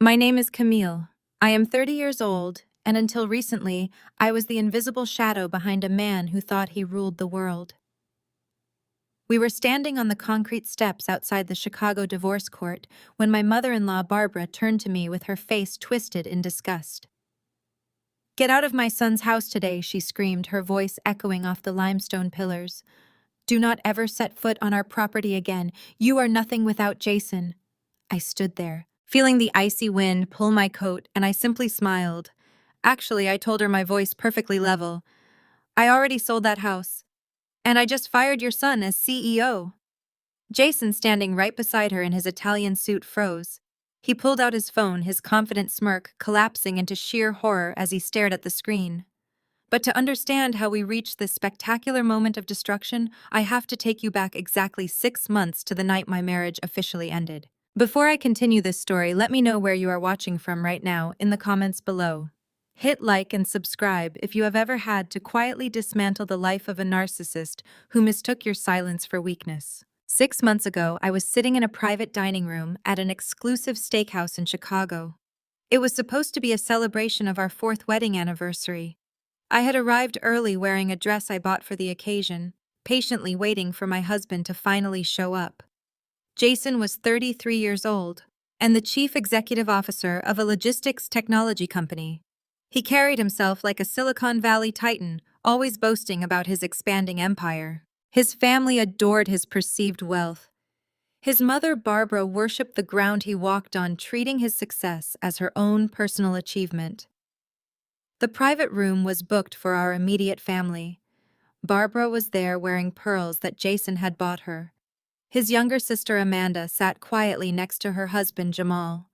My name is Camille. I am 30 years old, and until recently, I was the invisible shadow behind a man who thought he ruled the world. We were standing on the concrete steps outside the Chicago divorce court when my mother-in-law Barbara turned to me with her face twisted in disgust. "Get out of my son's house today," she screamed, her voice echoing off the limestone pillars. "Do not ever set foot on our property again. You are nothing without Jason." I stood there, feeling the icy wind pull my coat, and I simply smiled. Actually, I told her, my voice perfectly level, "I already sold that house. And I just fired your son as CEO." Jason, standing right beside her in his Italian suit, froze. He pulled out his phone, his confident smirk collapsing into sheer horror as he stared at the screen. But to understand how we reached this spectacular moment of destruction, I have to take you back exactly 6 months to the night my marriage officially ended. Before I continue this story, let me know where you are watching from right now in the comments below. Hit like and subscribe if you have ever had to quietly dismantle the life of a narcissist who mistook your silence for weakness. 6 months ago, I was sitting in a private dining room at an exclusive steakhouse in Chicago. It was supposed to be a celebration of our 4th wedding anniversary. I had arrived early wearing a dress I bought for the occasion, patiently waiting for my husband to finally show up. Jason was 33 years old and the chief executive officer of a logistics technology company. He carried himself like a Silicon Valley titan, always boasting about his expanding empire. His family adored his perceived wealth. His mother, Barbara, worshipped the ground he walked on, treating his success as her own personal achievement. The private room was booked for our immediate family. Barbara was there wearing pearls that Jason had bought her. His younger sister Amanda sat quietly next to her husband Jamal.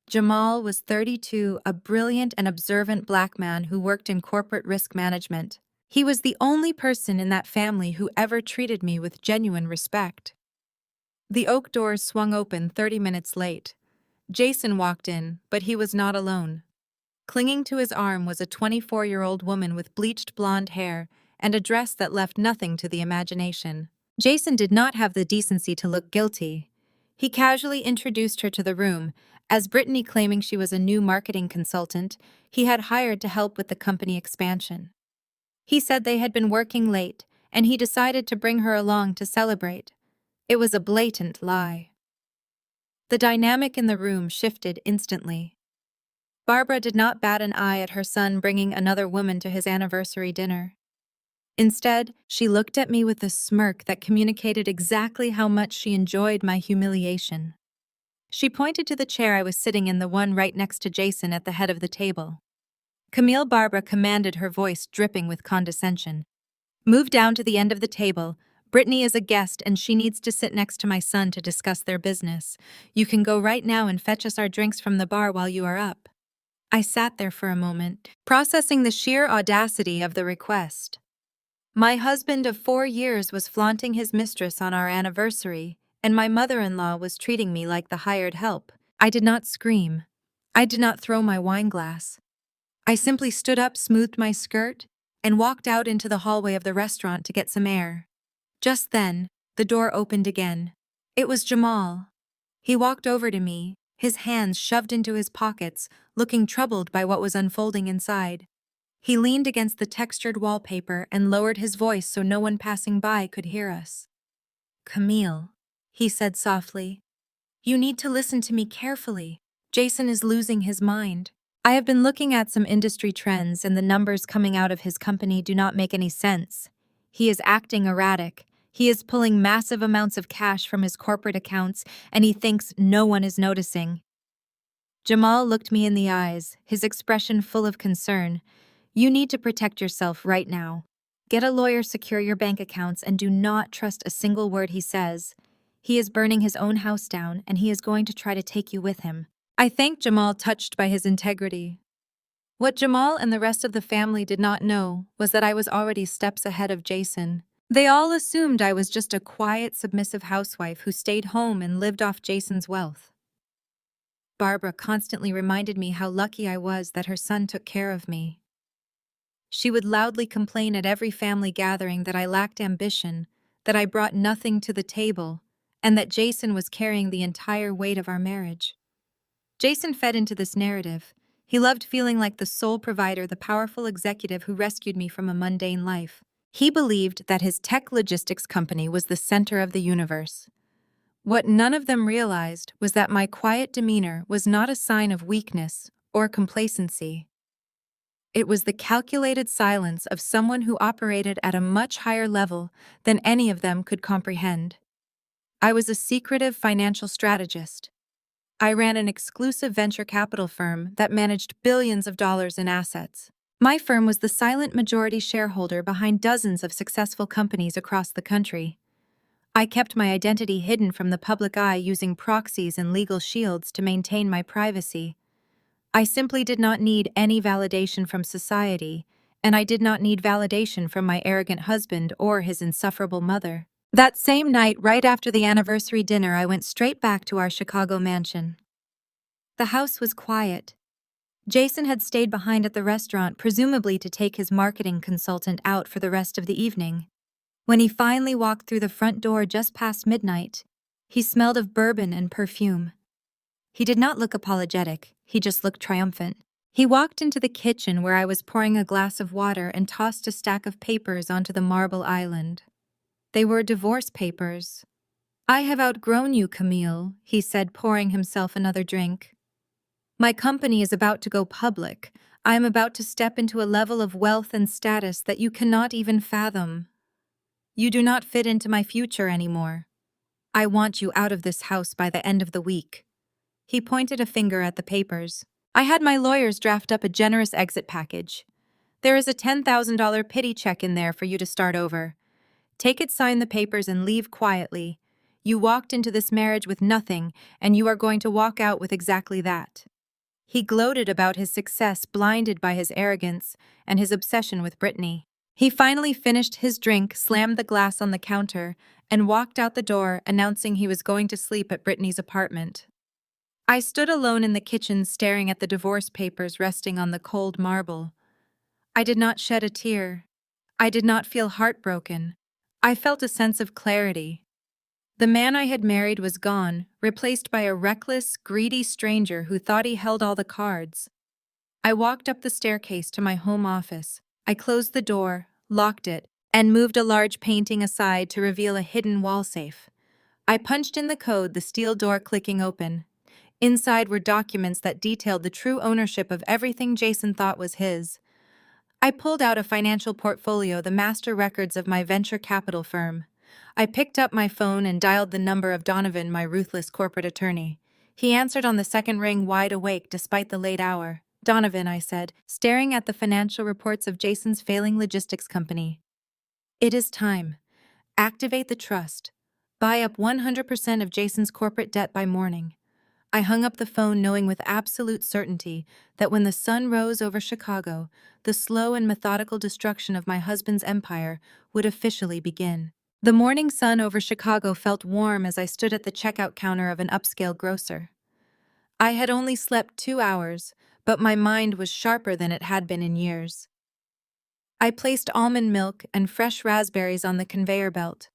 Jamal was 32, a brilliant and observant black man who worked in corporate risk management. He was the only person in that family who ever treated me with genuine respect. The oak doors swung open 30 minutes late. Jason walked in, but he was not alone. Clinging to his arm was a 24-year-old woman with bleached blonde hair and a dress that left nothing to the imagination. Jason did not have the decency to look guilty. He casually introduced her to the room, as Brittany, claiming she was a new marketing consultant he had hired to help with the company expansion. He said they had been working late, and he decided to bring her along to celebrate. It was a blatant lie. The dynamic in the room shifted instantly. Barbara did not bat an eye at her son bringing another woman to his anniversary dinner. Instead, she looked at me with a smirk that communicated exactly how much she enjoyed my humiliation. She pointed to the chair I was sitting in, the one right next to Jason at the head of the table. "Camille," Barbara commanded, her voice dripping with condescension. "Move down to the end of the table. Brittany is a guest and she needs to sit next to my son to discuss their business. You can go right now and fetch us our drinks from the bar while you are up." I sat there for a moment, processing the sheer audacity of the request. My husband of 4 years was flaunting his mistress on our anniversary, and my mother-in-law was treating me like the hired help. I did not scream. I did not throw my wine glass. I simply stood up, smoothed my skirt, and walked out into the hallway of the restaurant to get some air. Just then, the door opened again. It was Jamal. He walked over to me, his hands shoved into his pockets, looking troubled by what was unfolding inside. He leaned against the textured wallpaper and lowered his voice so no one passing by could hear us. "Camille," he said softly, "you need to listen to me carefully. Jason is losing his mind. I have been looking at some industry trends, and the numbers coming out of his company do not make any sense. He is acting erratic. He is pulling massive amounts of cash from his corporate accounts, and he thinks no one is noticing." Jamal looked me in the eyes, his expression full of concern. "You need to protect yourself right now. Get a lawyer, secure your bank accounts, and do not trust a single word he says. He is burning his own house down, and he is going to try to take you with him." I thanked Jamal, touched by his integrity. What Jamal and the rest of the family did not know was that I was already steps ahead of Jason. They all assumed I was just a quiet, submissive housewife who stayed home and lived off Jason's wealth. Barbara constantly reminded me how lucky I was that her son took care of me. She would loudly complain at every family gathering that I lacked ambition, that I brought nothing to the table, and that Jason was carrying the entire weight of our marriage. Jason fed into this narrative. He loved feeling like the sole provider, the powerful executive who rescued me from a mundane life. He believed that his tech logistics company was the center of the universe. What none of them realized was that my quiet demeanor was not a sign of weakness or complacency. It was the calculated silence of someone who operated at a much higher level than any of them could comprehend. I was a secretive financial strategist. I ran an exclusive venture capital firm that managed billions of dollars in assets. My firm was the silent majority shareholder behind dozens of successful companies across the country. I kept my identity hidden from the public eye using proxies and legal shields to maintain my privacy. I simply did not need any validation from society, and I did not need validation from my arrogant husband or his insufferable mother. That same night, right after the anniversary dinner, I went straight back to our Chicago mansion. The house was quiet. Jason had stayed behind at the restaurant, presumably to take his marketing consultant out for the rest of the evening. When he finally walked through the front door just past midnight, he smelled of bourbon and perfume. He did not look apologetic, he just looked triumphant. He walked into the kitchen where I was pouring a glass of water and tossed a stack of papers onto the marble island. They were divorce papers. "I have outgrown you, Camille," he said, pouring himself another drink. "My company is about to go public. I am about to step into a level of wealth and status that you cannot even fathom. You do not fit into my future anymore. I want you out of this house by the end of the week." He pointed a finger at the papers. "I had my lawyers draft up a generous exit package. There is a $10,000 pity check in there for you to start over. Take it, sign the papers, and leave quietly. You walked into this marriage with nothing, and you are going to walk out with exactly that." He gloated about his success, blinded by his arrogance and his obsession with Brittany. He finally finished his drink, slammed the glass on the counter, and walked out the door, announcing he was going to sleep at Brittany's apartment. I stood alone in the kitchen, staring at the divorce papers resting on the cold marble. I did not shed a tear. I did not feel heartbroken. I felt a sense of clarity. The man I had married was gone, replaced by a reckless, greedy stranger who thought he held all the cards. I walked up the staircase to my home office. I closed the door, locked it, and moved a large painting aside to reveal a hidden wall safe. I punched in the code, the steel door clicking open. Inside were documents that detailed the true ownership of everything Jason thought was his. I pulled out a financial portfolio, the master records of my venture capital firm. I picked up my phone and dialed the number of Donovan, my ruthless corporate attorney. He answered on the second ring, wide awake despite the late hour. "Donovan," I said, staring at the financial reports of Jason's failing logistics company. "It is time. Activate the trust. Buy up 100% of Jason's corporate debt by morning." I hung up the phone, knowing with absolute certainty that when the sun rose over Chicago, the slow and methodical destruction of my husband's empire would officially begin. The morning sun over Chicago felt warm as I stood at the checkout counter of an upscale grocer. I had only slept 2 hours, but my mind was sharper than it had been in years. I placed almond milk and fresh raspberries on the conveyor belt.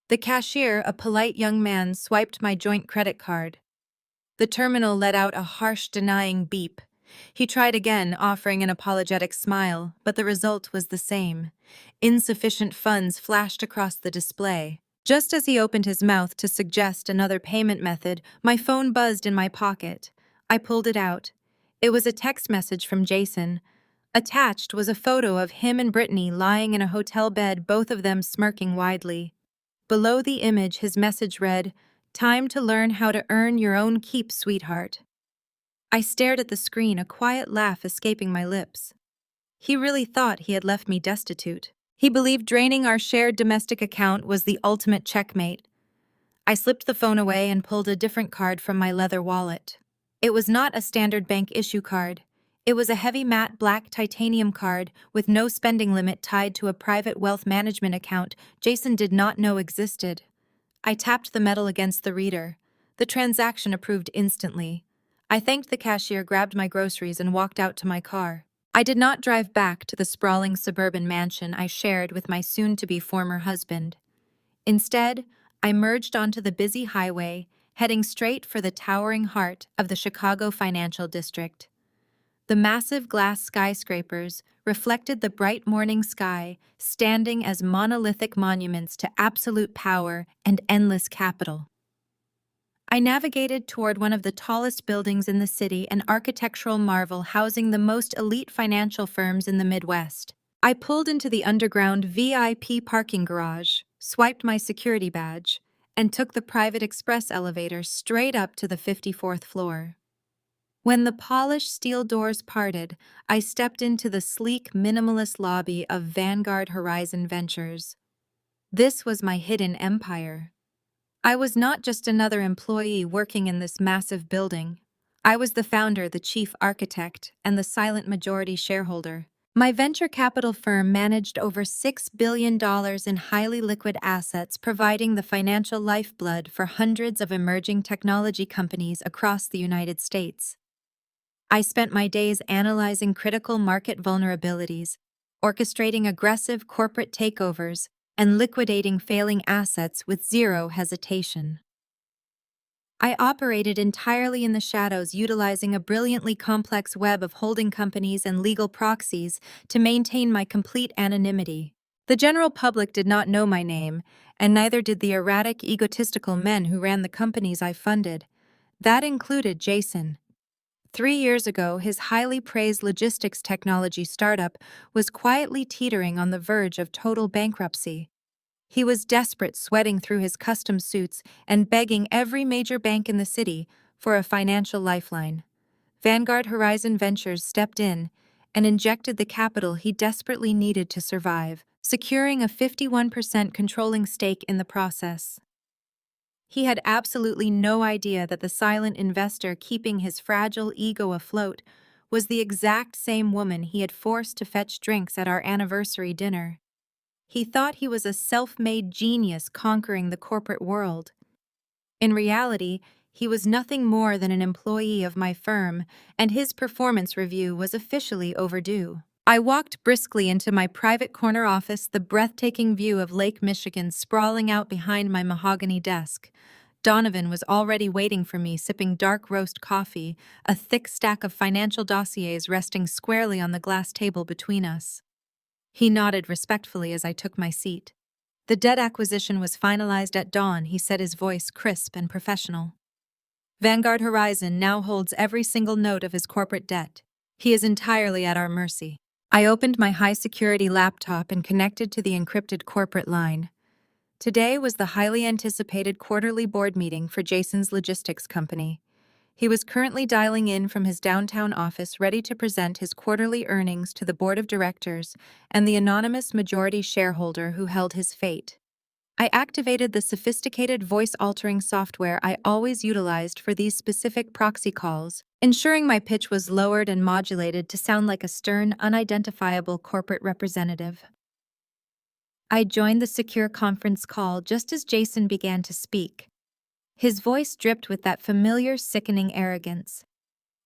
The cashier, a polite young man, swiped my joint credit card. The terminal let out a harsh, denying beep. He tried again, offering an apologetic smile, but the result was the same. Insufficient funds flashed across the display. Just as he opened his mouth to suggest another payment method, my phone buzzed in my pocket. I pulled it out. It was a text message from Jason. Attached was a photo of him and Brittany lying in a hotel bed, both of them smirking widely. Below the image, his message read, "Time to learn how to earn your own keep, sweetheart." I stared at the screen, a quiet laugh escaping my lips. He really thought he had left me destitute. He believed draining our shared domestic account was the ultimate checkmate. I slipped the phone away and pulled a different card from my leather wallet. It was not a standard bank issue card. It was a heavy matte black titanium card with no spending limit tied to a private wealth management account Jason did not know existed. I tapped the metal against the reader. The transaction approved instantly. I thanked the cashier, grabbed my groceries, and walked out to my car. I did not drive back to the sprawling suburban mansion I shared with my soon-to-be former husband. Instead, I merged onto the busy highway, heading straight for the towering heart of the Chicago financial district. The massive glass skyscrapers reflected the bright morning sky, standing as monolithic monuments to absolute power and endless capital. I navigated toward one of the tallest buildings in the city, an architectural marvel housing the most elite financial firms in the Midwest. I pulled into the underground VIP parking garage, swiped my security badge, and took the private express elevator straight up to the 54th floor. When the polished steel doors parted, I stepped into the sleek, minimalist lobby of Vanguard Horizon Ventures. This was my hidden empire. I was not just another employee working in this massive building. I was the founder, the chief architect, and the silent majority shareholder. My venture capital firm managed over $6 billion in highly liquid assets, providing the financial lifeblood for hundreds of emerging technology companies across the United States. I spent my days analyzing critical market vulnerabilities, orchestrating aggressive corporate takeovers, and liquidating failing assets with zero hesitation. I operated entirely in the shadows, utilizing a brilliantly complex web of holding companies and legal proxies to maintain my complete anonymity. The general public did not know my name, and neither did the erratic, egotistical men who ran the companies I funded. That included Jason. 3 years ago, his highly praised logistics technology startup was quietly teetering on the verge of total bankruptcy. He was desperate, sweating through his custom suits and begging every major bank in the city for a financial lifeline. Vanguard Horizon Ventures stepped in and injected the capital he desperately needed to survive, securing a 51% controlling stake in the process. He had absolutely no idea that the silent investor keeping his fragile ego afloat was the exact same woman he had forced to fetch drinks at our anniversary dinner. He thought he was a self-made genius conquering the corporate world. In reality, he was nothing more than an employee of my firm, and his performance review was officially overdue. I walked briskly into my private corner office, the breathtaking view of Lake Michigan sprawling out behind my mahogany desk. Donovan was already waiting for me, sipping dark roast coffee, a thick stack of financial dossiers resting squarely on the glass table between us. He nodded respectfully as I took my seat. The debt acquisition was finalized at dawn, he said, his voice crisp and professional. Vanguard Horizon now holds every single note of his corporate debt. He is entirely at our mercy. I opened my high-security laptop and connected to the encrypted corporate line. Today was the highly anticipated quarterly board meeting for Jason's logistics company. He was currently dialing in from his downtown office, ready to present his quarterly earnings to the board of directors and the anonymous majority shareholder who held his fate. I activated the sophisticated voice-altering software I always utilized for these specific proxy calls, ensuring my pitch was lowered and modulated to sound like a stern, unidentifiable corporate representative. I joined the secure conference call just as Jason began to speak. His voice dripped with that familiar, sickening arrogance.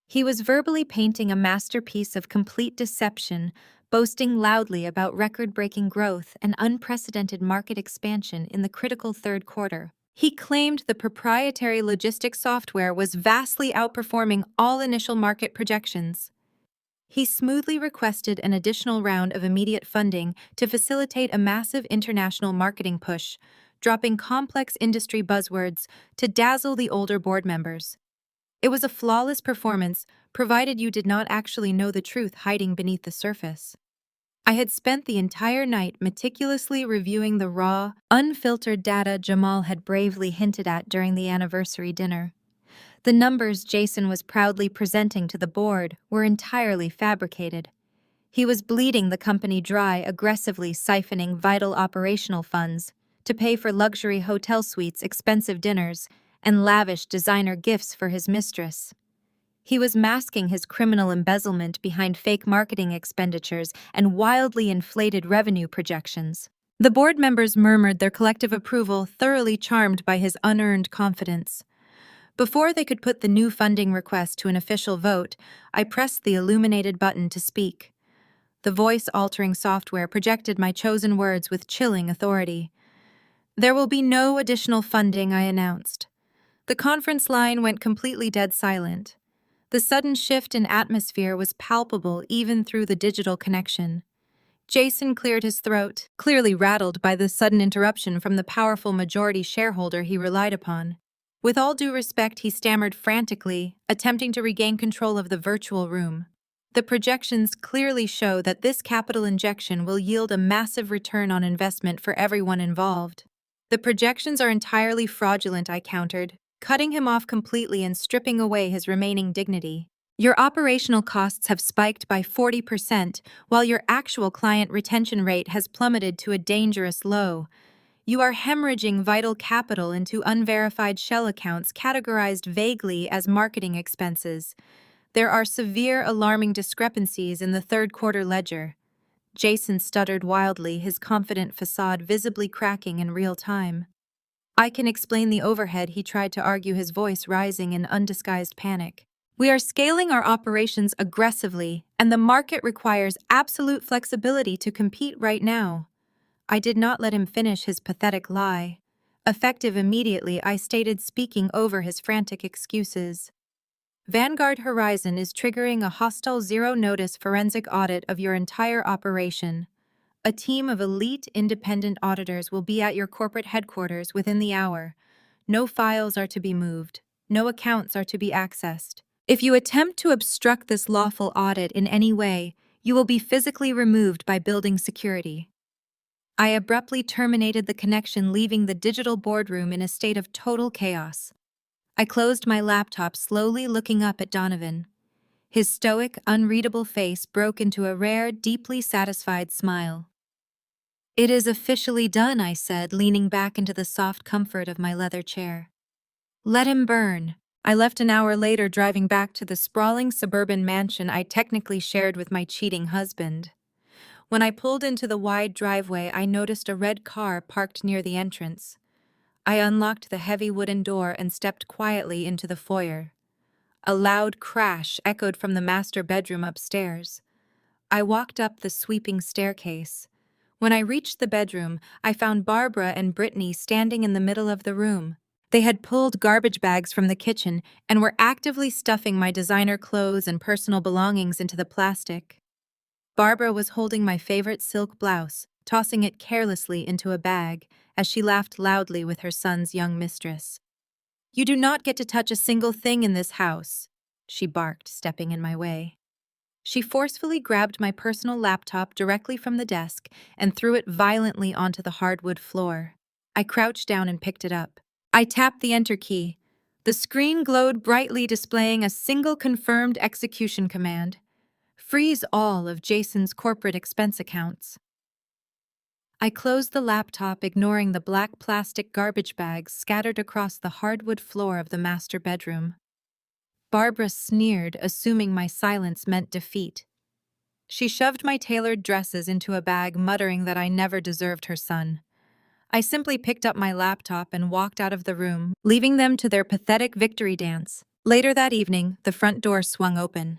He was verbally painting a masterpiece of complete deception, boasting loudly about record-breaking growth and unprecedented market expansion in the critical third quarter. He claimed the proprietary logistics software was vastly outperforming all initial market projections. He smoothly requested an additional round of immediate funding to facilitate a massive international marketing push, dropping complex industry buzzwords to dazzle the older board members. It was a flawless performance, provided you did not actually know the truth hiding beneath the surface. I had spent the entire night meticulously reviewing the raw, unfiltered data Jamal had bravely hinted at during the anniversary dinner. The numbers Jason was proudly presenting to the board were entirely fabricated. He was bleeding the company dry, aggressively siphoning vital operational funds to pay for luxury hotel suites, expensive dinners, and lavish designer gifts for his mistress. He was masking his criminal embezzlement behind fake marketing expenditures and wildly inflated revenue projections. The board members murmured their collective approval, thoroughly charmed by his unearned confidence. Before they could put the new funding request to an official vote, I pressed the illuminated button to speak. The voice-altering software projected my chosen words with chilling authority. "There will be no additional funding," I announced. The conference line went completely dead silent. The sudden shift in atmosphere was palpable even through the digital connection. Jason cleared his throat, clearly rattled by the sudden interruption from the powerful majority shareholder he relied upon. With all due respect, he stammered frantically, attempting to regain control of the virtual room. The projections clearly show that this capital injection will yield a massive return on investment for everyone involved. The projections are entirely fraudulent, I countered, cutting him off completely and stripping away his remaining dignity. Your operational costs have spiked by 40%, while your actual client retention rate has plummeted to a dangerous low. You are hemorrhaging vital capital into unverified shell accounts categorized vaguely as marketing expenses. There are severe, alarming discrepancies in the third quarter ledger. Jason stuttered wildly, his confident facade visibly cracking in real time. I can explain the overhead, he tried to argue, his voice rising in undisguised panic. We are scaling our operations aggressively, and the market requires absolute flexibility to compete right now. I did not let him finish his pathetic lie. Effective immediately, I stated, speaking over his frantic excuses. Vanguard Horizon is triggering a hostile zero-notice forensic audit of your entire operation. A team of elite independent auditors will be at your corporate headquarters within the hour. No files are to be moved. No accounts are to be accessed. If you attempt to obstruct this lawful audit in any way, you will be physically removed by building security. I abruptly terminated the connection, leaving the digital boardroom in a state of total chaos. I closed my laptop, slowly looking up at Donovan. His stoic, unreadable face broke into a rare, deeply satisfied smile. It is officially done, I said, leaning back into the soft comfort of my leather chair. Let him burn. I left an hour later, driving back to the sprawling suburban mansion I technically shared with my cheating husband. When I pulled into the wide driveway, I noticed a red car parked near the entrance. I unlocked the heavy wooden door and stepped quietly into the foyer. A loud crash echoed from the master bedroom upstairs. I walked up the sweeping staircase. When I reached the bedroom, I found Barbara and Brittany standing in the middle of the room. They had pulled garbage bags from the kitchen and were actively stuffing my designer clothes and personal belongings into the plastic. Barbara was holding my favorite silk blouse, tossing it carelessly into a bag, as she laughed loudly with her son's young mistress. You do not get to touch a single thing in this house, she barked, stepping in my way. She forcefully grabbed my personal laptop directly from the desk and threw it violently onto the hardwood floor. I crouched down and picked it up. I tapped the enter key. The screen glowed brightly, displaying a single confirmed execution command. Freeze all of Jason's corporate expense accounts. I closed the laptop, ignoring the black plastic garbage bags scattered across the hardwood floor of the master bedroom. Barbara sneered, assuming my silence meant defeat. She shoved my tailored dresses into a bag, muttering that I never deserved her son. I simply picked up my laptop and walked out of the room, leaving them to their pathetic victory dance. Later that evening, the front door swung open.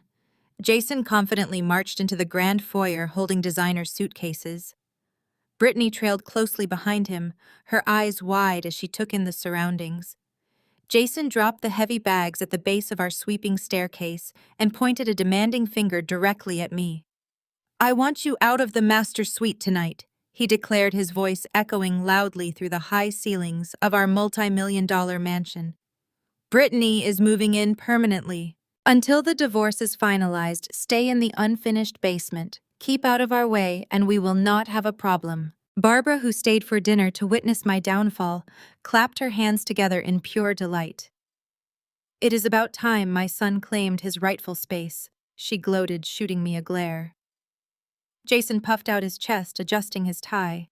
Jason confidently marched into the grand foyer holding designer suitcases. Brittany trailed closely behind him, her eyes wide as she took in the surroundings. Jason dropped the heavy bags at the base of our sweeping staircase and pointed a demanding finger directly at me. I want you out of the master suite tonight, he declared, his voice echoing loudly through the high ceilings of our multi-million-dollar mansion. Brittany is moving in permanently. Until the divorce is finalized, stay in the unfinished basement. Keep out of our way, and we will not have a problem. Barbara, who stayed for dinner to witness my downfall, clapped her hands together in pure delight. It is about time my son claimed his rightful space, she gloated, shooting me a glare. Jason puffed out his chest, adjusting his tie.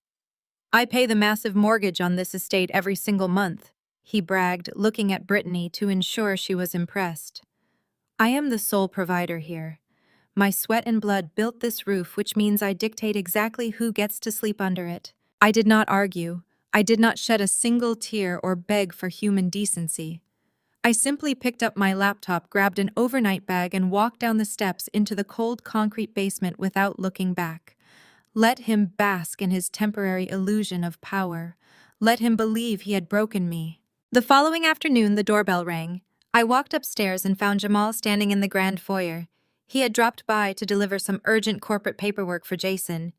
I pay the massive mortgage on this estate every single month, he bragged, looking at Brittany to ensure she was impressed. I am the sole provider here. My sweat and blood built this roof, which means I dictate exactly who gets to sleep under it. I did not argue. I did not shed a single tear or beg for human decency. I simply picked up my laptop, grabbed an overnight bag, and walked down the steps into the cold concrete basement without looking back. Let him bask in his temporary illusion of power. Let him believe he had broken me. The following afternoon, the doorbell rang. I walked upstairs and found Jamal standing in the grand foyer. He had dropped by to deliver some urgent corporate paperwork for Jason.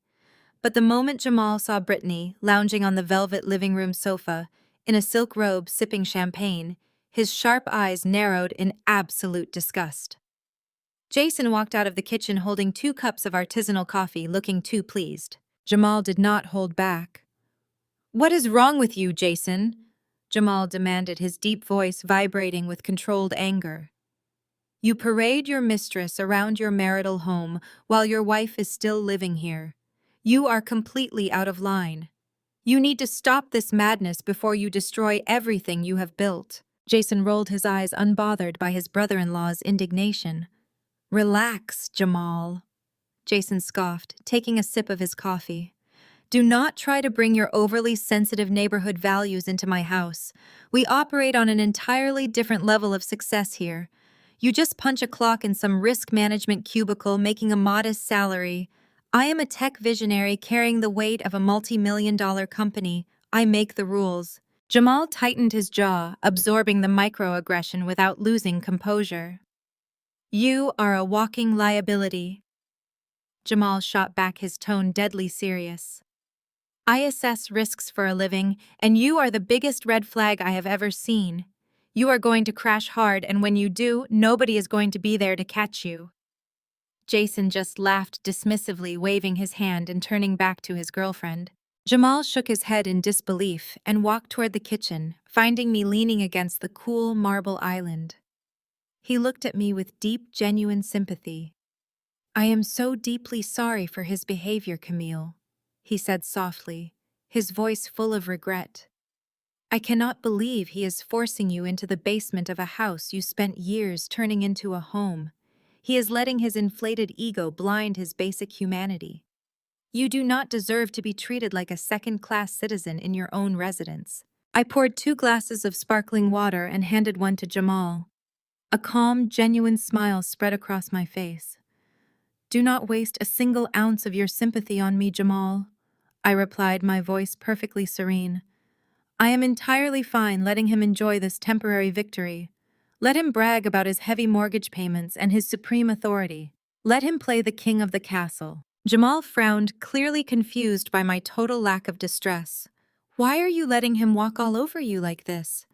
But the moment Jamal saw Brittany lounging on the velvet living room sofa, in a silk robe sipping champagne, his sharp eyes narrowed in absolute disgust. Jason walked out of the kitchen holding 2 cups of artisanal coffee, looking too pleased. Jamal did not hold back. "What is wrong with you, Jason?" Jamal demanded, his deep voice vibrating with controlled anger. "You parade your mistress around your marital home while your wife is still living here. You are completely out of line. You need to stop this madness before you destroy everything you have built." Jason rolled his eyes, unbothered by his brother-in-law's indignation. "Relax, Jamal," Jason scoffed, taking a sip of his coffee. "Do not try to bring your overly sensitive neighborhood values into my house. We operate on an entirely different level of success here. You just punch a clock in some risk management cubicle making a modest salary. I am a tech visionary carrying the weight of a multi-million-dollar company. I make the rules." Jamal tightened his jaw, absorbing the microaggression without losing composure. "You are a walking liability." Jamal shot back, his tone deadly serious. "I assess risks for a living, and you are the biggest red flag I have ever seen. You are going to crash hard, and when you do, nobody is going to be there to catch you." Jason just laughed dismissively, waving his hand and turning back to his girlfriend. Jamal shook his head in disbelief and walked toward the kitchen, finding me leaning against the cool marble island. He looked at me with deep, genuine sympathy. "I am so deeply sorry for his behavior, Camille," he said softly, his voice full of regret. "I cannot believe he is forcing you into the basement of a house you spent years turning into a home. He is letting his inflated ego blind his basic humanity. You do not deserve to be treated like a second-class citizen in your own residence." I poured 2 glasses of sparkling water and handed one to Jamal. A calm, genuine smile spread across my face. "Do not waste a single ounce of your sympathy on me, Jamal," I replied, my voice perfectly serene. "I am entirely fine letting him enjoy this temporary victory. Let him brag about his heavy mortgage payments and his supreme authority. Let him play the king of the castle." Jamal frowned, clearly confused by my total lack of distress. "Why are you letting him walk all over you like this?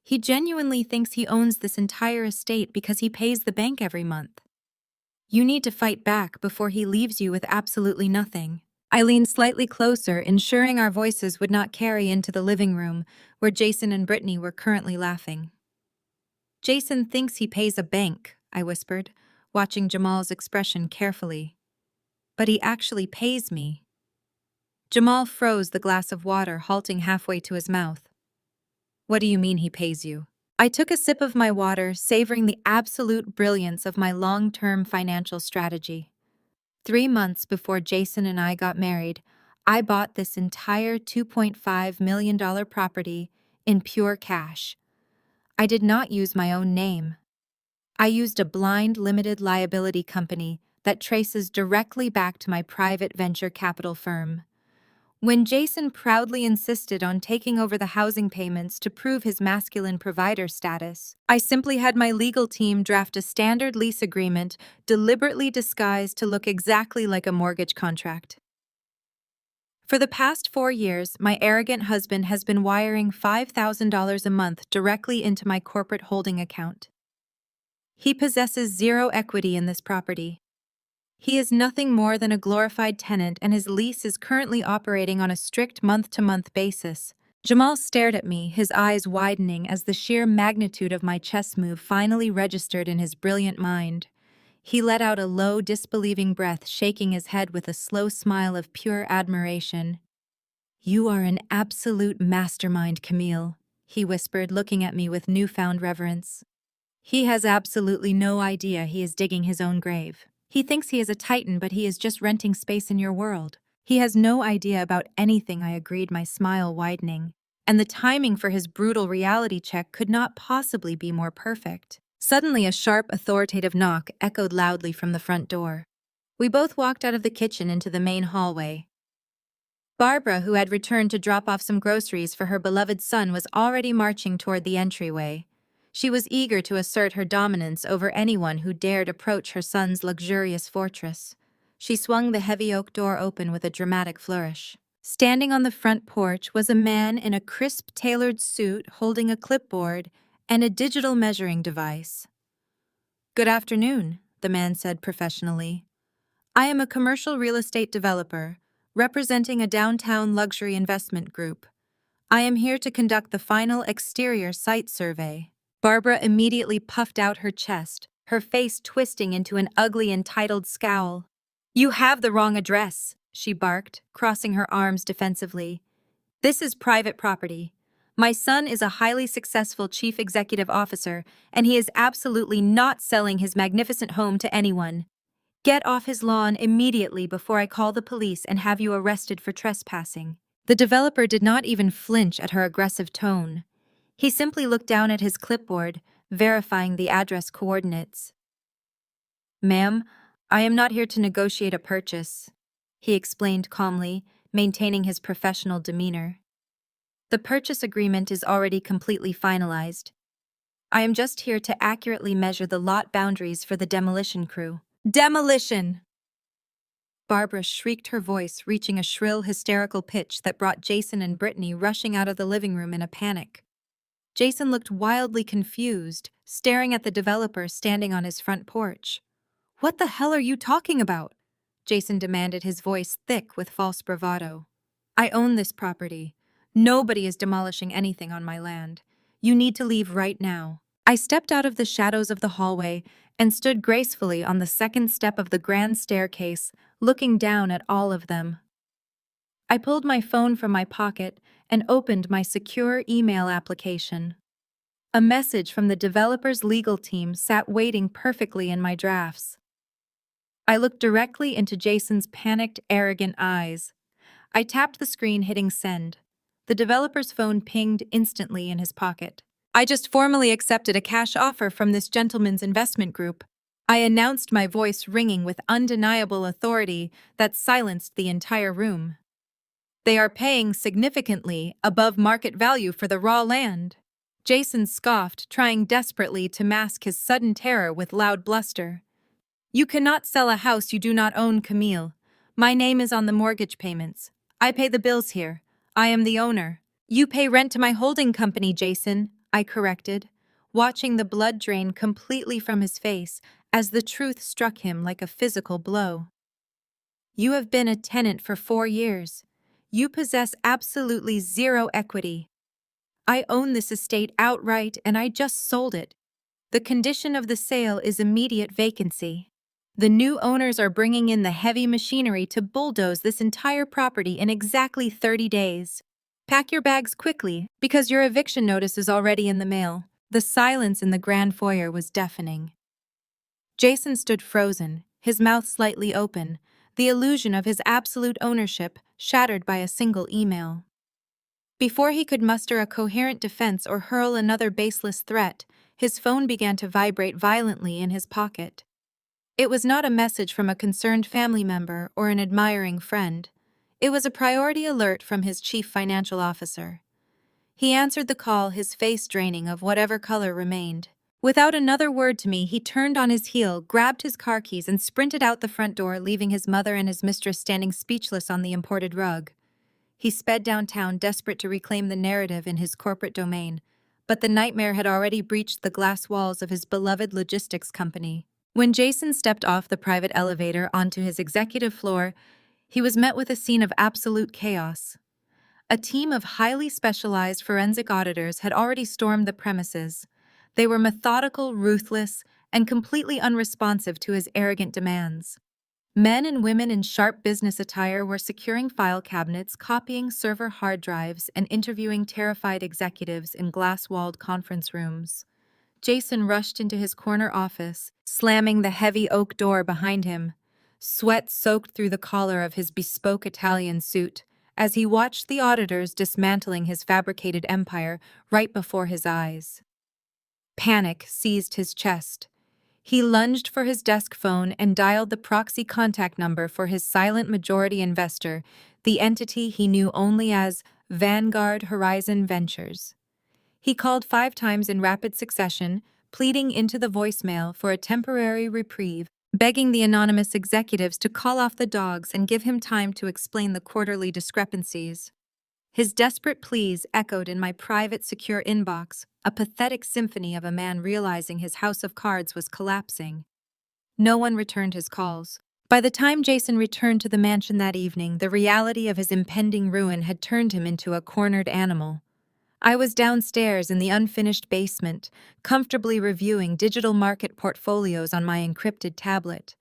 He genuinely thinks he owns this entire estate because he pays the bank every month. You need to fight back before he leaves you with absolutely nothing." I leaned slightly closer, ensuring our voices would not carry into the living room, where Jason and Brittany were currently laughing. "Jason thinks he pays a bank," I whispered, watching Jamal's expression carefully. "But he actually pays me." Jamal froze the glass of water, halting halfway to his mouth. "What do you mean he pays you?" I took a sip of my water, savoring the absolute brilliance of my long-term financial strategy. 3 months before Jason and I got married, I bought this entire $2.5 million property in pure cash. I did not use my own name. I used a blind limited liability company that traces directly back to my private venture capital firm. When Jason proudly insisted on taking over the housing payments to prove his masculine provider status, I simply had my legal team draft a standard lease agreement deliberately disguised to look exactly like a mortgage contract. For the past 4 years, my arrogant husband has been wiring $5,000 a month directly into my corporate holding account. He possesses 0 equity in this property. He is nothing more than a glorified tenant, and his lease is currently operating on a strict month-to-month basis. Jamal stared at me, his eyes widening as the sheer magnitude of my chess move finally registered in his brilliant mind. He let out a low, disbelieving breath, shaking his head with a slow smile of pure admiration. "You are an absolute mastermind, Camille," he whispered, looking at me with newfound reverence. "He has absolutely no idea he is digging his own grave. He thinks he is a titan, but he is just renting space in your world. He has no idea about anything," I agreed, my smile widening. And the timing for his brutal reality check could not possibly be more perfect. Suddenly, a sharp, authoritative knock echoed loudly from the front door. We both walked out of the kitchen into the main hallway. Barbara, who had returned to drop off some groceries for her beloved son, was already marching toward the entryway. She was eager to assert her dominance over anyone who dared approach her son's luxurious fortress. She swung the heavy oak door open with a dramatic flourish. Standing on the front porch was a man in a crisp, tailored suit holding a clipboard and a digital measuring device. "Good afternoon," the man said professionally. "I am a commercial real estate developer, representing a downtown luxury investment group. I am here to conduct the final exterior site survey." Barbara immediately puffed out her chest, her face twisting into an ugly, entitled scowl. "You have the wrong address," she barked, crossing her arms defensively. "This is private property. My son is a highly successful chief executive officer, and he is absolutely not selling his magnificent home to anyone. Get off his lawn immediately before I call the police and have you arrested for trespassing." The developer did not even flinch at her aggressive tone. He simply looked down at his clipboard, verifying the address coordinates. "Ma'am, I am not here to negotiate a purchase," he explained calmly, maintaining his professional demeanor. "The purchase agreement is already completely finalized. I am just here to accurately measure the lot boundaries for the demolition crew." "Demolition!" Barbara shrieked, her voice reaching a shrill, hysterical pitch that brought Jason and Brittany rushing out of the living room in a panic. Jason looked wildly confused, staring at the developer standing on his front porch. "What the hell are you talking about?" Jason demanded, his voice thick with false bravado. "I own this property. Nobody is demolishing anything on my land. You need to leave right now." I stepped out of the shadows of the hallway and stood gracefully on the second step of the grand staircase, looking down at all of them. I pulled my phone from my pocket and opened my secure email application. A message from the developer's legal team sat waiting perfectly in my drafts. I looked directly into Jason's panicked, arrogant eyes. I tapped the screen, hitting send. The developer's phone pinged instantly in his pocket. "I just formally accepted a cash offer from this gentleman's investment group," I announced, my voice ringing with undeniable authority that silenced the entire room. "They are paying significantly above market value for the raw land." Jason scoffed, trying desperately to mask his sudden terror with loud bluster. "You cannot sell a house you do not own, Camille. My name is on the mortgage payments. I pay the bills here. I am the owner." "You pay rent to my holding company, Jason," I corrected, watching the blood drain completely from his face as the truth struck him like a physical blow. "You have been a tenant for 4 years. You possess absolutely zero equity. I own this estate outright and I just sold it. The condition of the sale is immediate vacancy. The new owners are bringing in the heavy machinery to bulldoze this entire property in exactly 30 days. Pack your bags quickly, because your eviction notice is already in the mail." The silence in the grand foyer was deafening. Jason stood frozen, his mouth slightly open, the illusion of his absolute ownership shattered by a single email. Before he could muster a coherent defense or hurl another baseless threat, his phone began to vibrate violently in his pocket. It was not a message from a concerned family member or an admiring friend. It was a priority alert from his chief financial officer. He answered the call, his face draining of whatever color remained. Without another word to me, he turned on his heel, grabbed his car keys, and sprinted out the front door, leaving his mother and his mistress standing speechless on the imported rug. He sped downtown, desperate to reclaim the narrative in his corporate domain, but the nightmare had already breached the glass walls of his beloved logistics company. When Jason stepped off the private elevator onto his executive floor, he was met with a scene of absolute chaos. A team of highly specialized forensic auditors had already stormed the premises. They were methodical, ruthless, and completely unresponsive to his arrogant demands. Men and women in sharp business attire were securing file cabinets, copying server hard drives, and interviewing terrified executives in glass-walled conference rooms. Jason rushed into his corner office, slamming the heavy oak door behind him. Sweat soaked through the collar of his bespoke Italian suit as he watched the auditors dismantling his fabricated empire right before his eyes. Panic seized his chest. He lunged for his desk phone and dialed the proxy contact number for his silent majority investor, the entity he knew only as Vanguard Horizon Ventures. He called 5 times in rapid succession, pleading into the voicemail for a temporary reprieve, begging the anonymous executives to call off the dogs and give him time to explain the quarterly discrepancies. His desperate pleas echoed in my private secure inbox, a pathetic symphony of a man realizing his house of cards was collapsing. No one returned his calls. By the time Jason returned to the mansion that evening, the reality of his impending ruin had turned him into a cornered animal. I was downstairs in the unfinished basement, comfortably reviewing digital market portfolios on my encrypted tablet.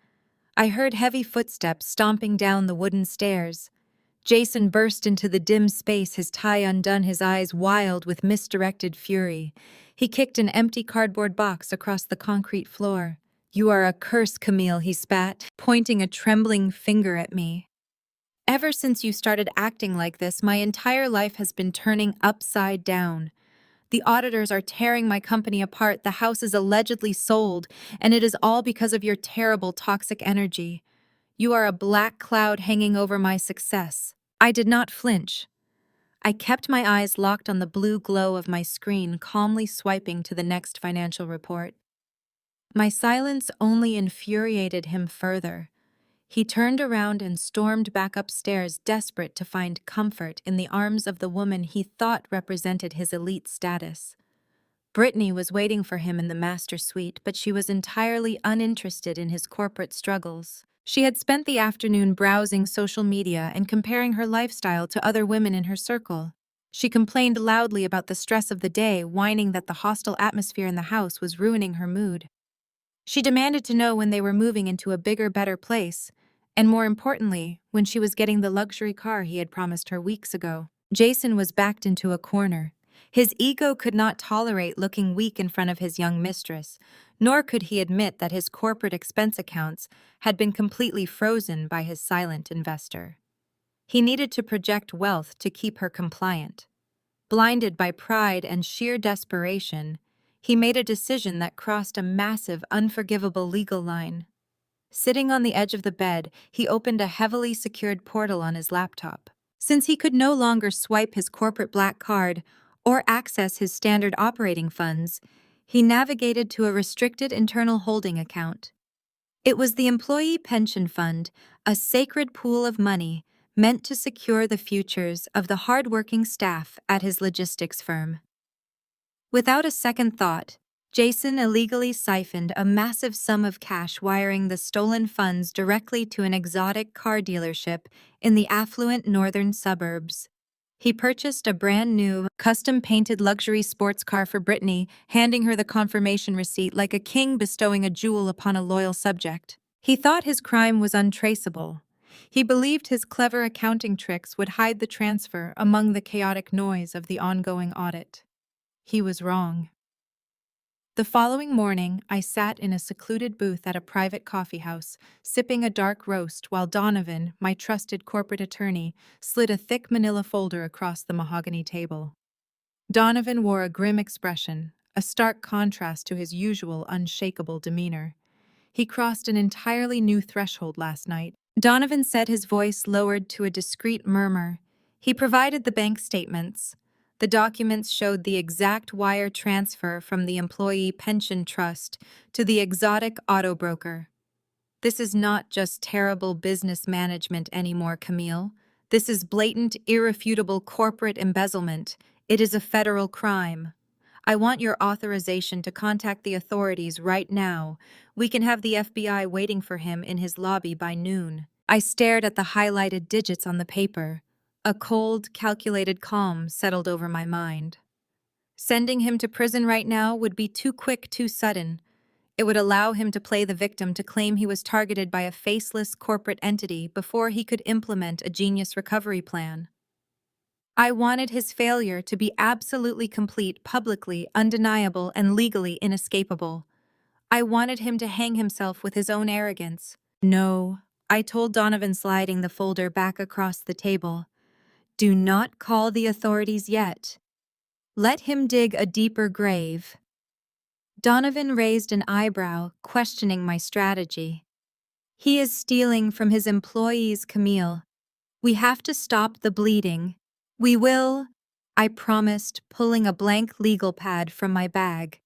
I heard heavy footsteps stomping down the wooden stairs. Jason burst into the dim space, his tie undone, his eyes wild with misdirected fury. He kicked an empty cardboard box across the concrete floor. "You are a curse, Camille," he spat, pointing a trembling finger at me. "Ever since you started acting like this, my entire life has been turning upside down. The auditors are tearing my company apart, the house is allegedly sold, and it is all because of your terrible toxic energy. You are a black cloud hanging over my success." I did not flinch. I kept my eyes locked on the blue glow of my screen, calmly swiping to the next financial report. My silence only infuriated him further. He turned around and stormed back upstairs, desperate to find comfort in the arms of the woman he thought represented his elite status. Brittany was waiting for him in the master suite, but she was entirely uninterested in his corporate struggles. She had spent the afternoon browsing social media and comparing her lifestyle to other women in her circle. She complained loudly about the stress of the day, whining that the hostile atmosphere in the house was ruining her mood. She demanded to know when they were moving into a bigger, better place, and more importantly, when she was getting the luxury car he had promised her weeks ago. Jason was backed into a corner. His ego could not tolerate looking weak in front of his young mistress, nor could he admit that his corporate expense accounts had been completely frozen by his silent investor. He needed to project wealth to keep her compliant. Blinded by pride and sheer desperation, he made a decision that crossed a massive, unforgivable legal line. Sitting on the edge of the bed, he opened a heavily secured portal on his laptop. Since he could no longer swipe his corporate black card or access his standard operating funds, he navigated to a restricted internal holding account. It was the Employee Pension Fund, a sacred pool of money meant to secure the futures of the hardworking staff at his logistics firm. Without a second thought, Jason illegally siphoned a massive sum of cash, wiring the stolen funds directly to an exotic car dealership in the affluent northern suburbs. He purchased a brand new, custom-painted luxury sports car for Brittany, handing her the confirmation receipt like a king bestowing a jewel upon a loyal subject. He thought his crime was untraceable. He believed his clever accounting tricks would hide the transfer among the chaotic noise of the ongoing audit. He was wrong. The following morning, I sat in a secluded booth at a private coffeehouse, sipping a dark roast while Donovan, my trusted corporate attorney, slid a thick manila folder across the mahogany table. Donovan wore a grim expression, a stark contrast to his usual unshakable demeanor. He crossed an entirely new threshold last night. Donovan said, his voice lowered to a discreet murmur. He provided the bank statements. The documents showed the exact wire transfer from the Employee Pension Trust to the exotic auto broker. "This is not just terrible business management anymore, Camille. This is blatant, irrefutable corporate embezzlement. It is a federal crime. I want your authorization to contact the authorities right now. We can have the FBI waiting for him in his lobby by noon." I stared at the highlighted digits on the paper. A cold, calculated calm settled over my mind. Sending him to prison right now would be too quick, too sudden. It would allow him to play the victim, to claim he was targeted by a faceless corporate entity before he could implement a genius recovery plan. I wanted his failure to be absolutely complete, publicly undeniable, and legally inescapable. I wanted him to hang himself with his own arrogance. "No," I told Donovan, sliding the folder back across the table. "Do not call the authorities yet. Let him dig a deeper grave." Donovan raised an eyebrow, questioning my strategy. "He is stealing from his employees, Camille. We have to stop the bleeding. We will, I promised, pulling a blank legal pad from my bag.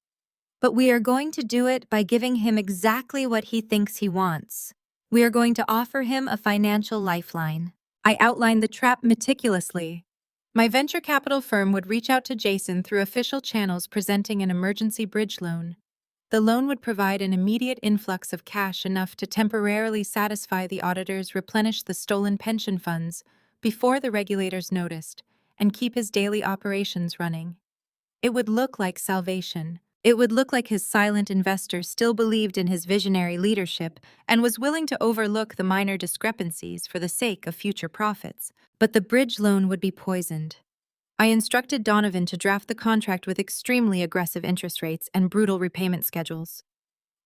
But we are going to do it by giving him exactly what he thinks he wants. We are going to offer him a financial lifeline. I outlined the trap meticulously. My venture capital firm would reach out to Jason through official channels presenting an emergency bridge loan. The loan would provide an immediate influx of cash enough to temporarily satisfy the auditors, replenish the stolen pension funds before the regulators noticed, and keep his daily operations running. It would look like salvation. It would look like his silent investor still believed in his visionary leadership and was willing to overlook the minor discrepancies for the sake of future profits. But the bridge loan would be poisoned. I instructed Donovan to draft the contract with extremely aggressive interest rates and brutal repayment schedules.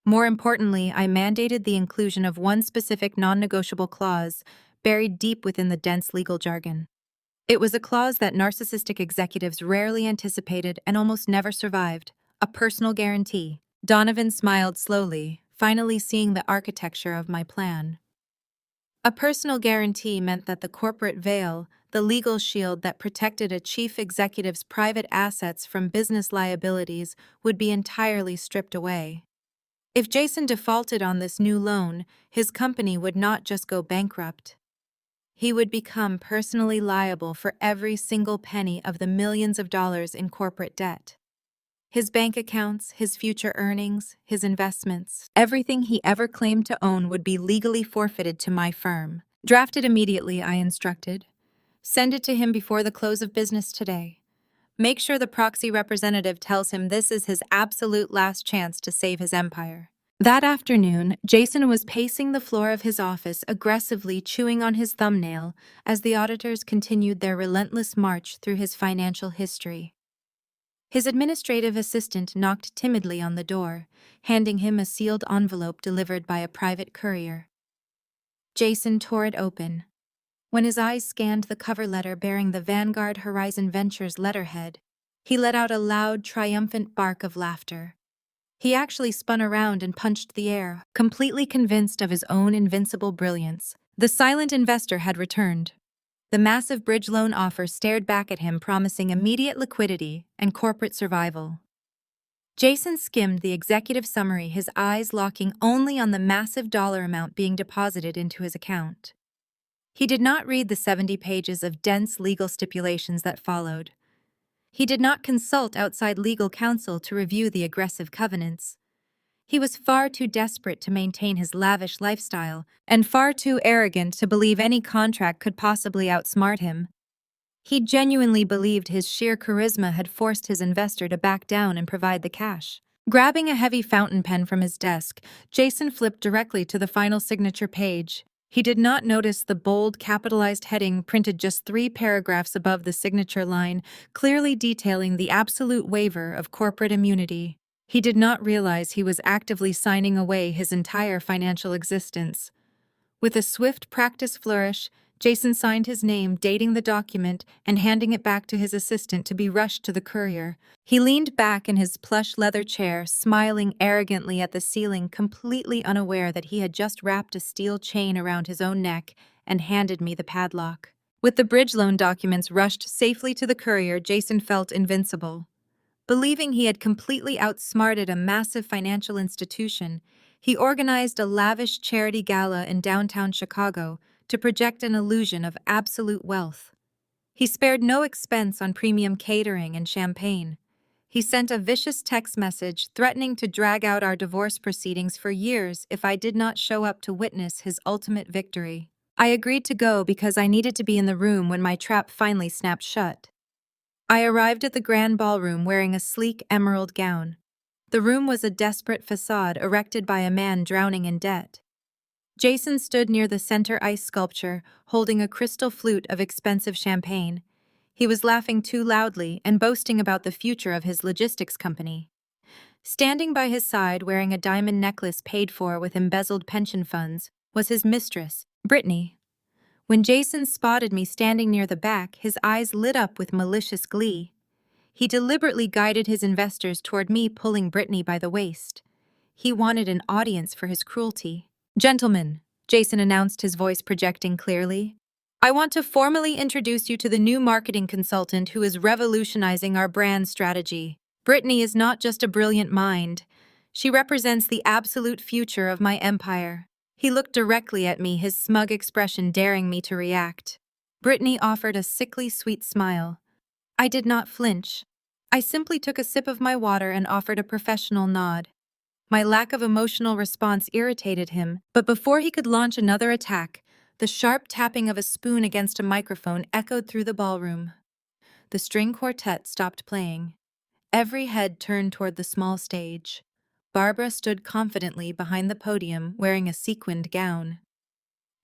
More importantly, I mandated the inclusion of one specific non-negotiable clause buried deep within the dense legal jargon. It was a clause that narcissistic executives rarely anticipated and almost never survived: a personal guarantee. Donovan smiled slowly, finally seeing the architecture of my plan. A personal guarantee meant that the corporate veil, the legal shield that protected a chief executive's private assets from business liabilities, would be entirely stripped away. If Jason defaulted on this new loan, his company would not just go bankrupt. He would become personally liable for every single penny of the millions of dollars in corporate debt. His bank accounts, his future earnings, his investments, everything he ever claimed to own would be legally forfeited to my firm. Draft it immediately, I instructed. Send it to him before the close of business today. Make sure the proxy representative tells him this is his absolute last chance to save his empire. That afternoon, Jason was pacing the floor of his office, aggressively chewing on his thumbnail as the auditors continued their relentless march through his financial history. His administrative assistant knocked timidly on the door, handing him a sealed envelope delivered by a private courier. Jason tore it open. When his eyes scanned the cover letter bearing the Vanguard Horizon Ventures letterhead, he let out a loud, triumphant bark of laughter. He actually spun around and punched the air, completely convinced of his own invincible brilliance. The silent investor had returned. The massive bridge loan offer stared back at him, promising immediate liquidity and corporate survival. Jason skimmed the executive summary, his eyes locking only on the massive dollar amount being deposited into his account. He did not read the 70 pages of dense legal stipulations that followed. He did not consult outside legal counsel to review the aggressive covenants. He was far too desperate to maintain his lavish lifestyle and far too arrogant to believe any contract could possibly outsmart him. He genuinely believed his sheer charisma had forced his investor to back down and provide the cash. Grabbing a heavy fountain pen from his desk, Jason flipped directly to the final signature page. He did not notice the bold, capitalized heading printed just 3 paragraphs above the signature line, clearly detailing the absolute waiver of corporate immunity. He did not realize he was actively signing away his entire financial existence. With a swift practice flourish, Jason signed his name, dating the document, and handing it back to his assistant to be rushed to the courier. He leaned back in his plush leather chair, smiling arrogantly at the ceiling, completely unaware that he had just wrapped a steel chain around his own neck and handed me the padlock. With the bridge loan documents rushed safely to the courier, Jason felt invincible. Believing he had completely outsmarted a massive financial institution, he organized a lavish charity gala in downtown Chicago to project an illusion of absolute wealth. He spared no expense on premium catering and champagne. He sent a vicious text message threatening to drag out our divorce proceedings for years if I did not show up to witness his ultimate victory. I agreed to go because I needed to be in the room when my trap finally snapped shut. I arrived at the grand ballroom wearing a sleek emerald gown. The room was a desperate facade erected by a man drowning in debt. Jason stood near the center ice sculpture, holding a crystal flute of expensive champagne. He was laughing too loudly and boasting about the future of his logistics company. Standing by his side, wearing a diamond necklace paid for with embezzled pension funds, was his mistress, Brittany. When Jason spotted me standing near the back, his eyes lit up with malicious glee. He deliberately guided his investors toward me, pulling Brittany by the waist. He wanted an audience for his cruelty. "Gentlemen," Jason announced, his voice projecting clearly, I want to formally introduce you to the new marketing consultant who is revolutionizing our brand strategy. Brittany is not just a brilliant mind. She represents the absolute future of my empire. He looked directly at me, his smug expression daring me to react. Brittany offered a sickly sweet smile. I did not flinch. I simply took a sip of my water and offered a professional nod. My lack of emotional response irritated him, but before he could launch another attack, the sharp tapping of a spoon against a microphone echoed through the ballroom. The string quartet stopped playing. Every head turned toward the small stage. Barbara stood confidently behind the podium wearing a sequined gown.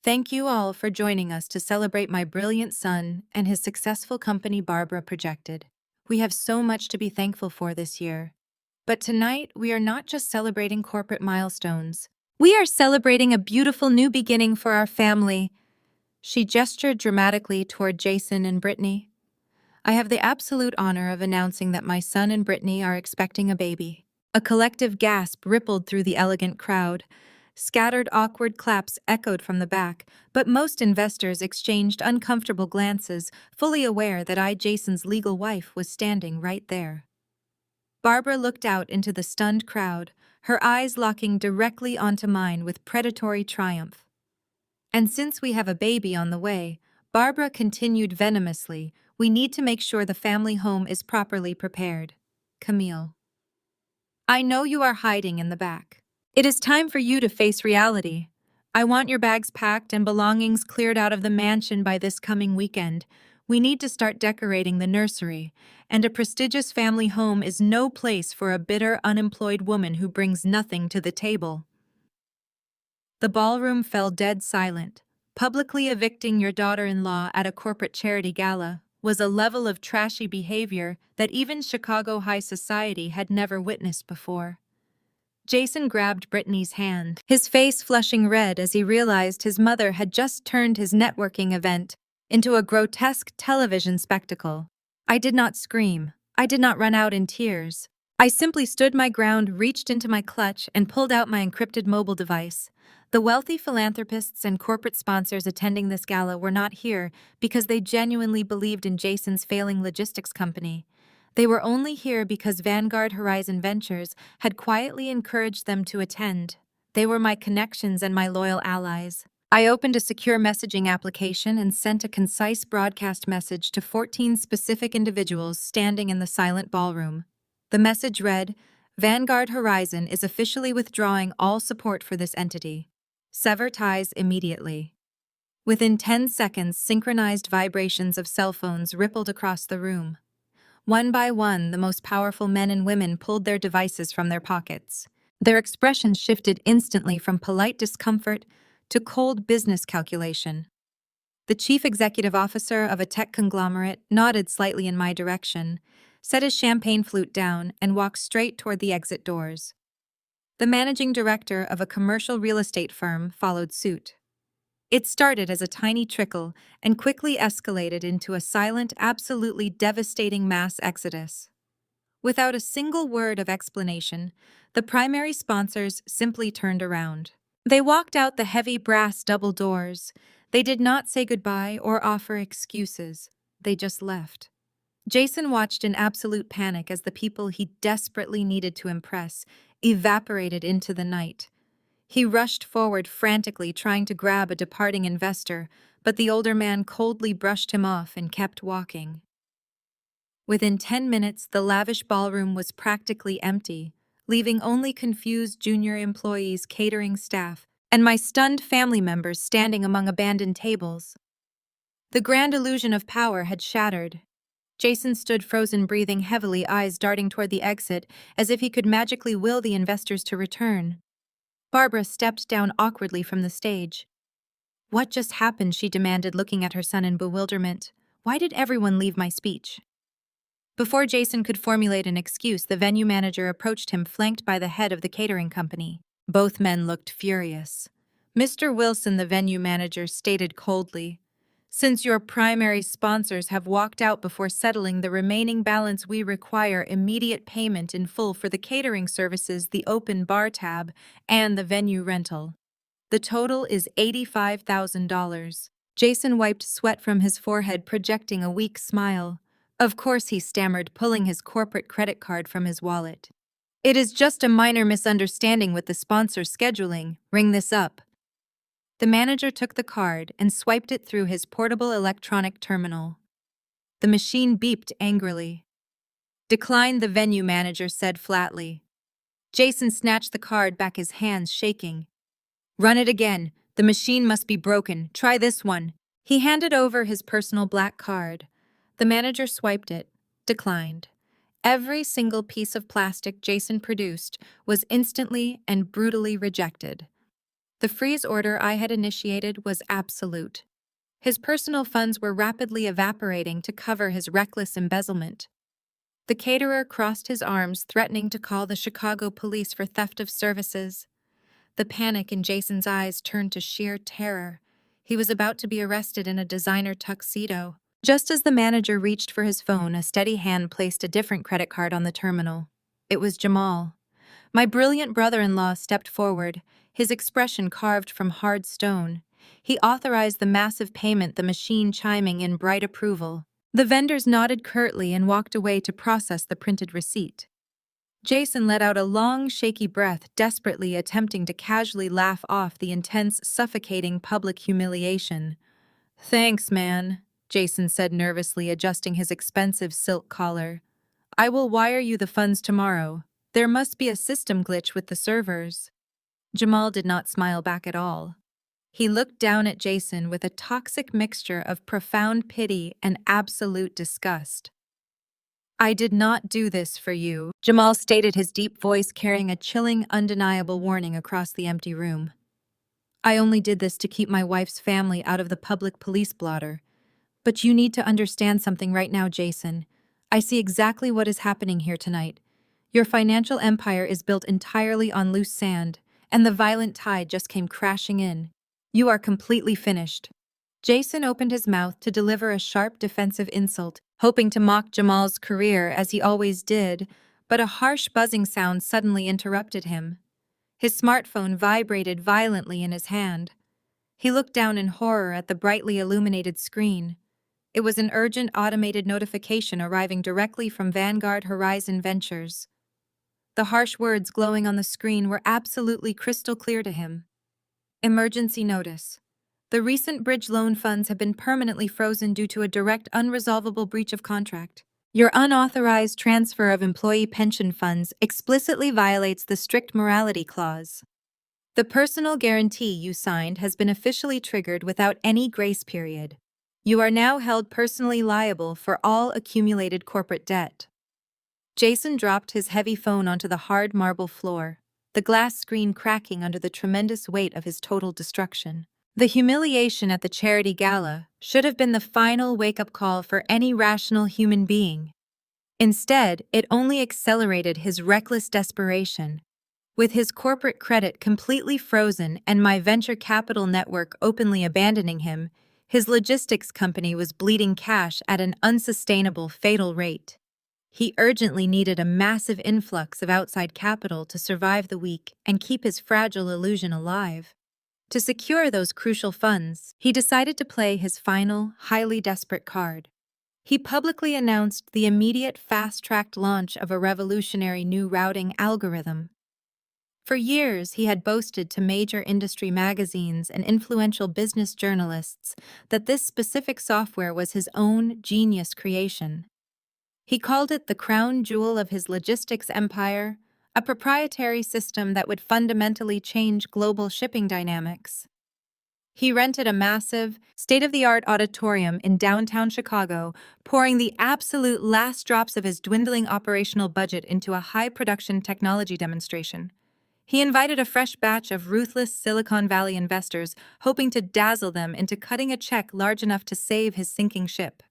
Thank you all for joining us to celebrate my brilliant son and his successful company, Barbara projected. We have so much to be thankful for this year. But tonight, we are not just celebrating corporate milestones. We are celebrating a beautiful new beginning for our family. She gestured dramatically toward Jason and Brittany. I have the absolute honor of announcing that my son and Brittany are expecting a baby. A collective gasp rippled through the elegant crowd. Scattered awkward claps echoed from the back, but most investors exchanged uncomfortable glances, fully aware that Jason's legal wife, was standing right there. Barbara looked out into the stunned crowd, her eyes locking directly onto mine with predatory triumph. And since we have a baby on the way, Barbara continued venomously, we need to make sure the family home is properly prepared. Camille. I know you are hiding in the back. It is time for you to face reality. I want your bags packed and belongings cleared out of the mansion by this coming weekend. We need to start decorating the nursery, and a prestigious family home is no place for a bitter, unemployed woman who brings nothing to the table. The ballroom fell dead silent. Publicly evicting your daughter-in-law at a corporate charity gala was a level of trashy behavior that even Chicago high society had never witnessed before. Jason grabbed Brittany's hand, his face flushing red as he realized his mother had just turned his networking event into a grotesque television spectacle. I did not scream. I did not run out in tears. I simply stood my ground, reached into my clutch, and pulled out my encrypted mobile device. The wealthy philanthropists and corporate sponsors attending this gala were not here because they genuinely believed in Jason's failing logistics company. They were only here because Vanguard Horizon Ventures had quietly encouraged them to attend. They were my connections and my loyal allies. I opened a secure messaging application and sent a concise broadcast message to 14 specific individuals standing in the silent ballroom. The message read, Vanguard Horizon is officially withdrawing all support for this entity. Sever ties immediately. Within 10 seconds, synchronized vibrations of cell phones rippled across the room. One by one, the most powerful men and women pulled their devices from their pockets. Their expressions shifted instantly from polite discomfort to cold business calculation. The chief executive officer of a tech conglomerate nodded slightly in my direction, set his champagne flute down, and walked straight toward the exit doors. The managing director of a commercial real estate firm followed suit. It started as a tiny trickle and quickly escalated into a silent, absolutely devastating mass exodus. Without a single word of explanation, the primary sponsors simply turned around. They walked out the heavy brass double doors. They did not say goodbye or offer excuses. They just left. Jason watched in absolute panic as the people he desperately needed to impress evaporated into the night. He rushed forward frantically, trying to grab a departing investor, but the older man coldly brushed him off and kept walking. Within 10 minutes, the lavish ballroom was practically empty, leaving only confused junior employees, catering staff, and my stunned family members standing among abandoned tables. The grand illusion of power had shattered. Jason stood frozen, breathing heavily, eyes darting toward the exit, as if he could magically will the investors to return. Barbara stepped down awkwardly from the stage. What just happened? She demanded, looking at her son in bewilderment. Why did everyone leave my speech? Before Jason could formulate an excuse, the venue manager approached him, flanked by the head of the catering company. Both men looked furious. Mr. Wilson, the venue manager, stated coldly, since your primary sponsors have walked out before settling the remaining balance, we require immediate payment in full for the catering services, the open bar tab, and the venue rental. The total is $85,000. Jason wiped sweat from his forehead, projecting a weak smile. Of course, he stammered, pulling his corporate credit card from his wallet. It is just a minor misunderstanding with the sponsor scheduling. Ring this up. The manager took the card and swiped it through his portable electronic terminal. The machine beeped angrily. Decline, the venue manager said flatly. Jason snatched the card back, his hands shaking. Run it again. The machine must be broken. Try this one. He handed over his personal black card. The manager swiped it. Declined. Every single piece of plastic Jason produced was instantly and brutally rejected. The freeze order I had initiated was absolute. His personal funds were rapidly evaporating to cover his reckless embezzlement. The caterer crossed his arms, threatening to call the Chicago police for theft of services. The panic in Jason's eyes turned to sheer terror. He was about to be arrested in a designer tuxedo. Just as the manager reached for his phone, a steady hand placed a different credit card on the terminal. It was Jamal. My brilliant brother-in-law stepped forward, his expression carved from hard stone. He authorized the massive payment, the machine chiming in bright approval. The vendors nodded curtly and walked away to process the printed receipt. Jason let out a long, shaky breath, desperately attempting to casually laugh off the intense, suffocating public humiliation. Thanks, man, Jason said nervously, adjusting his expensive silk collar. I will wire you the funds tomorrow. There must be a system glitch with the servers. Jamal did not smile back at all. He looked down at Jason with a toxic mixture of profound pity and absolute disgust. I did not do this for you, Jamal stated, his deep voice carrying a chilling, undeniable warning across the empty room. I only did this to keep my wife's family out of the public police blotter. But you need to understand something right now, Jason. I see exactly what is happening here tonight. Your financial empire is built entirely on loose sand, and the violent tide just came crashing in. You are completely finished. Jason opened his mouth to deliver a sharp defensive insult, hoping to mock Jamal's career as he always did, but a harsh buzzing sound suddenly interrupted him. His smartphone vibrated violently in his hand. He looked down in horror at the brightly illuminated screen. It was an urgent automated notification arriving directly from Vanguard Horizon Ventures. The harsh words glowing on the screen were absolutely crystal clear to him. Emergency notice. The recent bridge loan funds have been permanently frozen due to a direct unresolvable breach of contract. Your unauthorized transfer of employee pension funds explicitly violates the strict morality clause. The personal guarantee you signed has been officially triggered without any grace period. You are now held personally liable for all accumulated corporate debt. Jason dropped his heavy phone onto the hard marble floor, the glass screen cracking under the tremendous weight of his total destruction. The humiliation at the charity gala should have been the final wake-up call for any rational human being. Instead, it only accelerated his reckless desperation. With his corporate credit completely frozen and my venture capital network openly abandoning him, his logistics company was bleeding cash at an unsustainable, fatal rate. He urgently needed a massive influx of outside capital to survive the week and keep his fragile illusion alive. To secure those crucial funds, he decided to play his final, highly desperate card. He publicly announced the immediate fast-tracked launch of a revolutionary new routing algorithm. For years, he had boasted to major industry magazines and influential business journalists that this specific software was his own genius creation. He called it the crown jewel of his logistics empire, a proprietary system that would fundamentally change global shipping dynamics. He rented a massive, state-of-the-art auditorium in downtown Chicago, pouring the absolute last drops of his dwindling operational budget into a high-production technology demonstration. He invited a fresh batch of ruthless Silicon Valley investors, hoping to dazzle them into cutting a check large enough to save his sinking ship.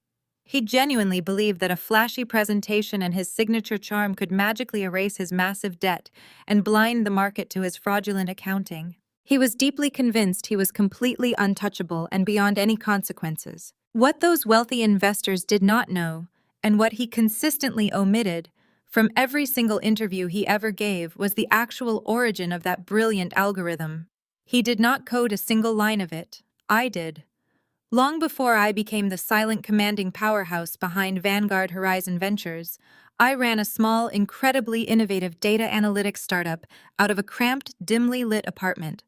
He genuinely believed that a flashy presentation and his signature charm could magically erase his massive debt and blind the market to his fraudulent accounting. He was deeply convinced he was completely untouchable and beyond any consequences. What those wealthy investors did not know, and what he consistently omitted from every single interview he ever gave, was the actual origin of that brilliant algorithm. He did not code a single line of it. I did. Long before I became the silent commanding powerhouse behind Vanguard Horizon Ventures, I ran a small, incredibly innovative data analytics startup out of a cramped, dimly lit apartment.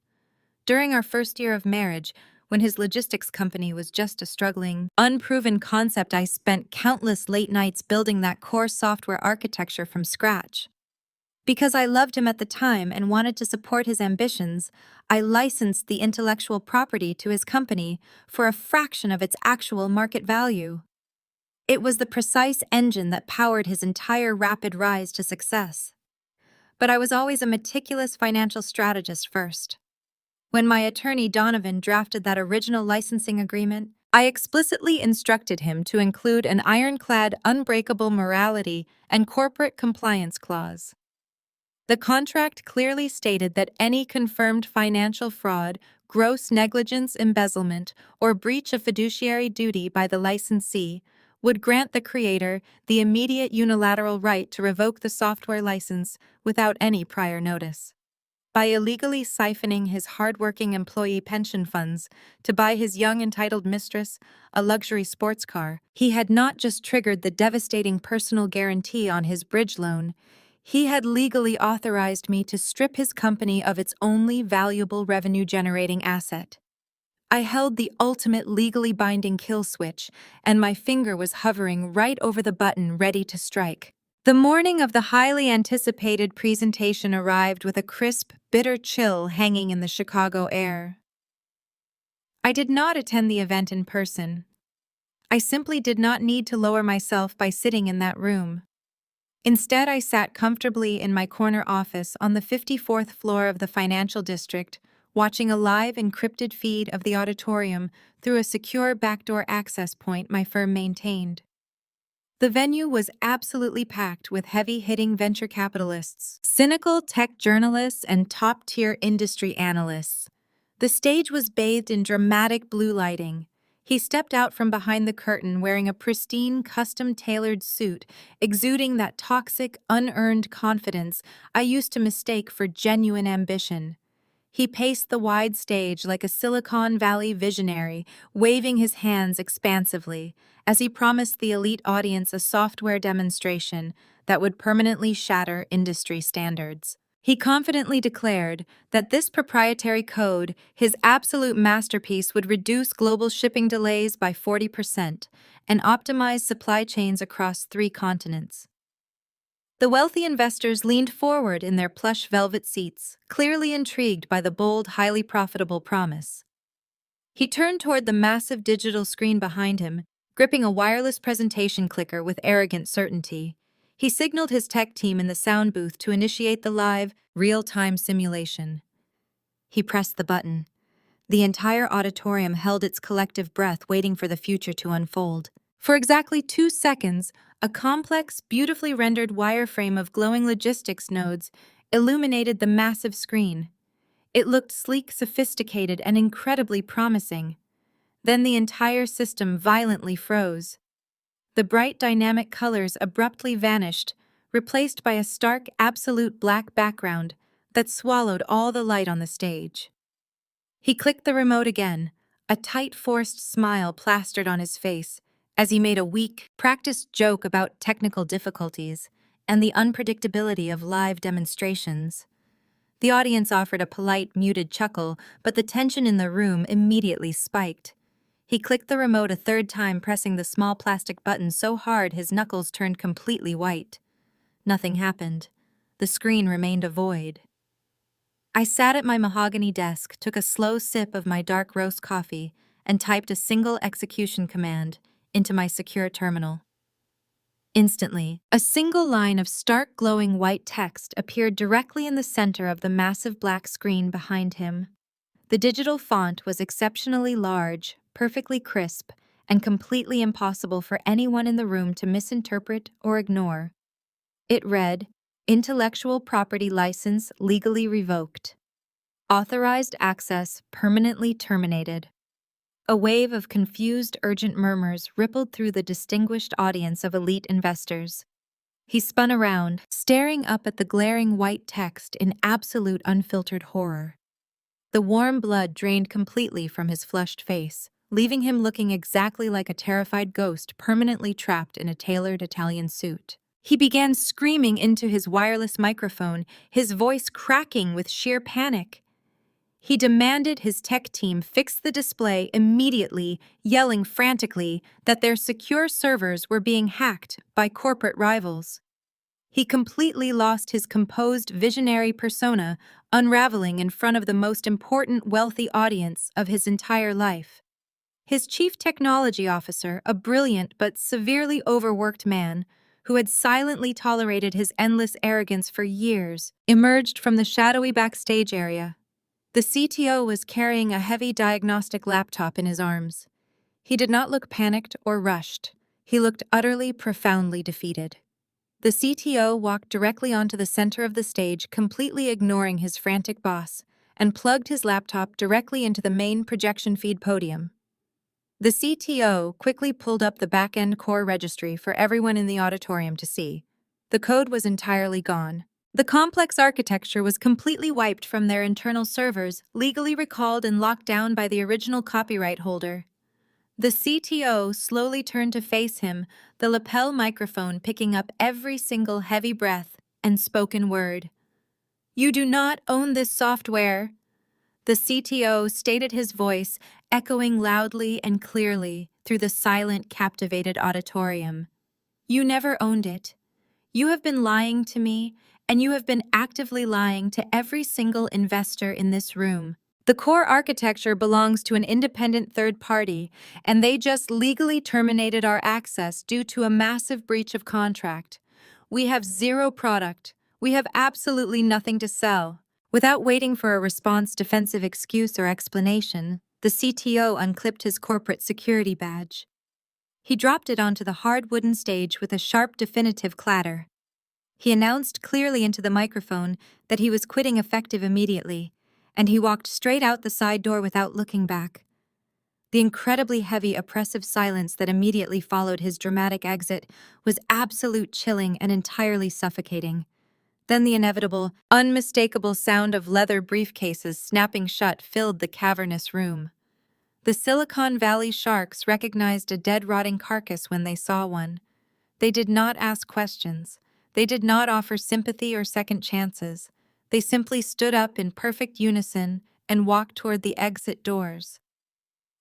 During our first year of marriage, when his logistics company was just a struggling, unproven concept, I spent countless late nights building that core software architecture from scratch. Because I loved him at the time and wanted to support his ambitions, I licensed the intellectual property to his company for a fraction of its actual market value. It was the precise engine that powered his entire rapid rise to success. But I was always a meticulous financial strategist first. When my attorney Donovan drafted that original licensing agreement, I explicitly instructed him to include an ironclad, unbreakable morality and corporate compliance clause. The contract clearly stated that any confirmed financial fraud, gross negligence, embezzlement, or breach of fiduciary duty by the licensee would grant the creator the immediate unilateral right to revoke the software license without any prior notice. By illegally siphoning his hard-working employee pension funds to buy his young entitled mistress a luxury sports car, he had not just triggered the devastating personal guarantee on his bridge loan, he had legally authorized me to strip his company of its only valuable revenue-generating asset. I held the ultimate legally binding kill switch, and my finger was hovering right over the button ready to strike. The morning of the highly anticipated presentation arrived with a crisp, bitter chill hanging in the Chicago air. I did not attend the event in person. I simply did not need to lower myself by sitting in that room. Instead, I sat comfortably in my corner office on the 54th floor of the financial district, watching a live encrypted feed of the auditorium through a secure backdoor access point my firm maintained. The venue was absolutely packed with heavy-hitting venture capitalists, cynical tech journalists, and top-tier industry analysts. The stage was bathed in dramatic blue lighting. He stepped out from behind the curtain wearing a pristine, custom-tailored suit, exuding that toxic, unearned confidence I used to mistake for genuine ambition. He paced the wide stage like a Silicon Valley visionary, waving his hands expansively, as he promised the elite audience a software demonstration that would permanently shatter industry standards. He confidently declared that this proprietary code, his absolute masterpiece, would reduce global shipping delays by 40% and optimize supply chains across 3 continents. The wealthy investors leaned forward in their plush velvet seats, clearly intrigued by the bold, highly profitable promise. He turned toward the massive digital screen behind him, gripping a wireless presentation clicker with arrogant certainty. He signaled his tech team in the sound booth to initiate the live, real-time simulation. He pressed the button. The entire auditorium held its collective breath, waiting for the future to unfold. For exactly 2 seconds, a complex, beautifully rendered wireframe of glowing logistics nodes illuminated the massive screen. It looked sleek, sophisticated, and incredibly promising. Then the entire system violently froze. The bright, dynamic colors abruptly vanished, replaced by a stark, absolute black background that swallowed all the light on the stage. He clicked the remote again, a tight, forced smile plastered on his face as he made a weak, practiced joke about technical difficulties and the unpredictability of live demonstrations. The audience offered a polite, muted chuckle, but the tension in the room immediately spiked. He clicked the remote a 3rd time, pressing the small plastic button so hard his knuckles turned completely white. Nothing happened. The screen remained a void. I sat at my mahogany desk, took a slow sip of my dark roast coffee, and typed a single execution command into my secure terminal. Instantly, a single line of stark glowing white text appeared directly in the center of the massive black screen behind him. The digital font was exceptionally large, perfectly crisp, and completely impossible for anyone in the room to misinterpret or ignore. It read, "Intellectual property license legally revoked. Authorized access permanently terminated." A wave of confused, urgent murmurs rippled through the distinguished audience of elite investors. He spun around, staring up at the glaring white text in absolute unfiltered horror. The warm blood drained completely from his flushed face, leaving him looking exactly like a terrified ghost permanently trapped in a tailored Italian suit. He began screaming into his wireless microphone, his voice cracking with sheer panic. He demanded his tech team fix the display immediately, yelling frantically that their secure servers were being hacked by corporate rivals. He completely lost his composed, visionary persona, unraveling in front of the most important, wealthy audience of his entire life. His chief technology officer, a brilliant but severely overworked man, who had silently tolerated his endless arrogance for years, emerged from the shadowy backstage area. The CTO was carrying a heavy diagnostic laptop in his arms. He did not look panicked or rushed. He looked utterly, profoundly defeated. The CTO walked directly onto the center of the stage, completely ignoring his frantic boss, and plugged his laptop directly into the main projection feed podium. The CTO quickly pulled up the back-end core registry for everyone in the auditorium to see. The code was entirely gone. The complex architecture was completely wiped from their internal servers, legally recalled and locked down by the original copyright holder. The CTO slowly turned to face him, the lapel microphone picking up every single heavy breath and spoken word. "You do not own this software." The CTO stated, his voice echoing loudly and clearly through the silent, captivated auditorium. "You never owned it. You have been lying to me, and you have been actively lying to every single investor in this room. The core architecture belongs to an independent third party, and they just legally terminated our access due to a massive breach of contract. We have zero product. We have absolutely nothing to sell." Without waiting for a response, defensive excuse, or explanation, the CTO unclipped his corporate security badge. He dropped it onto the hard wooden stage with a sharp, definitive clatter. He announced clearly into the microphone that he was quitting effective immediately, and he walked straight out the side door without looking back. The incredibly heavy, oppressive silence that immediately followed his dramatic exit was absolute, chilling, and entirely suffocating. Then the inevitable, unmistakable sound of leather briefcases snapping shut filled the cavernous room. The Silicon Valley sharks recognized a dead, rotting carcass when they saw one. They did not ask questions. They did not offer sympathy or second chances. They simply stood up in perfect unison and walked toward the exit doors.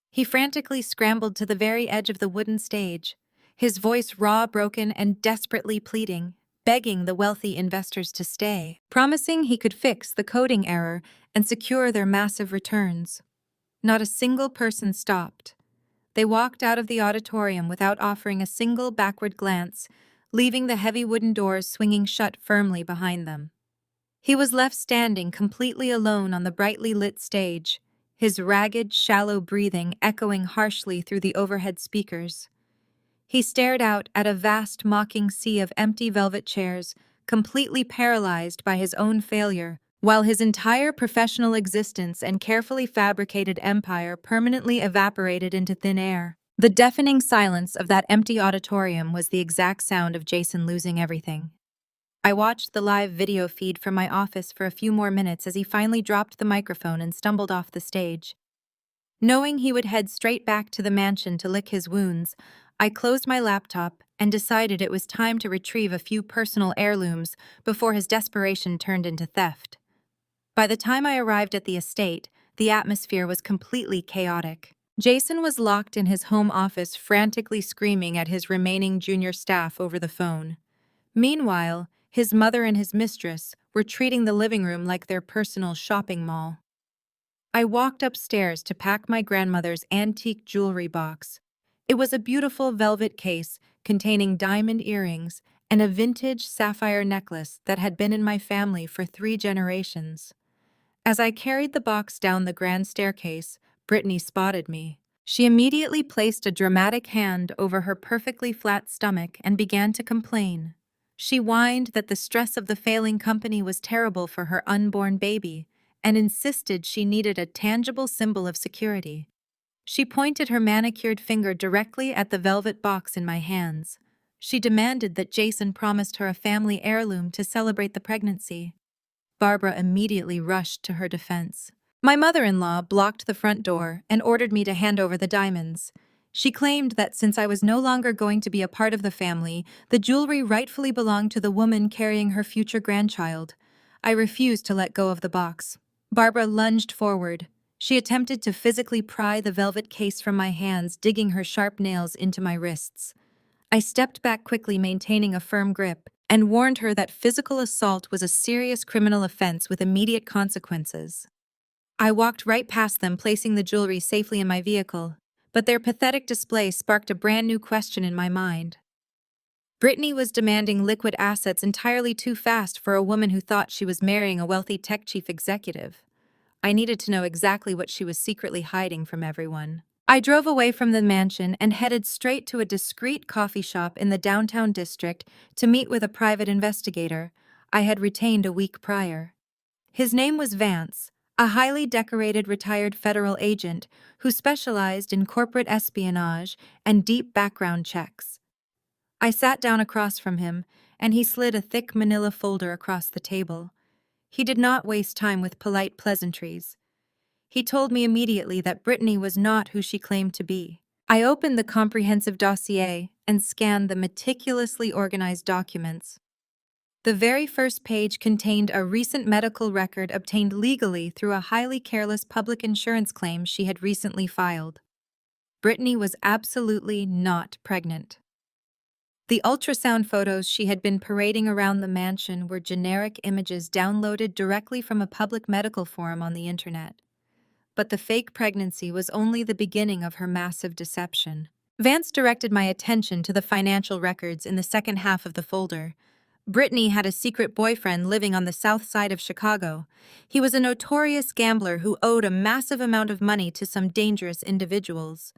He frantically scrambled to the very edge of the wooden stage, his voice raw, broken, and desperately pleading, begging the wealthy investors to stay, promising he could fix the coding error and secure their massive returns. Not a single person stopped. They walked out of the auditorium without offering a single backward glance, leaving the heavy wooden doors swinging shut firmly behind them. He was left standing completely alone on the brightly lit stage, his ragged, shallow breathing echoing harshly through the overhead speakers. He stared out at a vast, mocking sea of empty velvet chairs, completely paralyzed by his own failure, while his entire professional existence and carefully fabricated empire permanently evaporated into thin air. The deafening silence of that empty auditorium was the exact sound of Jason losing everything. I watched the live video feed from my office for a few more minutes as he finally dropped the microphone and stumbled off the stage. Knowing he would head straight back to the mansion to lick his wounds, I closed my laptop and decided it was time to retrieve a few personal heirlooms before his desperation turned into theft. By the time I arrived at the estate, the atmosphere was completely chaotic. Jason was locked in his home office, frantically screaming at his remaining junior staff over the phone. Meanwhile, his mother and his mistress were treating the living room like their personal shopping mall. I walked upstairs to pack my grandmother's antique jewelry box. It was a beautiful velvet case containing diamond earrings and a vintage sapphire necklace that had been in my family for 3 generations. As I carried the box down the grand staircase, Brittany spotted me. She immediately placed a dramatic hand over her perfectly flat stomach and began to complain. She whined that the stress of the failing company was terrible for her unborn baby and insisted she needed a tangible symbol of security. She pointed her manicured finger directly at the velvet box in my hands. She demanded that Jason promised her a family heirloom to celebrate the pregnancy. Barbara immediately rushed to her defense. My mother-in-law blocked the front door and ordered me to hand over the diamonds. She claimed that since I was no longer going to be a part of the family, the jewelry rightfully belonged to the woman carrying her future grandchild. I refused to let go of the box. Barbara lunged forward. She attempted to physically pry the velvet case from my hands, digging her sharp nails into my wrists. I stepped back quickly, maintaining a firm grip, and warned her that physical assault was a serious criminal offense with immediate consequences. I walked right past them, placing the jewelry safely in my vehicle, but their pathetic display sparked a brand new question in my mind. Brittany was demanding liquid assets entirely too fast for a woman who thought she was marrying a wealthy tech chief executive. I needed to know exactly what she was secretly hiding from everyone. I drove away from the mansion and headed straight to a discreet coffee shop in the downtown district to meet with a private investigator I had retained a week prior. His name was Vance, a highly decorated retired federal agent who specialized in corporate espionage and deep background checks. I sat down across from him, and he slid a thick manila folder across the table. He did not waste time with polite pleasantries. He told me immediately that Brittany was not who she claimed to be. I opened the comprehensive dossier and scanned the meticulously organized documents. The very first page contained a recent medical record obtained legally through a highly careless public insurance claim she had recently filed. Brittany was absolutely not pregnant. The ultrasound photos she had been parading around the mansion were generic images downloaded directly from a public medical forum on the internet. But the fake pregnancy was only the beginning of her massive deception. Vance directed my attention to the financial records in the second half of the folder. Brittany had a secret boyfriend living on the south side of Chicago. He was a notorious gambler who owed a massive amount of money to some dangerous individuals.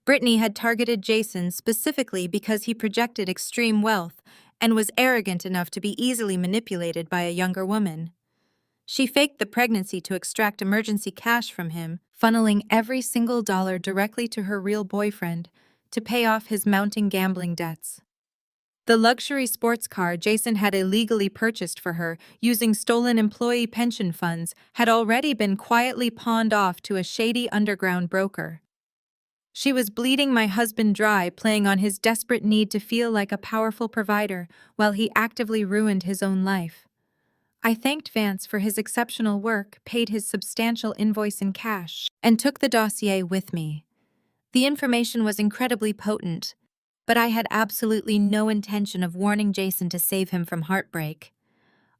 Brittany had targeted Jason specifically because he projected extreme wealth and was arrogant enough to be easily manipulated by a younger woman. She faked the pregnancy to extract emergency cash from him, funneling every single dollar directly to her real boyfriend to pay off his mounting gambling debts. The luxury sports car Jason had illegally purchased for her using stolen employee pension funds had already been quietly pawned off to a shady underground broker. She was bleeding my husband dry, playing on his desperate need to feel like a powerful provider while he actively ruined his own life. I thanked Vance for his exceptional work, paid his substantial invoice in cash, and took the dossier with me. The information was incredibly potent, but I had absolutely no intention of warning Jason to save him from heartbreak.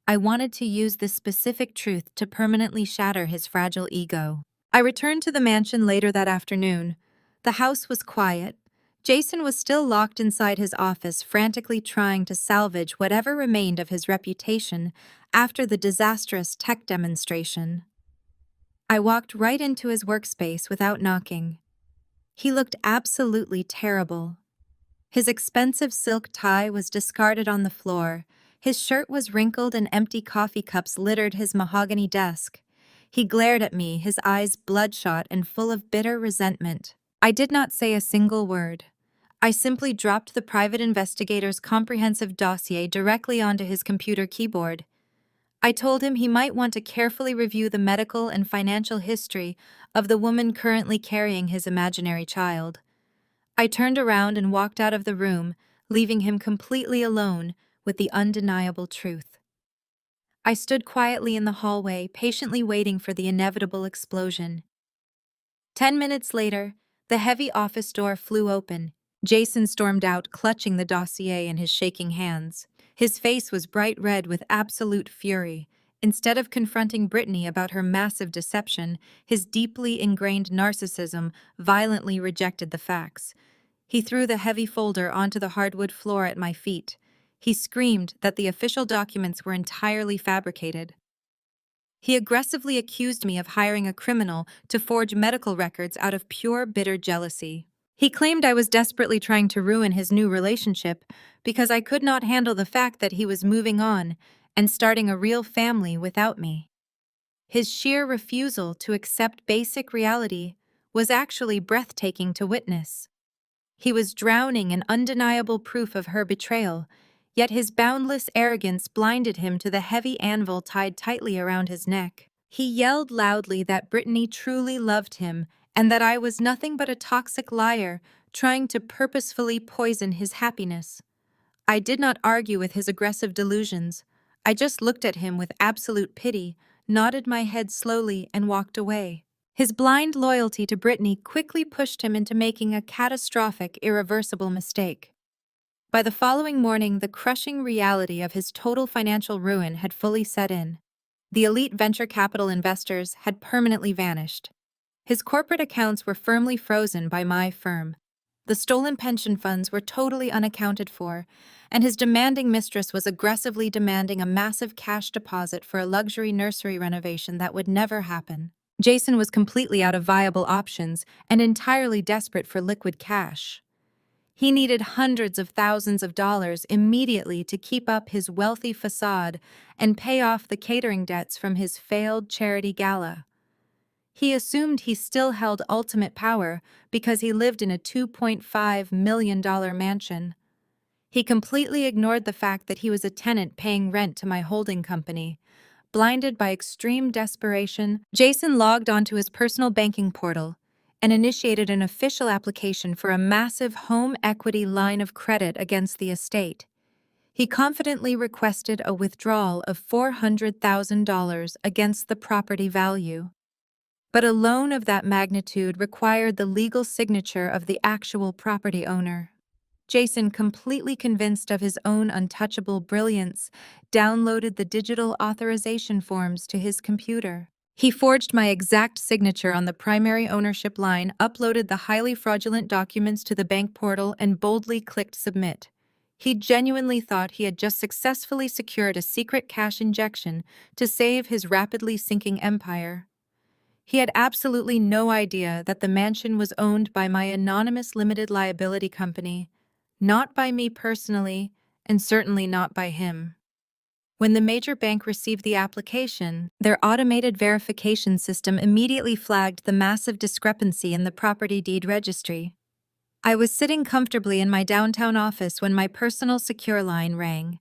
I wanted to use this specific truth to permanently shatter his fragile ego. I returned to the mansion later that afternoon. The house was quiet. Jason was still locked inside his office, frantically trying to salvage whatever remained of his reputation after the disastrous tech demonstration. I walked right into his workspace without knocking. He looked absolutely terrible. His expensive silk tie was discarded on the floor. His shirt was wrinkled and empty coffee cups littered his mahogany desk. He glared at me, his eyes bloodshot and full of bitter resentment. I did not say a single word. I simply dropped the private investigator's comprehensive dossier directly onto his computer keyboard. I told him he might want to carefully review the medical and financial history of the woman currently carrying his imaginary child. I turned around and walked out of the room, leaving him completely alone with the undeniable truth. I stood quietly in the hallway, patiently waiting for the inevitable explosion. 10 minutes later, the heavy office door flew open. Jason stormed out, clutching the dossier in his shaking hands. His face was bright red with absolute fury. Instead of confronting Brittany about her massive deception, his deeply ingrained narcissism violently rejected the facts. He threw the heavy folder onto the hardwood floor at my feet. He screamed that the official documents were entirely fabricated. He aggressively accused me of hiring a criminal to forge medical records out of pure, bitter jealousy. He claimed I was desperately trying to ruin his new relationship because I could not handle the fact that he was moving on and starting a real family without me. His sheer refusal to accept basic reality was actually breathtaking to witness. He was drowning in undeniable proof of her betrayal, yet his boundless arrogance blinded him to the heavy anvil tied tightly around his neck. He yelled loudly that Brittany truly loved him and that I was nothing but a toxic liar trying to purposefully poison his happiness. I did not argue with his aggressive delusions. I just looked at him with absolute pity, nodded my head slowly, and walked away. His blind loyalty to Brittany quickly pushed him into making a catastrophic, irreversible mistake. By the following morning, the crushing reality of his total financial ruin had fully set in. The elite venture capital investors had permanently vanished. His corporate accounts were firmly frozen by my firm. The stolen pension funds were totally unaccounted for, and his demanding mistress was aggressively demanding a massive cash deposit for a luxury nursery renovation that would never happen. Jason was completely out of viable options and entirely desperate for liquid cash. He needed hundreds of thousands of dollars immediately to keep up his wealthy facade and pay off the catering debts from his failed charity gala. He assumed he still held ultimate power because he lived in a $2.5 million mansion. He completely ignored the fact that he was a tenant paying rent to my holding company. Blinded by extreme desperation, Jason logged onto his personal banking portal and initiated an official application for a massive home equity line of credit against the estate. He confidently requested a withdrawal of $400,000 against the property value. But a loan of that magnitude required the legal signature of the actual property owner. Jason, completely convinced of his own untouchable brilliance, downloaded the digital authorization forms to his computer. He forged my exact signature on the primary ownership line, uploaded the highly fraudulent documents to the bank portal, and boldly clicked submit. He genuinely thought he had just successfully secured a secret cash injection to save his rapidly sinking empire. He had absolutely no idea that the mansion was owned by my anonymous limited liability company, not by me personally, and certainly not by him. When the major bank received the application, their automated verification system immediately flagged the massive discrepancy in the property deed registry. I was sitting comfortably in my downtown office when my personal secure line rang.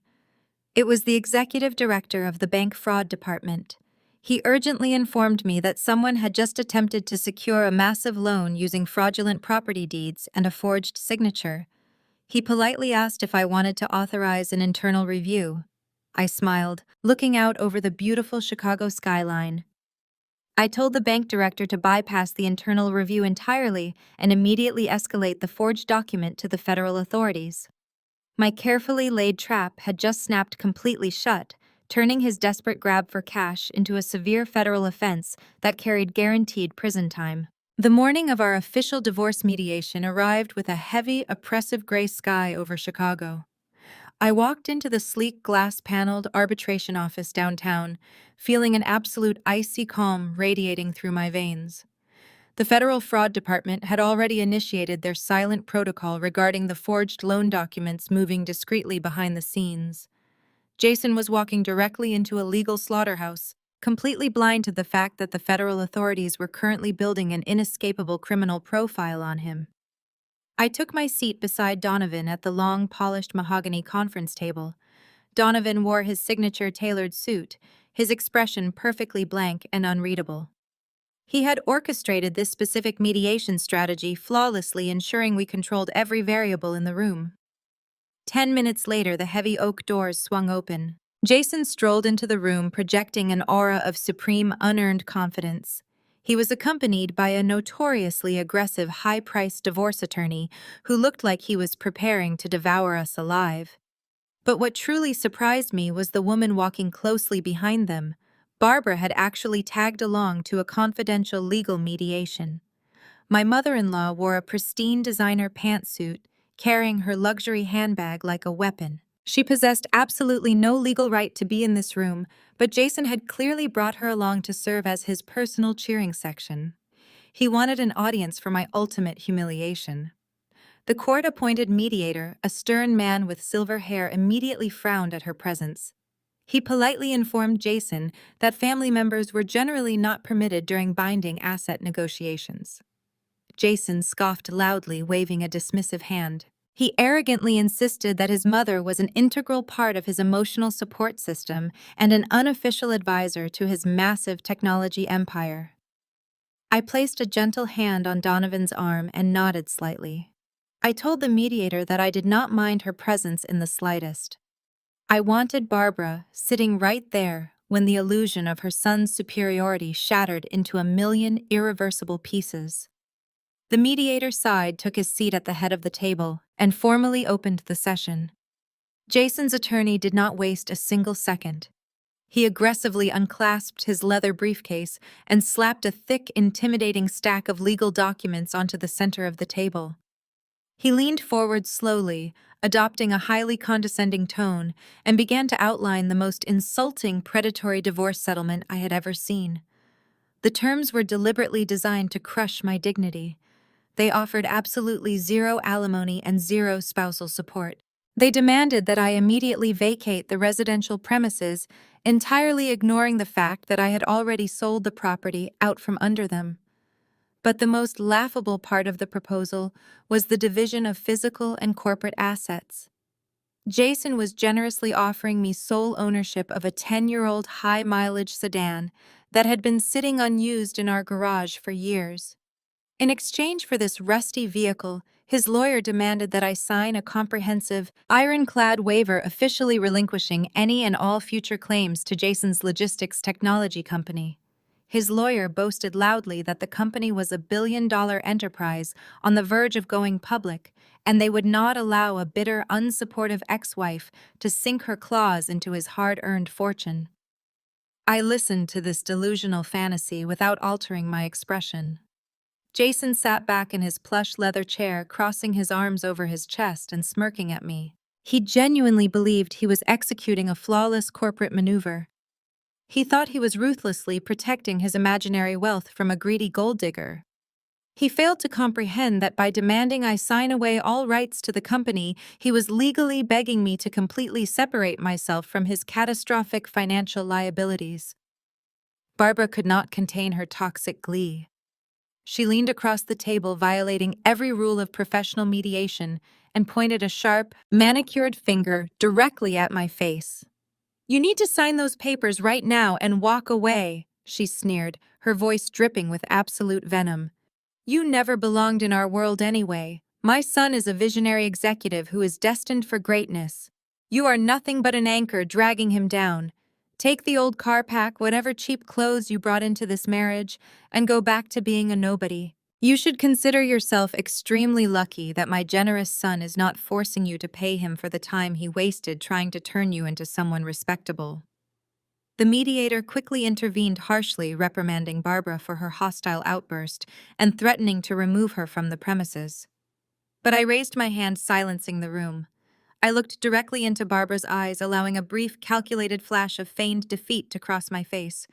It was the executive director of the bank fraud department. He urgently informed me that someone had just attempted to secure a massive loan using fraudulent property deeds and a forged signature. He politely asked if I wanted to authorize an internal review. I smiled, looking out over the beautiful Chicago skyline. I told the bank director to bypass the internal review entirely and immediately escalate the forged document to the federal authorities. My carefully laid trap had just snapped completely shut, turning his desperate grab for cash into a severe federal offense that carried guaranteed prison time. The morning of our official divorce mediation arrived with a heavy, oppressive gray sky over Chicago. I walked into the sleek glass-paneled arbitration office downtown, feeling an absolute icy calm radiating through my veins. The Federal Fraud Department had already initiated their silent protocol regarding the forged loan documents moving discreetly behind the scenes. Jason was walking directly into a legal slaughterhouse, completely blind to the fact that the federal authorities were currently building an inescapable criminal profile on him. I took my seat beside Donovan at the long, polished mahogany conference table. Donovan wore his signature tailored suit, his expression perfectly blank and unreadable. He had orchestrated this specific mediation strategy flawlessly, ensuring we controlled every variable in the room. 10 minutes later, the heavy oak doors swung open. Jason strolled into the room, projecting an aura of supreme, unearned confidence. He was accompanied by a notoriously aggressive, high-priced divorce attorney who looked like he was preparing to devour us alive. But what truly surprised me was the woman walking closely behind them. Barbara had actually tagged along to a confidential legal mediation. My mother-in-law wore a pristine designer pantsuit, carrying her luxury handbag like a weapon. She possessed absolutely no legal right to be in this room, but Jason had clearly brought her along to serve as his personal cheering section. He wanted an audience for my ultimate humiliation. The court-appointed mediator, a stern man with silver hair, immediately frowned at her presence. He politely informed Jason that family members were generally not permitted during binding asset negotiations. Jason scoffed loudly, waving a dismissive hand. He arrogantly insisted that his mother was an integral part of his emotional support system and an unofficial advisor to his massive technology empire. I placed a gentle hand on Donovan's arm and nodded slightly. I told the mediator that I did not mind her presence in the slightest. I wanted Barbara sitting right there when the illusion of her son's superiority shattered into a million irreversible pieces. The mediator sighed, took his seat at the head of the table, and formally opened the session. Jason's attorney did not waste a single second. He aggressively unclasped his leather briefcase and slapped a thick, intimidating stack of legal documents onto the center of the table. He leaned forward slowly, adopting a highly condescending tone, and began to outline the most insulting predatory divorce settlement I had ever seen. The terms were deliberately designed to crush my dignity. They offered absolutely zero alimony and zero spousal support. They demanded that I immediately vacate the residential premises, entirely ignoring the fact that I had already sold the property out from under them. But the most laughable part of the proposal was the division of physical and corporate assets. Jason was generously offering me sole ownership of a 10-year-old high-mileage sedan that had been sitting unused in our garage for years. In exchange for this rusty vehicle, his lawyer demanded that I sign a comprehensive, ironclad waiver officially relinquishing any and all future claims to Jason's logistics technology company. His lawyer boasted loudly that the company was a billion-dollar enterprise on the verge of going public, and they would not allow a bitter, unsupportive ex-wife to sink her claws into his hard-earned fortune. I listened to this delusional fantasy without altering my expression. Jason sat back in his plush leather chair, crossing his arms over his chest and smirking at me. He genuinely believed he was executing a flawless corporate maneuver. He thought he was ruthlessly protecting his imaginary wealth from a greedy gold digger. He failed to comprehend that by demanding I sign away all rights to the company, he was legally begging me to completely separate myself from his catastrophic financial liabilities. Barbara could not contain her toxic glee. She leaned across the table, violating every rule of professional mediation, and pointed a sharp, manicured finger directly at my face. "You need to sign those papers right now and walk away," she sneered, her voice dripping with absolute venom. "You never belonged in our world anyway. My son is a visionary executive who is destined for greatness. You are nothing but an anchor dragging him down. Take the old car, pack whatever cheap clothes you brought into this marriage, and go back to being a nobody. You should consider yourself extremely lucky that my generous son is not forcing you to pay him for the time he wasted trying to turn you into someone respectable." The mediator quickly intervened, harshly reprimanding Barbara for her hostile outburst and threatening to remove her from the premises. But I raised my hand, silencing the room. I looked directly into Barbara's eyes, allowing a brief, calculated flash of feigned defeat to cross my face.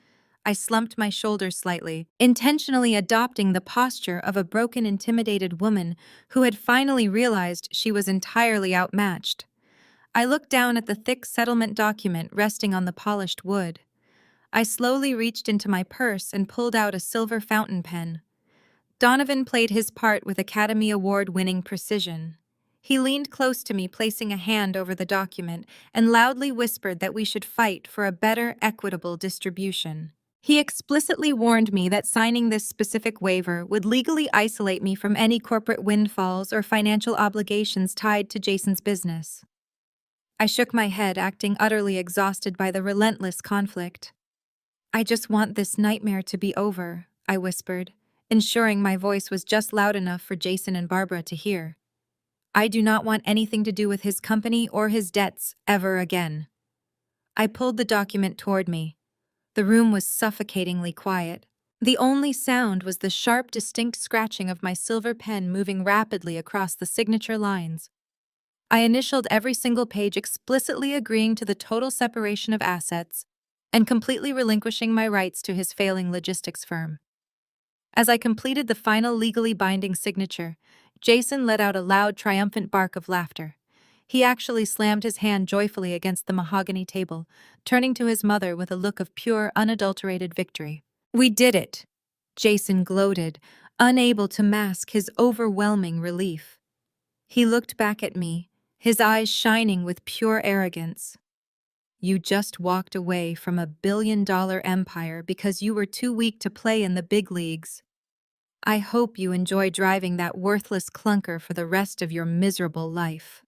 I slumped my shoulders slightly, intentionally adopting the posture of a broken, intimidated woman who had finally realized she was entirely outmatched. I looked down at the thick settlement document resting on the polished wood. I slowly reached into my purse and pulled out a silver fountain pen. Donovan played his part with Academy Award-winning precision. He leaned close to me, placing a hand over the document, and loudly whispered that we should fight for a better, equitable distribution. He explicitly warned me that signing this specific waiver would legally isolate me from any corporate windfalls or financial obligations tied to Jason's business. I shook my head, acting utterly exhausted by the relentless conflict. "I just want this nightmare to be over," I whispered, ensuring my voice was just loud enough for Jason and Barbara to hear. "I do not want anything to do with his company or his debts ever again." I pulled the document toward me. The room was suffocatingly quiet. The only sound was the sharp, distinct scratching of my silver pen moving rapidly across the signature lines. I initialed every single page, explicitly agreeing to the total separation of assets and completely relinquishing my rights to his failing logistics firm. As I completed the final legally binding signature, Jason let out a loud, triumphant bark of laughter. He actually slammed his hand joyfully against the mahogany table, turning to his mother with a look of pure, unadulterated victory. "We did it!" Jason gloated, unable to mask his overwhelming relief. He looked back at me, his eyes shining with pure arrogance. You just walked away from a $1 billion empire because you were too weak to play in the big leagues. I hope you enjoy driving that worthless clunker for the rest of your miserable life.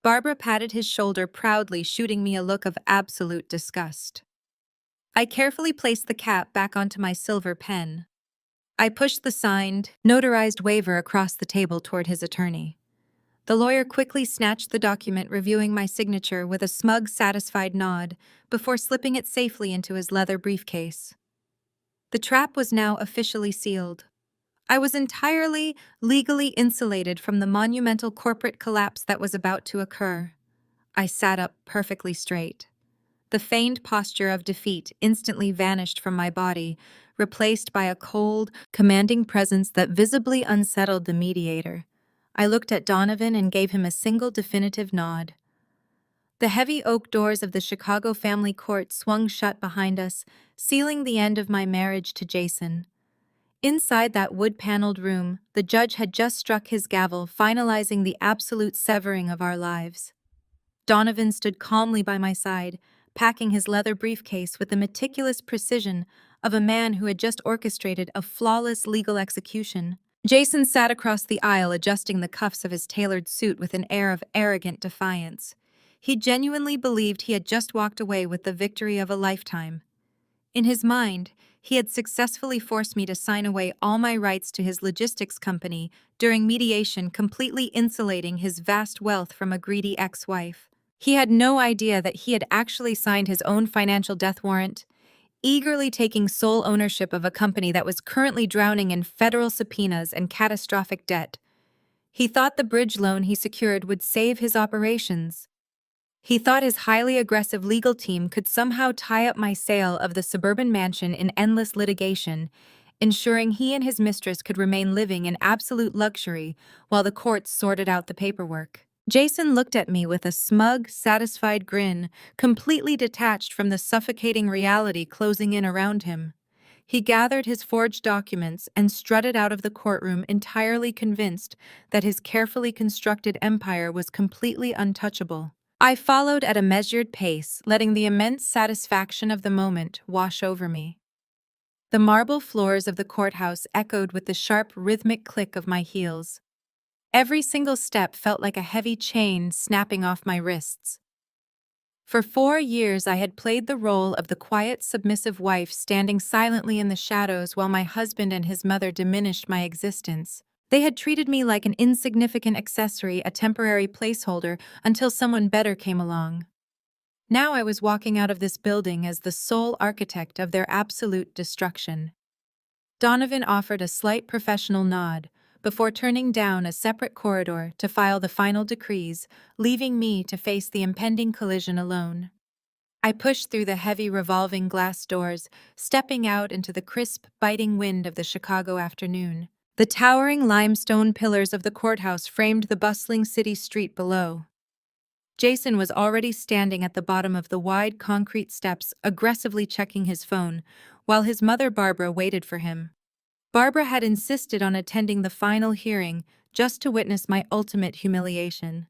Barbara patted his shoulder proudly, shooting me a look of absolute disgust. I carefully placed the cap back onto my silver pen. I pushed the signed, notarized waiver across the table toward his attorney. The lawyer quickly snatched the document, reviewing my signature with a smug, satisfied nod before slipping it safely into his leather briefcase. The trap was now officially sealed. I was entirely legally insulated from the monumental corporate collapse that was about to occur. I sat up perfectly straight. The feigned posture of defeat instantly vanished from my body, replaced by a cold, commanding presence that visibly unsettled the mediator. I looked at Donovan and gave him a single definitive nod. The heavy oak doors of the Chicago family court swung shut behind us, sealing the end of my marriage to Jason. Inside that wood-paneled room, the judge had just struck his gavel, finalizing the absolute severing of our lives. Donovan stood calmly by my side, packing his leather briefcase with the meticulous precision of a man who had just orchestrated a flawless legal execution. Jason sat across the aisle, adjusting the cuffs of his tailored suit with an air of arrogant defiance. He genuinely believed he had just walked away with the victory of a lifetime. In his mind, he had successfully forced me to sign away all my rights to his logistics company during mediation, completely insulating his vast wealth from a greedy ex-wife. He had no idea that he had actually signed his own financial death warrant, eagerly taking sole ownership of a company that was currently drowning in federal subpoenas and catastrophic debt. He thought the bridge loan he secured would save his operations. He thought his highly aggressive legal team could somehow tie up my sale of the suburban mansion in endless litigation, ensuring he and his mistress could remain living in absolute luxury while the courts sorted out the paperwork. Jason looked at me with a smug, satisfied grin, completely detached from the suffocating reality closing in around him. He gathered his forged documents and strutted out of the courtroom, entirely convinced that his carefully constructed empire was completely untouchable. I followed at a measured pace, letting the immense satisfaction of the moment wash over me. The marble floors of the courthouse echoed with the sharp, rhythmic click of my heels. Every single step felt like a heavy chain snapping off my wrists. For 4 years, I had played the role of the quiet, submissive wife standing silently in the shadows while my husband and his mother diminished my existence. They had treated me like an insignificant accessory, a temporary placeholder, until someone better came along. Now I was walking out of this building as the sole architect of their absolute destruction. Donovan offered a slight professional nod before turning down a separate corridor to file the final decrees, leaving me to face the impending collision alone. I pushed through the heavy revolving glass doors, stepping out into the crisp, biting wind of the Chicago afternoon. The towering limestone pillars of the courthouse framed the bustling city street below. Jason was already standing at the bottom of the wide concrete steps, aggressively checking his phone, while his mother Barbara waited for him. Barbara had insisted on attending the final hearing just to witness my ultimate humiliation.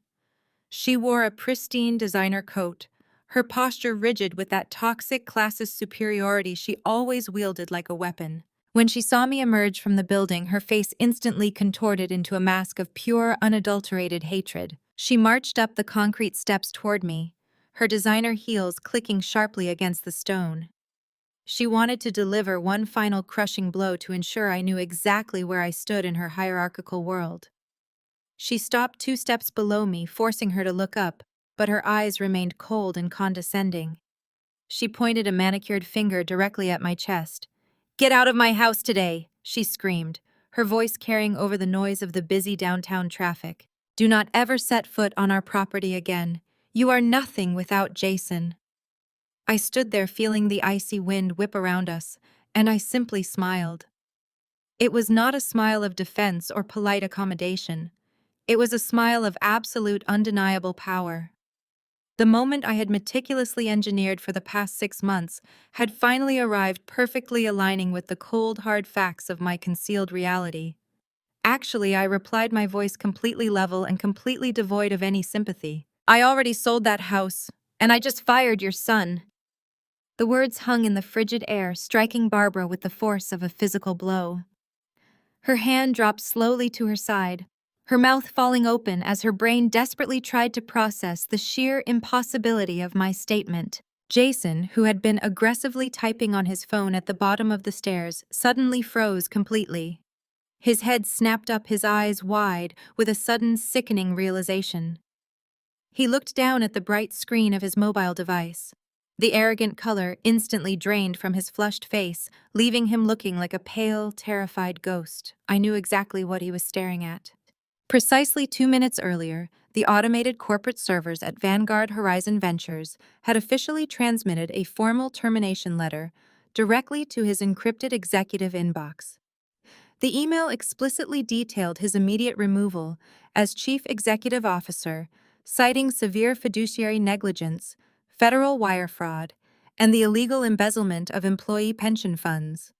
She wore a pristine designer coat, her posture rigid with that toxic classist superiority she always wielded like a weapon. When she saw me emerge from the building, her face instantly contorted into a mask of pure, unadulterated hatred. She marched up the concrete steps toward me, her designer heels clicking sharply against the stone. She wanted to deliver one final crushing blow to ensure I knew exactly where I stood in her hierarchical world. She stopped 2 steps below me, forcing her to look up, but her eyes remained cold and condescending. She pointed a manicured finger directly at my chest. "Get out of my house today," she screamed, her voice carrying over the noise of the busy downtown traffic. "Do not ever set foot on our property again. You are nothing without Jason." I stood there feeling the icy wind whip around us, and I simply smiled. It was not a smile of defense or polite accommodation. It was a smile of absolute, undeniable power. The moment I had meticulously engineered for the past 6 months had finally arrived, perfectly aligning with the cold, hard facts of my concealed reality. Actually, I replied, my voice completely level and completely devoid of any sympathy. I already sold that house, and I just fired your son. The words hung in the frigid air, striking Barbara with the force of a physical blow. Her hand dropped slowly to her side, her mouth falling open as her brain desperately tried to process the sheer impossibility of my statement. Jason, who had been aggressively typing on his phone at the bottom of the stairs, suddenly froze completely. His head snapped up, his eyes wide, with a sudden sickening realization. He looked down at the bright screen of his mobile device. The arrogant color instantly drained from his flushed face, leaving him looking like a pale, terrified ghost. I knew exactly what he was staring at. Precisely 2 minutes earlier, the automated corporate servers at Vanguard Horizon Ventures had officially transmitted a formal termination letter directly to his encrypted executive inbox. The email explicitly detailed his immediate removal as Chief Executive Officer, citing severe fiduciary negligence, federal wire fraud, and the illegal embezzlement of employee pension funds.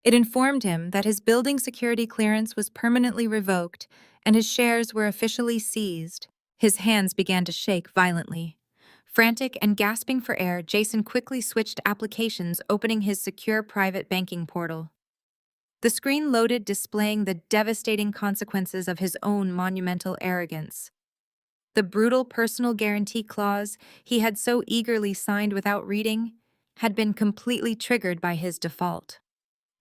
It informed him that his building security clearance was permanently revoked and his shares were officially seized. His hands began to shake violently. Frantic and gasping for air, Jason quickly switched applications, opening his secure private banking portal. The screen loaded, displaying the devastating consequences of his own monumental arrogance. The brutal personal guarantee clause he had so eagerly signed without reading had been completely triggered by his default.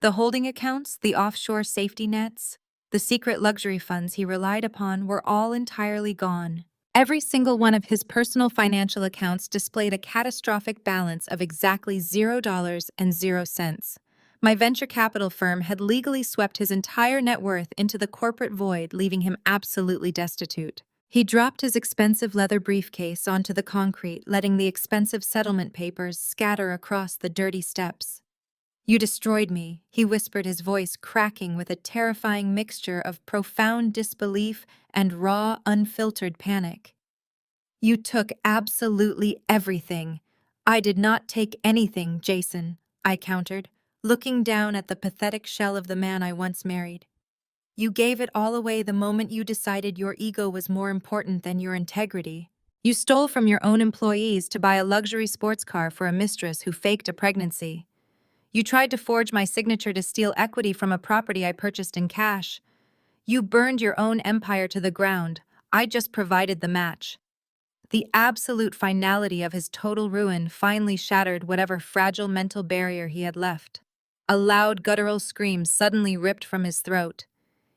The holding accounts, the offshore safety nets, the secret luxury funds he relied upon were all entirely gone. Every single one of his personal financial accounts displayed a catastrophic balance of exactly $0.00. My venture capital firm had legally swept his entire net worth into the corporate void, leaving him absolutely destitute. He dropped his expensive leather briefcase onto the concrete, letting the expensive settlement papers scatter across the dirty steps. "You destroyed me," he whispered, his voice cracking with a terrifying mixture of profound disbelief and raw, unfiltered panic. "You took absolutely everything." "I did not take anything, Jason," I countered, looking down at the pathetic shell of the man I once married. "You gave it all away the moment you decided your ego was more important than your integrity. You stole from your own employees to buy a luxury sports car for a mistress who faked a pregnancy. You tried to forge my signature to steal equity from a property I purchased in cash. You burned your own empire to the ground. I just provided the match." The absolute finality of his total ruin finally shattered whatever fragile mental barrier he had left. A loud guttural scream suddenly ripped from his throat.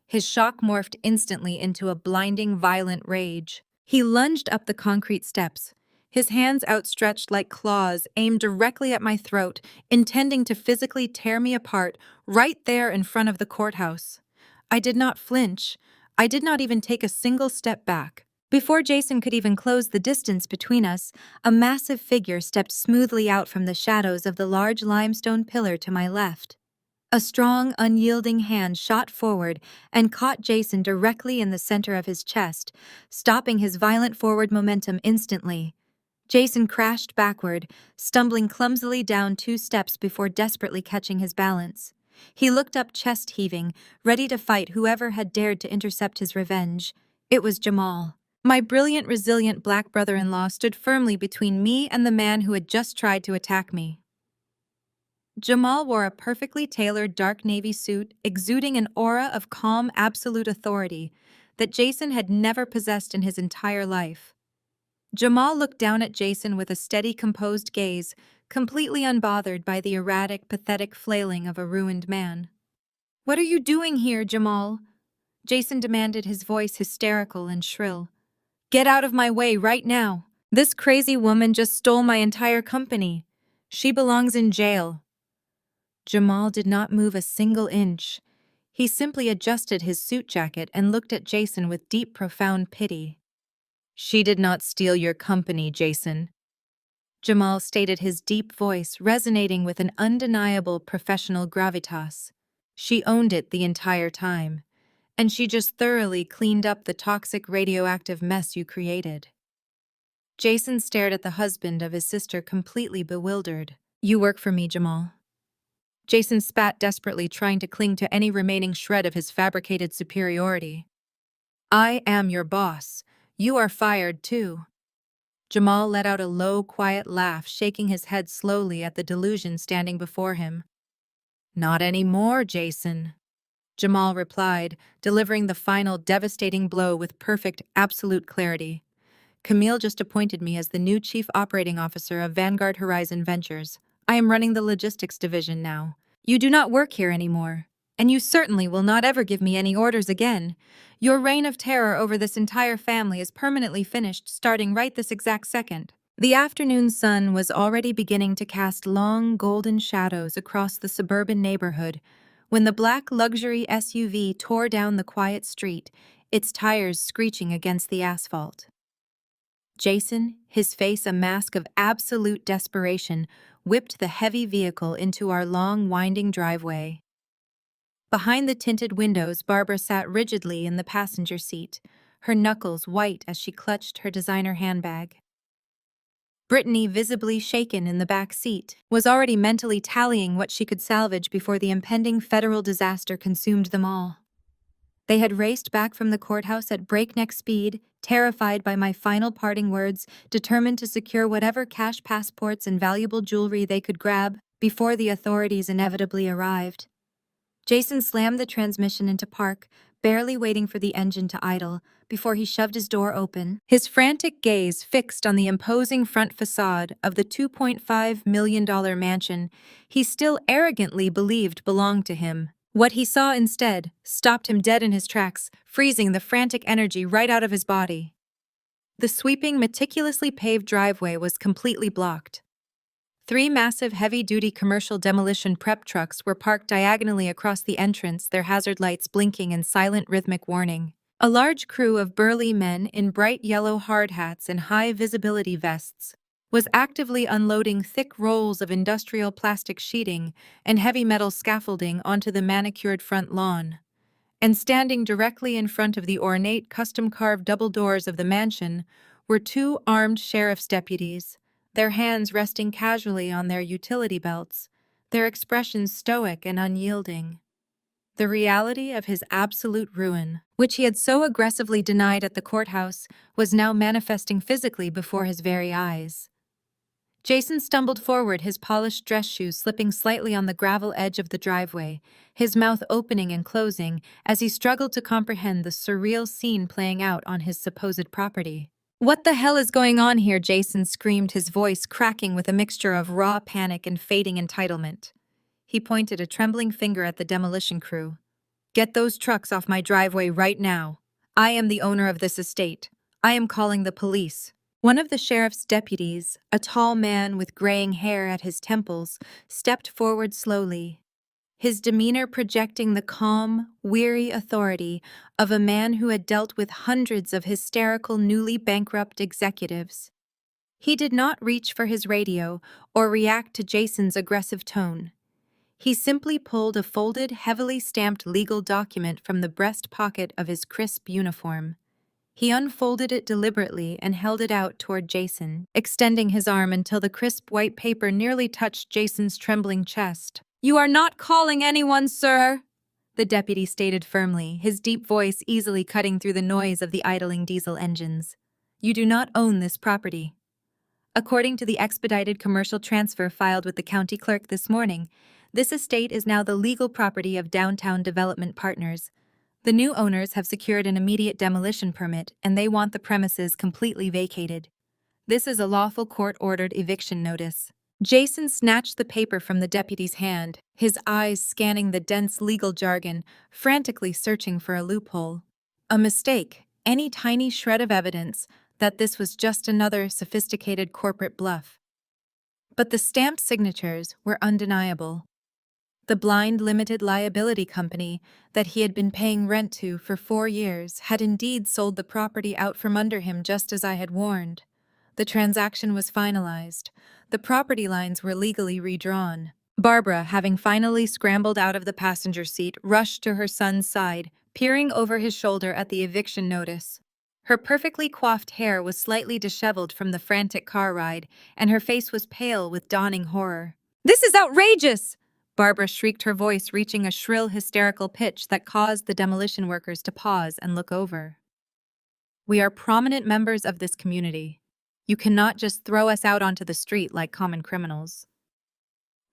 His shock morphed instantly into a blinding, violent rage. He lunged up the concrete steps, his hands outstretched like claws aimed directly at my throat, intending to physically tear me apart right there in front of the courthouse. I did not flinch. I did not even take a single step back. Before Jason could even close the distance between us, a massive figure stepped smoothly out from the shadows of the large limestone pillar to my left. A strong, unyielding hand shot forward and caught Jason directly in the center of his chest, stopping his violent forward momentum instantly. Jason crashed backward, stumbling clumsily down 2 steps before desperately catching his balance. He looked up, chest heaving, ready to fight whoever had dared to intercept his revenge. It was Jamal. My brilliant, resilient black brother-in-law stood firmly between me and the man who had just tried to attack me. Jamal wore a perfectly tailored dark navy suit, exuding an aura of calm, absolute authority that Jason had never possessed in his entire life. Jamal looked down at Jason with a steady, composed gaze, completely unbothered by the erratic, pathetic flailing of a ruined man. "What are you doing here, Jamal?" Jason demanded, his voice hysterical and shrill. "Get out of my way right now. This crazy woman just stole my entire company. She belongs in jail." Jamal did not move a single inch. He simply adjusted his suit jacket and looked at Jason with deep, profound pity. "She did not steal your company, Jason," Jamal stated, his deep voice resonating with an undeniable professional gravitas. "She owned it the entire time, and she just thoroughly cleaned up the toxic radioactive mess you created." Jason stared at the husband of his sister, completely bewildered. "You work for me, Jamal." Jason spat desperately, trying to cling to any remaining shred of his fabricated superiority. I am your boss. You are fired too. Jamal let out a low, quiet laugh, shaking his head slowly at the delusion standing before him. Not anymore, Jason. Jamal replied, delivering the final devastating blow with perfect, absolute clarity. Camille just appointed me as the new Chief Operating Officer of Vanguard Horizon Ventures. I am running the logistics division now. You do not work here anymore, and you certainly will not ever give me any orders again. Your reign of terror over this entire family is permanently finished, starting right this exact second. The afternoon sun was already beginning to cast long, golden shadows across the suburban neighborhood when the black luxury SUV tore down the quiet street, its tires screeching against the asphalt. Jason, his face a mask of absolute desperation, whipped the heavy vehicle into our long, winding driveway. Behind the tinted windows, Barbara sat rigidly in the passenger seat, her knuckles white as she clutched her designer handbag. Brittany, visibly shaken in the back seat, was already mentally tallying what she could salvage before the impending federal disaster consumed them all. They had raced back from the courthouse at breakneck speed, terrified by my final parting words, determined to secure whatever cash passports and valuable jewelry they could grab before the authorities inevitably arrived. Jason slammed the transmission into park, barely waiting for the engine to idle, before he shoved his door open, his frantic gaze fixed on the imposing front facade of the $2.5 million mansion he still arrogantly believed belonged to him. What he saw instead stopped him dead in his tracks, freezing the frantic energy right out of his body. The sweeping, meticulously paved driveway was completely blocked. 3 massive heavy-duty commercial demolition prep trucks were parked diagonally across the entrance, their hazard lights blinking in silent rhythmic warning. A large crew of burly men in bright yellow hard hats and high-visibility vests was actively unloading thick rolls of industrial plastic sheeting and heavy metal scaffolding onto the manicured front lawn. And standing directly in front of the ornate, custom-carved double doors of the mansion were 2 armed sheriff's deputies, their hands resting casually on their utility belts, their expressions stoic and unyielding. The reality of his absolute ruin, which he had so aggressively denied at the courthouse, was now manifesting physically before his very eyes. Jason stumbled forward, his polished dress shoes slipping slightly on the gravel edge of the driveway, his mouth opening and closing as he struggled to comprehend the surreal scene playing out on his supposed property. What the hell is going on here? Jason screamed, his voice cracking with a mixture of raw panic and fading entitlement. He pointed a trembling finger at the demolition crew. Get those trucks off my driveway right now. I am the owner of this estate. I am calling the police. One of the sheriff's deputies, a tall man with graying hair at his temples, stepped forward slowly, his demeanor projecting the calm, weary authority of a man who had dealt with hundreds of hysterical, newly bankrupt executives. He did not reach for his radio or react to Jason's aggressive tone. He simply pulled a folded, heavily stamped legal document from the breast pocket of his crisp uniform. He unfolded it deliberately and held it out toward Jason, extending his arm until the crisp white paper nearly touched Jason's trembling chest. "You are not calling anyone, sir," the deputy stated firmly, his deep voice easily cutting through the noise of the idling diesel engines. "You do not own this property. According to the expedited commercial transfer filed with the county clerk this morning, this estate is now the legal property of Downtown Development Partners. The new owners have secured an immediate demolition permit, and they want the premises completely vacated. This is a lawful court-ordered eviction notice." Jason snatched the paper from the deputy's hand, his eyes scanning the dense legal jargon, frantically searching for a loophole. A mistake, any tiny shred of evidence that this was just another sophisticated corporate bluff. But the stamped signatures were undeniable. The blind limited liability company that he had been paying rent to for 4 years had indeed sold the property out from under him, just as I had warned. The transaction was finalized. The property lines were legally redrawn. Barbara, having finally scrambled out of the passenger seat, rushed to her son's side, peering over his shoulder at the eviction notice. Her perfectly coiffed hair was slightly disheveled from the frantic car ride, and her face was pale with dawning horror. "This is outrageous!" Barbara shrieked, her voice reaching a shrill, hysterical pitch that caused the demolition workers to pause and look over. "We are prominent members of this community. You cannot just throw us out onto the street like common criminals.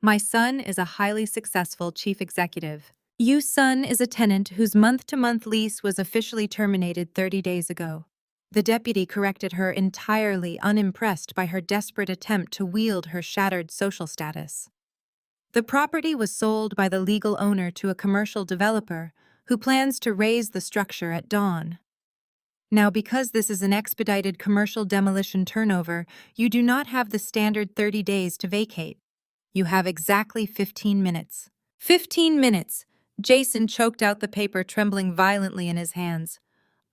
My son is a highly successful chief executive. Yu's son is a tenant whose month-to-month lease was officially terminated 30 days ago." The deputy corrected her, entirely unimpressed by her desperate attempt to wield her shattered social status. "The property was sold by the legal owner to a commercial developer who plans to raise the structure at dawn. Now, because this is an expedited commercial demolition turnover, you do not have the standard 30 days to vacate. You have exactly 15 minutes. 15 minutes! Jason choked out the paper, trembling violently in his hands.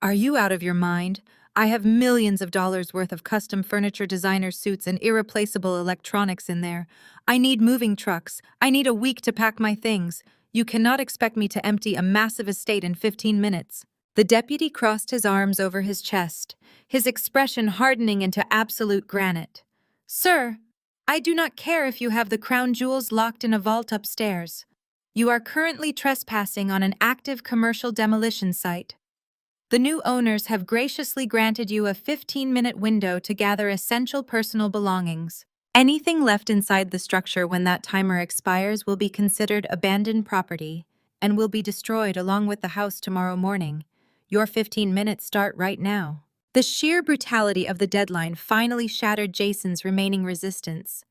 "Are you out of your mind? I have millions of dollars worth of custom furniture, designer suits, and irreplaceable electronics in there. I need moving trucks. I need a week to pack my things. You cannot expect me to empty a massive estate in 15 minutes. The deputy crossed his arms over his chest, his expression hardening into absolute granite. "Sir, I do not care if you have the crown jewels locked in a vault upstairs. You are currently trespassing on an active commercial demolition site. The new owners have graciously granted you a 15-minute window to gather essential personal belongings. Anything left inside the structure when that timer expires will be considered abandoned property and will be destroyed along with the house tomorrow morning. Your 15 minutes start right now." The sheer brutality of the deadline finally shattered Jason's remaining resistance.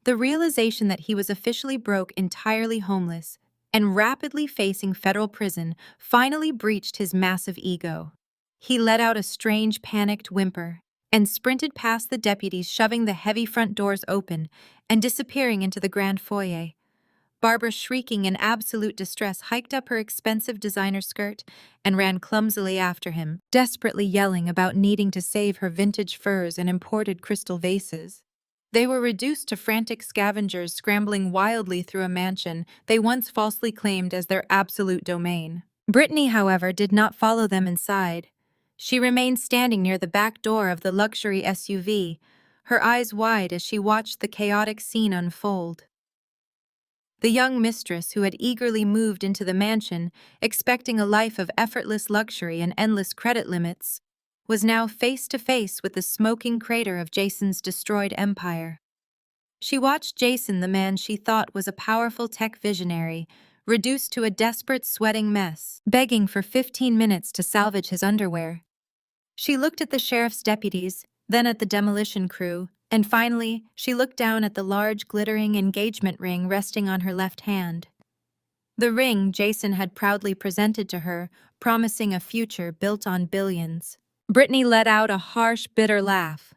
The realization that he was officially broke, entirely homeless, and rapidly facing federal prison finally breached his massive ego. He let out a strange, panicked whimper and sprinted past the deputies, shoving the heavy front doors open and disappearing into the grand foyer. Barbara, shrieking in absolute distress, hiked up her expensive designer skirt and ran clumsily after him, desperately yelling about needing to save her vintage furs and imported crystal vases. They were reduced to frantic scavengers scrambling wildly through a mansion they once falsely claimed as their absolute domain. Brittany, however, did not follow them inside. She remained standing near the back door of the luxury SUV, her eyes wide as she watched the chaotic scene unfold. The young mistress, who had eagerly moved into the mansion, expecting a life of effortless luxury and endless credit limits, was now face to face with the smoking crater of Jason's destroyed empire. She watched Jason, the man she thought was a powerful tech visionary, reduced to a desperate, sweating mess, begging for 15 minutes to salvage his underwear. She looked at the sheriff's deputies, then at the demolition crew, and finally, she looked down at the large, glittering engagement ring resting on her left hand. The ring Jason had proudly presented to her, promising a future built on billions. Brittany let out a harsh, bitter laugh.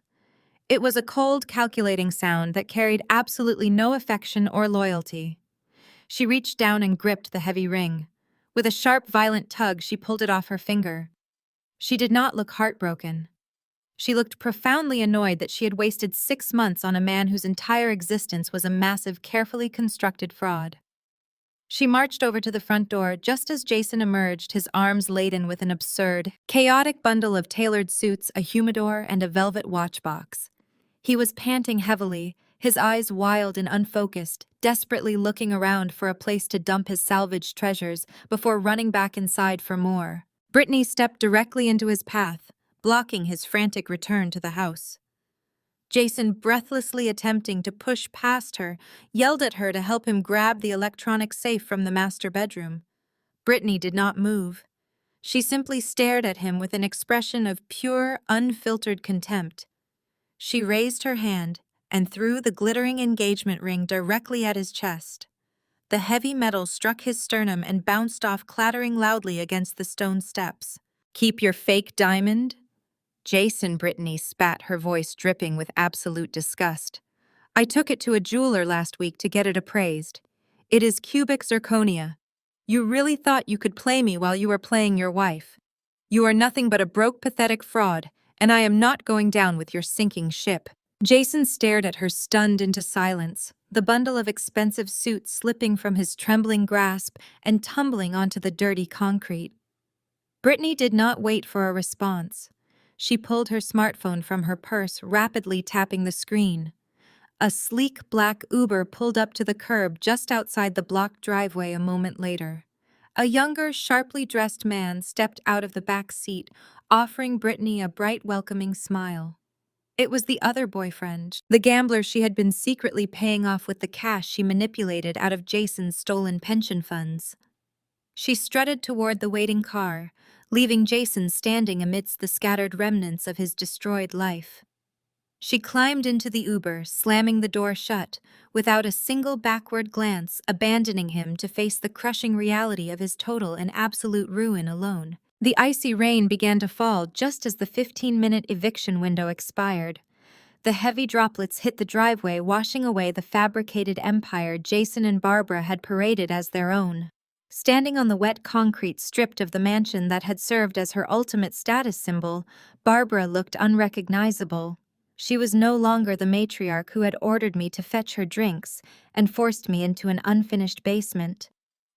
It was a cold, calculating sound that carried absolutely no affection or loyalty. She reached down and gripped the heavy ring. With a sharp, violent tug, she pulled it off her finger. She did not look heartbroken. She looked profoundly annoyed that she had wasted 6 months on a man whose entire existence was a massive, carefully constructed fraud. She marched over to the front door just as Jason emerged, his arms laden with an absurd, chaotic bundle of tailored suits, a humidor, and a velvet watchbox. He was panting heavily, his eyes wild and unfocused, desperately looking around for a place to dump his salvaged treasures before running back inside for more. Brittany stepped directly into his path, blocking his frantic return to the house. Jason, breathlessly attempting to push past her, yelled at her to help him grab the electronic safe from the master bedroom. Brittany did not move. She simply stared at him with an expression of pure, unfiltered contempt. She raised her hand and threw the glittering engagement ring directly at his chest. The heavy metal struck his sternum and bounced off, clattering loudly against the stone steps. "Keep your fake diamond?" "Jason," Brittany spat, her voice dripping with absolute disgust. "I took it to a jeweler last week to get it appraised. It is cubic zirconia. You really thought you could play me while you were playing your wife. You are nothing but a broke, pathetic fraud, and I am not going down with your sinking ship." Jason stared at her, stunned into silence, the bundle of expensive suits slipping from his trembling grasp and tumbling onto the dirty concrete. Brittany did not wait for a response. She pulled her smartphone from her purse, rapidly tapping the screen. A sleek black Uber pulled up to the curb just outside the blocked driveway a moment later. A younger, sharply dressed man stepped out of the back seat, offering Brittany a bright, welcoming smile. It was the other boyfriend, the gambler she had been secretly paying off with the cash she manipulated out of Jason's stolen pension funds. She strutted toward the waiting car, leaving Jason standing amidst the scattered remnants of his destroyed life. She climbed into the Uber, slamming the door shut, without a single backward glance, abandoning him to face the crushing reality of his total and absolute ruin alone. The icy rain began to fall just as the 15-minute eviction window expired. The heavy droplets hit the driveway, washing away the fabricated empire Jason and Barbara had paraded as their own. Standing on the wet concrete stripped of the mansion that had served as her ultimate status symbol, Barbara looked unrecognizable. She was no longer the matriarch who had ordered me to fetch her drinks and forced me into an unfinished basement.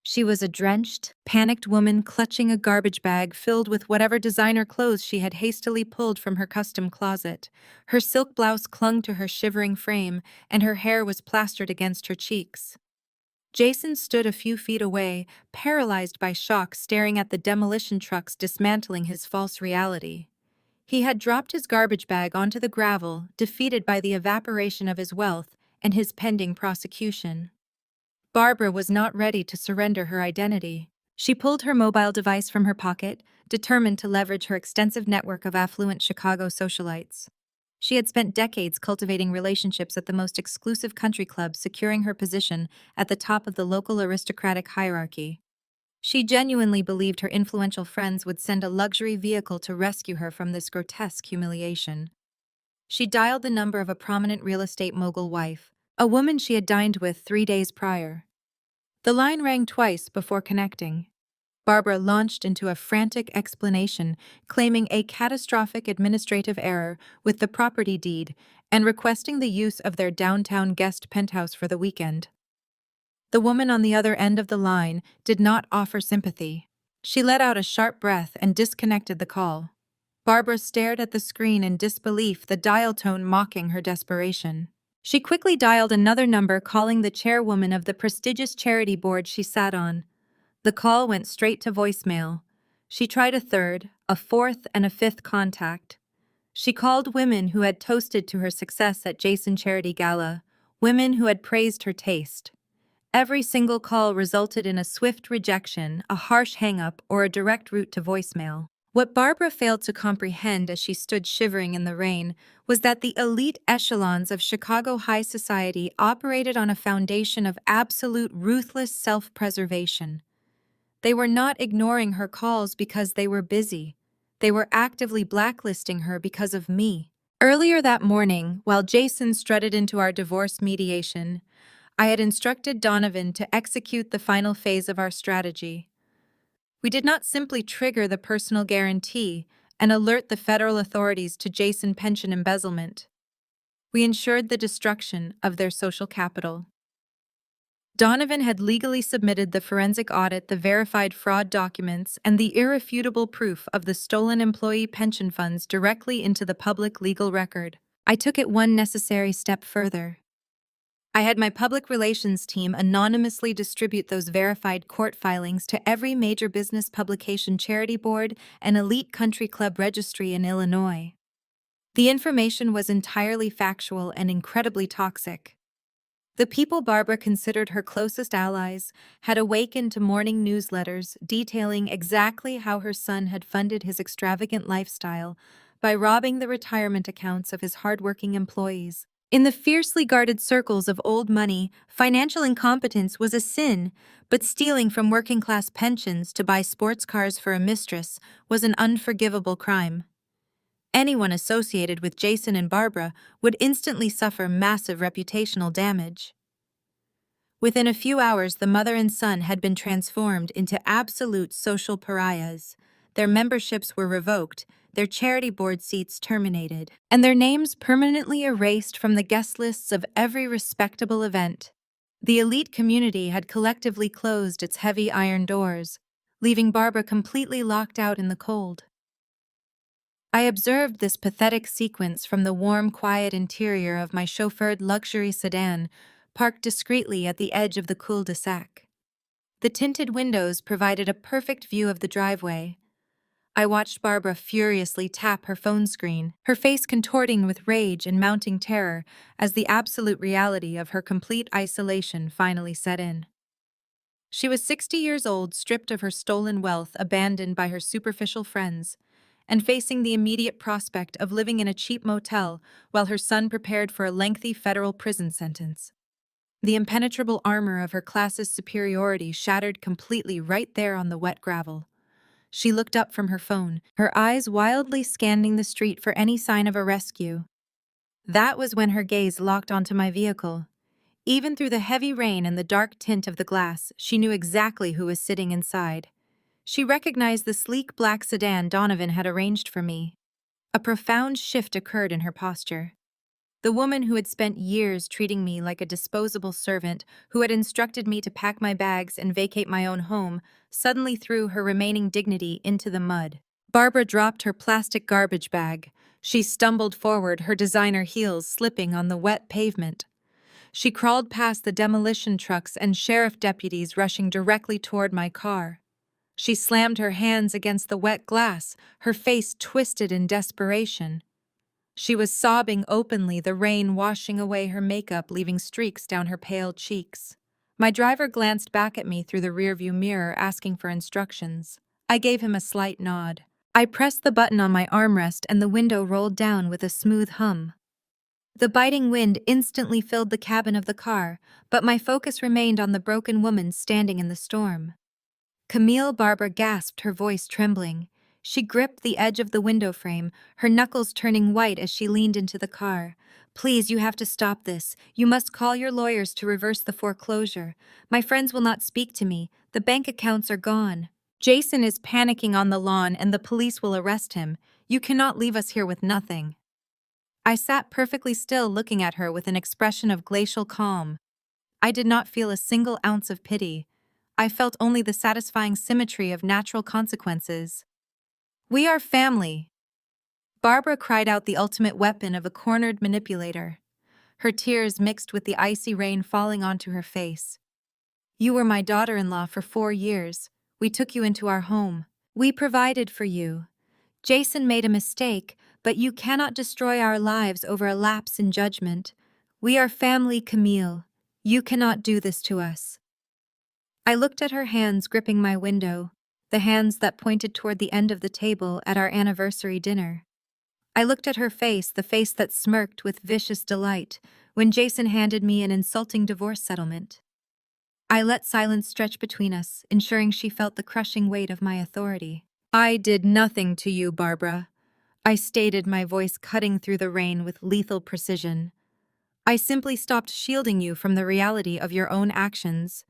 She was a drenched, panicked woman clutching a garbage bag filled with whatever designer clothes she had hastily pulled from her custom closet. Her silk blouse clung to her shivering frame, and her hair was plastered against her cheeks. Jason stood a few feet away, paralyzed by shock, staring at the demolition trucks dismantling his false reality. He had dropped his garbage bag onto the gravel, defeated by the evaporation of his wealth and his pending prosecution. Barbara was not ready to surrender her identity. She pulled her mobile device from her pocket, determined to leverage her extensive network of affluent Chicago socialites. She had spent decades cultivating relationships at the most exclusive country clubs, securing her position at the top of the local aristocratic hierarchy. She genuinely believed her influential friends would send a luxury vehicle to rescue her from this grotesque humiliation. She dialed the number of a prominent real estate mogul wife, a woman she had dined with 3 days prior. The line rang twice before connecting. Barbara launched into a frantic explanation, claiming a catastrophic administrative error with the property deed and requesting the use of their downtown guest penthouse for the weekend. The woman on the other end of the line did not offer sympathy. She let out a sharp breath and disconnected the call. Barbara stared at the screen in disbelief, the dial tone mocking her desperation. She quickly dialed another number, calling the chairwoman of the prestigious charity board she sat on. The call went straight to voicemail. She tried a third, a fourth, and a fifth contact. She called women who had toasted to her success at Jason Charity Gala, women who had praised her taste. Every single call resulted in a swift rejection, a harsh hang-up, or a direct route to voicemail. What Barbara failed to comprehend as she stood shivering in the rain was that the elite echelons of Chicago high society operated on a foundation of absolute ruthless self-preservation. They were not ignoring her calls because they were busy. They were actively blacklisting her because of me. Earlier that morning, while Jason strutted into our divorce mediation, I had instructed Donovan to execute the final phase of our strategy. We did not simply trigger the personal guarantee and alert the federal authorities to Jason pension embezzlement. We ensured the destruction of their social capital. Donovan had legally submitted the forensic audit, the verified fraud documents, and the irrefutable proof of the stolen employee pension funds directly into the public legal record. I took it one necessary step further. I had my public relations team anonymously distribute those verified court filings to every major business publication, charity board, and elite country club registry in Illinois. The information was entirely factual and incredibly toxic. The people Barbara considered her closest allies had awakened to morning newsletters detailing exactly how her son had funded his extravagant lifestyle by robbing the retirement accounts of his hardworking employees. In the fiercely guarded circles of old money, financial incompetence was a sin, but stealing from working-class pensions to buy sports cars for a mistress was an unforgivable crime. Anyone associated with Jason and Barbara would instantly suffer massive reputational damage. Within a few hours, the mother and son had been transformed into absolute social pariahs. Their memberships were revoked, their charity board seats terminated, and their names permanently erased from the guest lists of every respectable event. The elite community had collectively closed its heavy iron doors, leaving Barbara completely locked out in the cold. I observed this pathetic sequence from the warm, quiet interior of my chauffeured luxury sedan, parked discreetly at the edge of the cul-de-sac. The tinted windows provided a perfect view of the driveway. I watched Barbara furiously tap her phone screen, her face contorting with rage and mounting terror as the absolute reality of her complete isolation finally set in. She was 60 years old, stripped of her stolen wealth, abandoned by her superficial friends, and facing the immediate prospect of living in a cheap motel while her son prepared for a lengthy federal prison sentence. The impenetrable armor of her class's superiority shattered completely right there on the wet gravel. She looked up from her phone, her eyes wildly scanning the street for any sign of a rescue. That was when her gaze locked onto my vehicle. Even through the heavy rain and the dark tint of the glass, she knew exactly who was sitting inside. She recognized the sleek black sedan Donovan had arranged for me. A profound shift occurred in her posture. The woman who had spent years treating me like a disposable servant, who had instructed me to pack my bags and vacate my own home, suddenly threw her remaining dignity into the mud. Barbara dropped her plastic garbage bag. She stumbled forward, her designer heels slipping on the wet pavement. She crawled past the demolition trucks and sheriff deputies rushing directly toward my car. She slammed her hands against the wet glass, her face twisted in desperation. She was sobbing openly, the rain washing away her makeup, leaving streaks down her pale cheeks. My driver glanced back at me through the rearview mirror, asking for instructions. I gave him a slight nod. I pressed the button on my armrest and the window rolled down with a smooth hum. The biting wind instantly filled the cabin of the car, but my focus remained on the broken woman standing in the storm. Camille, Barbara gasped, her voice trembling. She gripped the edge of the window frame, her knuckles turning white as she leaned into the car. Please, you have to stop this. You must call your lawyers to reverse the foreclosure. My friends will not speak to me. The bank accounts are gone. Jason is panicking on the lawn and the police will arrest him. You cannot leave us here with nothing. I sat perfectly still, looking at her with an expression of glacial calm. I did not feel a single ounce of pity. I felt only the satisfying symmetry of natural consequences. We are family. Barbara cried out, the ultimate weapon of a cornered manipulator. Her tears mixed with the icy rain falling onto her face. You were my daughter-in-law for 4 years. We took you into our home. We provided for you. Jason made a mistake, but you cannot destroy our lives over a lapse in judgment. We are family, Camille. You cannot do this to us. I looked at her hands gripping my window, the hands that pointed toward the end of the table at our anniversary dinner. I looked at her face, the face that smirked with vicious delight when Jason handed me an insulting divorce settlement. I let silence stretch between us, ensuring she felt the crushing weight of my authority. I did nothing to you, Barbara. I stated, my voice cutting through the rain with lethal precision. I simply stopped shielding you from the reality of your own actions.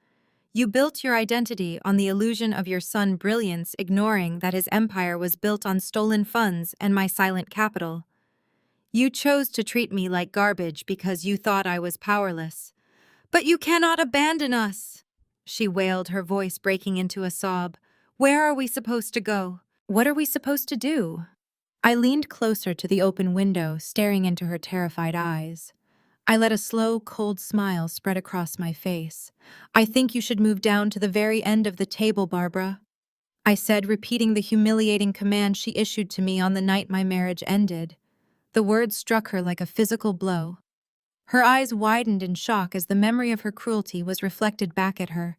You built your identity on the illusion of your son's brilliance, ignoring that his empire was built on stolen funds and my silent capital. You chose to treat me like garbage because you thought I was powerless. But you cannot abandon us, she wailed, her voice breaking into a sob. Where are we supposed to go? What are we supposed to do? I leaned closer to the open window, staring into her terrified eyes. I let a slow, cold smile spread across my face. I think you should move down to the very end of the table, Barbara, I said, repeating the humiliating command she issued to me on the night my marriage ended. The words struck her like a physical blow. Her eyes widened in shock as the memory of her cruelty was reflected back at her.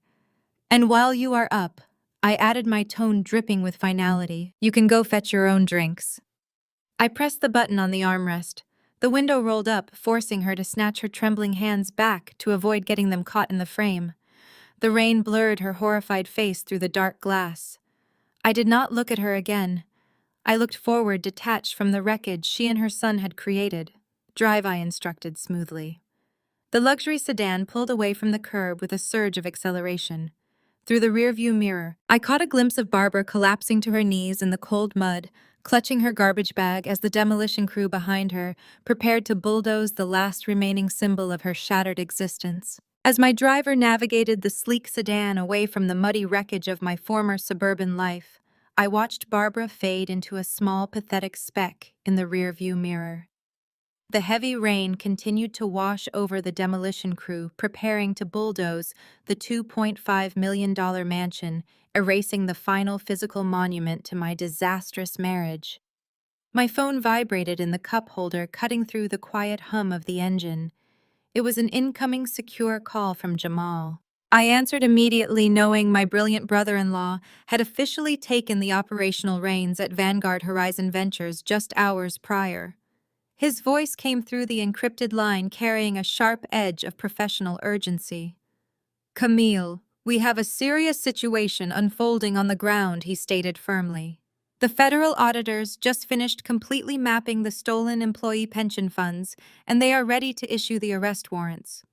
And while you are up, I added, my tone dripping with finality, you can go fetch your own drinks. I pressed the button on the armrest. The window rolled up, forcing her to snatch her trembling hands back to avoid getting them caught in the frame. The rain blurred her horrified face through the dark glass. I did not look at her again. I looked forward, detached from the wreckage she and her son had created. Drive, I instructed smoothly. The luxury sedan pulled away from the curb with a surge of acceleration. Through the rearview mirror, I caught a glimpse of Barbara collapsing to her knees in the cold mud, clutching her garbage bag as the demolition crew behind her prepared to bulldoze the last remaining symbol of her shattered existence. As my driver navigated the sleek sedan away from the muddy wreckage of my former suburban life, I watched Barbara fade into a small, pathetic speck in the rearview mirror. The heavy rain continued to wash over the demolition crew preparing to bulldoze the $2.5 million mansion, erasing the final physical monument to my disastrous marriage. My phone vibrated in the cup holder, cutting through the quiet hum of the engine. It was an incoming secure call from Jamal. I answered immediately, knowing my brilliant brother-in-law had officially taken the operational reins at Vanguard Horizon Ventures just hours prior. His voice came through the encrypted line, carrying a sharp edge of professional urgency. "Camille, we have a serious situation unfolding on the ground," he stated firmly. "The federal auditors just finished completely mapping the stolen employee pension funds, and they are ready to issue the arrest warrants.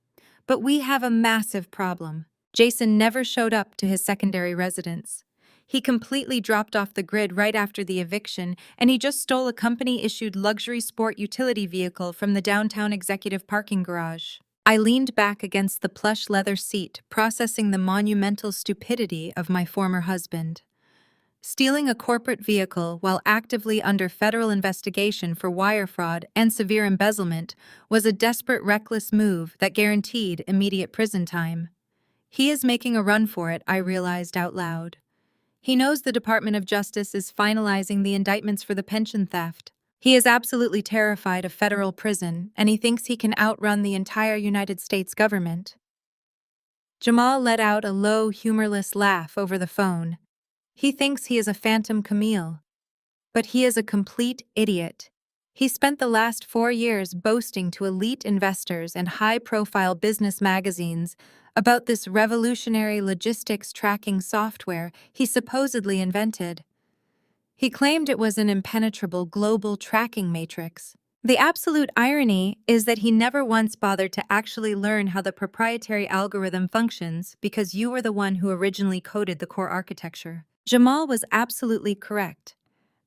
But we have a massive problem. Jason never showed up to his secondary residence. He completely dropped off the grid right after the eviction, and he just stole a company-issued luxury sport utility vehicle from the downtown executive parking garage." I leaned back against the plush leather seat, processing the monumental stupidity of my former husband. Stealing a corporate vehicle while actively under federal investigation for wire fraud and severe embezzlement was a desperate, reckless move that guaranteed immediate prison time. He is making a run for it, I realized out loud. He knows the Department of Justice is finalizing the indictments for the pension theft. He is absolutely terrified of federal prison, and he thinks he can outrun the entire United States government. Jamal let out a low, humorless laugh over the phone. He thinks he is a phantom Camille. But he is a complete idiot. He spent the last 4 years boasting to elite investors and high-profile business magazines about this revolutionary logistics tracking software he supposedly invented. He claimed it was an impenetrable global tracking matrix. The absolute irony is that he never once bothered to actually learn how the proprietary algorithm functions because you were the one who originally coded the core architecture. Jamal was absolutely correct.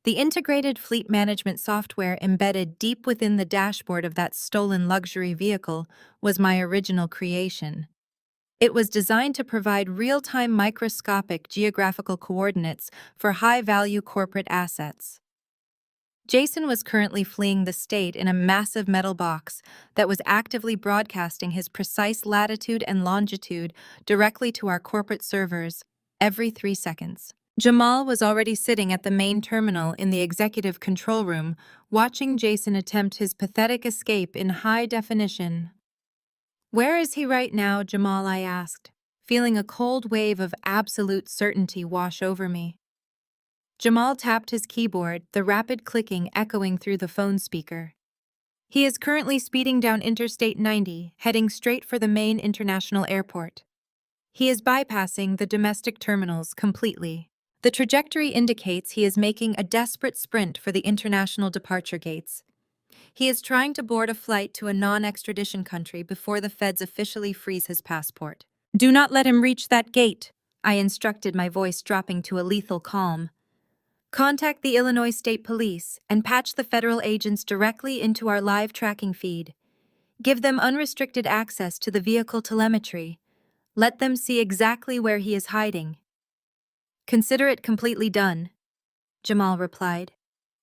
The integrated fleet management software embedded deep within the dashboard of that stolen luxury vehicle was my original creation. It was designed to provide real-time microscopic geographical coordinates for high-value corporate assets. Jason was currently fleeing the state in a massive metal box that was actively broadcasting his precise latitude and longitude directly to our corporate servers every 3 seconds. Jamal was already sitting at the main terminal in the executive control room, watching Jason attempt his pathetic escape in high definition. "Where is he right now, Jamal?" I asked, feeling a cold wave of absolute certainty wash over me. Jamal tapped his keyboard, the rapid clicking echoing through the phone speaker. "He is currently speeding down Interstate 90, heading straight for the main international airport. He is bypassing the domestic terminals completely. The trajectory indicates he is making a desperate sprint for the international departure gates. He is trying to board a flight to a non-extradition country before the feds officially freeze his passport. Do not let him reach that gate," I instructed, my voice dropping to a lethal calm. "Contact the Illinois State Police and patch the federal agents directly into our live tracking feed. Give them unrestricted access to the vehicle telemetry. Let them see exactly where he is hiding." "Consider it completely done," Jamal replied,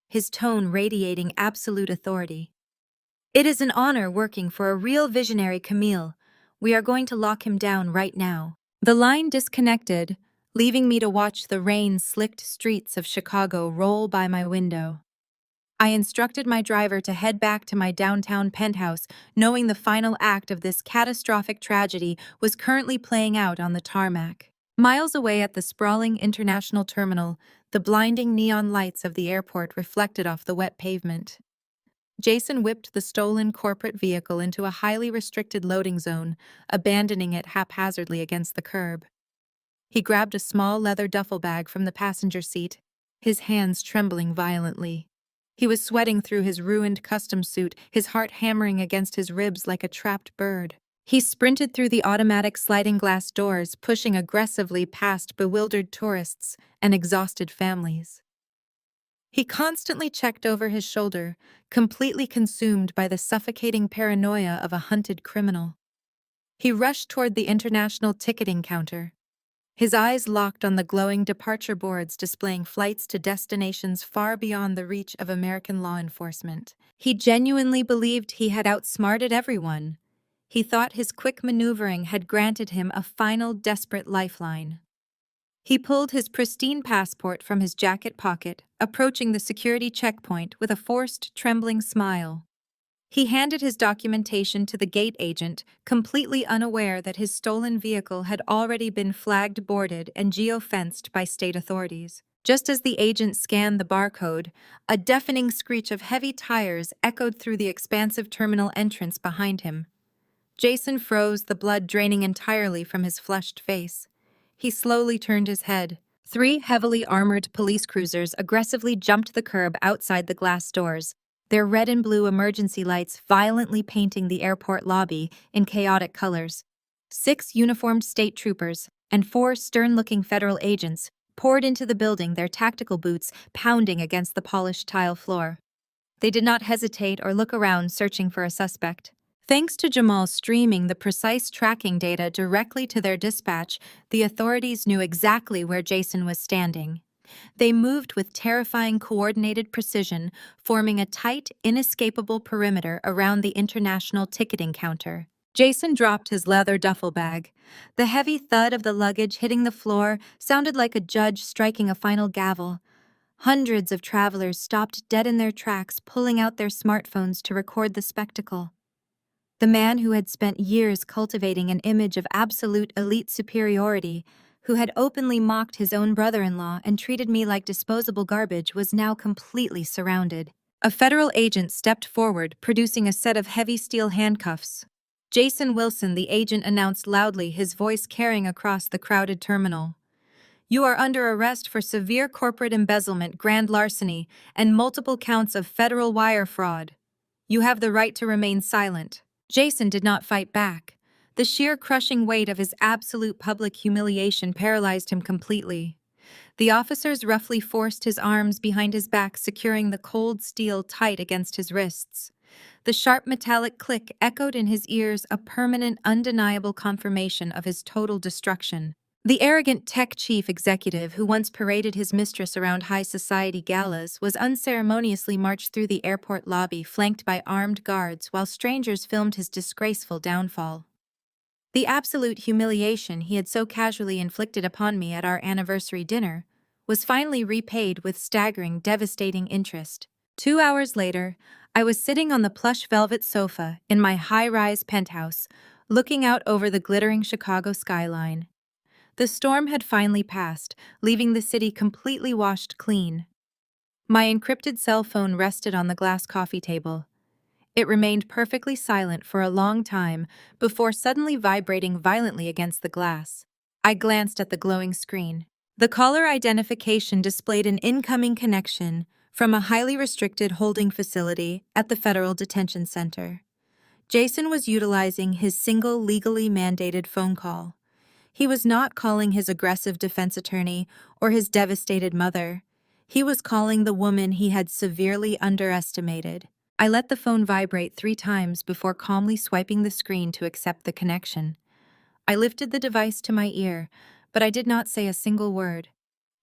his tone radiating absolute authority. "It is an honor working for a real visionary, Camille. We are going to lock him down right now." The line disconnected, leaving me to watch the rain-slicked streets of Chicago roll by my window. I instructed my driver to head back to my downtown penthouse, knowing the final act of this catastrophic tragedy was currently playing out on the tarmac. Miles away at the sprawling international terminal, the blinding neon lights of the airport reflected off the wet pavement. Jason whipped the stolen corporate vehicle into a highly restricted loading zone, abandoning it haphazardly against the curb. He grabbed a small leather duffel bag from the passenger seat, his hands trembling violently. He was sweating through his ruined custom suit, his heart hammering against his ribs like a trapped bird. He sprinted through the automatic sliding glass doors, pushing aggressively past bewildered tourists and exhausted families. He constantly checked over his shoulder, completely consumed by the suffocating paranoia of a hunted criminal. He rushed toward the international ticketing counter, His eyes locked on the glowing departure boards displaying flights to destinations far beyond the reach of American law enforcement. He genuinely believed he had outsmarted everyone. He thought his quick maneuvering had granted him a final desperate lifeline. He pulled his pristine passport from his jacket pocket, approaching the security checkpoint with a forced, trembling smile. He handed his documentation to the gate agent, completely unaware that his stolen vehicle had already been flagged boarded and geofenced by state authorities. Just as the agent scanned the barcode, a deafening screech of heavy tires echoed through the expansive terminal entrance behind him. Jason froze, the blood draining entirely from his flushed face. He slowly turned his head. 3 heavily armored police cruisers aggressively jumped the curb outside the glass doors, their red and blue emergency lights violently painting the airport lobby in chaotic colors. 6 uniformed state troopers and 4 stern-looking federal agents poured into the building, their tactical boots pounding against the polished tile floor. They did not hesitate or look around searching for a suspect. Thanks to Jamal streaming the precise tracking data directly to their dispatch, the authorities knew exactly where Jason was standing. They moved with terrifying coordinated precision, forming a tight, inescapable perimeter around the international ticketing counter. Jason dropped his leather duffel bag. The heavy thud of the luggage hitting the floor sounded like a judge striking a final gavel. Hundreds of travelers stopped dead in their tracks, pulling out their smartphones to record the spectacle. The man who had spent years cultivating an image of absolute elite superiority, who had openly mocked his own brother-in-law and treated me like disposable garbage, was now completely surrounded. A federal agent stepped forward, producing a set of heavy steel handcuffs. Jason Wilson, the agent announced loudly, his voice carrying across the crowded terminal. You are under arrest for severe corporate embezzlement, grand larceny, and multiple counts of federal wire fraud. You have the right to remain silent. Jason did not fight back. The sheer crushing weight of his absolute public humiliation paralyzed him completely. The officers roughly forced his arms behind his back, securing the cold steel tight against his wrists. The sharp metallic click echoed in his ears, a permanent, undeniable confirmation of his total destruction. The arrogant tech chief executive who once paraded his mistress around high society galas was unceremoniously marched through the airport lobby, flanked by armed guards, while strangers filmed his disgraceful downfall. The absolute humiliation he had so casually inflicted upon me at our anniversary dinner was finally repaid with staggering, devastating interest. 2 hours later, I was sitting on the plush velvet sofa in my high-rise penthouse, looking out over the glittering Chicago skyline. The storm had finally passed, leaving the city completely washed clean. My encrypted cell phone rested on the glass coffee table. It remained perfectly silent for a long time before suddenly vibrating violently against the glass. I glanced at the glowing screen. The caller identification displayed an incoming connection from a highly restricted holding facility at the Federal Detention Center. Jason was utilizing his single legally mandated phone call. He was not calling his aggressive defense attorney or his devastated mother. He was calling the woman he had severely underestimated. I let the phone vibrate 3 times before calmly swiping the screen to accept the connection. I lifted the device to my ear, but I did not say a single word.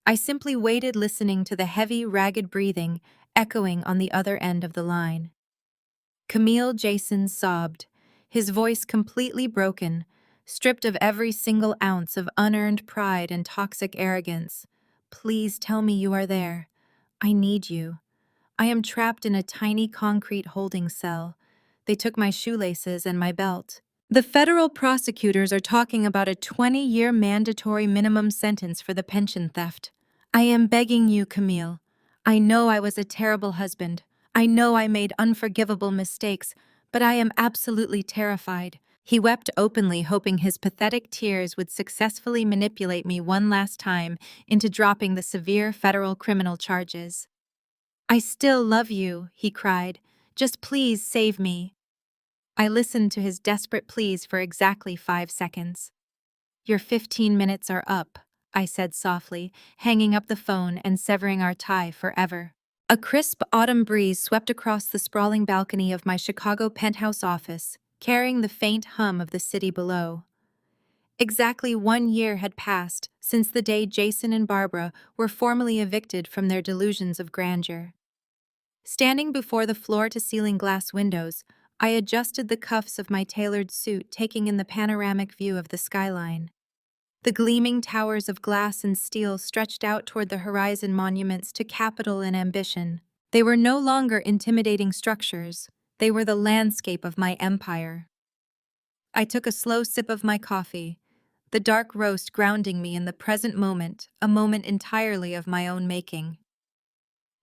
I simply waited, listening to the heavy, ragged breathing echoing on the other end of the line. Camille, Jason sobbed, his voice completely broken, stripped of every single ounce of unearned pride and toxic arrogance. Please tell me you are there. I need you. I am trapped in a tiny concrete holding cell. They took my shoelaces and my belt. The federal prosecutors are talking about a 20-year mandatory minimum sentence for the pension theft. I am begging you, Camille. I know I was a terrible husband. I know I made unforgivable mistakes, but I am absolutely terrified. He wept openly, hoping his pathetic tears would successfully manipulate me one last time into dropping the severe federal criminal charges. I still love you, he cried. Just please save me. I listened to his desperate pleas for exactly 5 seconds. Your 15 minutes are up, I said softly, hanging up the phone and severing our tie forever. A crisp autumn breeze swept across the sprawling balcony of my Chicago penthouse office, carrying the faint hum of the city below. Exactly 1 year had passed since the day Jason and Barbara were formally evicted from their delusions of grandeur. Standing before the floor-to-ceiling glass windows, I adjusted the cuffs of my tailored suit, taking in the panoramic view of the skyline. The gleaming towers of glass and steel stretched out toward the horizon, monuments to capital and ambition. They were no longer intimidating structures, they were the landscape of my empire. I took a slow sip of my coffee, the dark roast grounding me in the present moment, a moment entirely of my own making.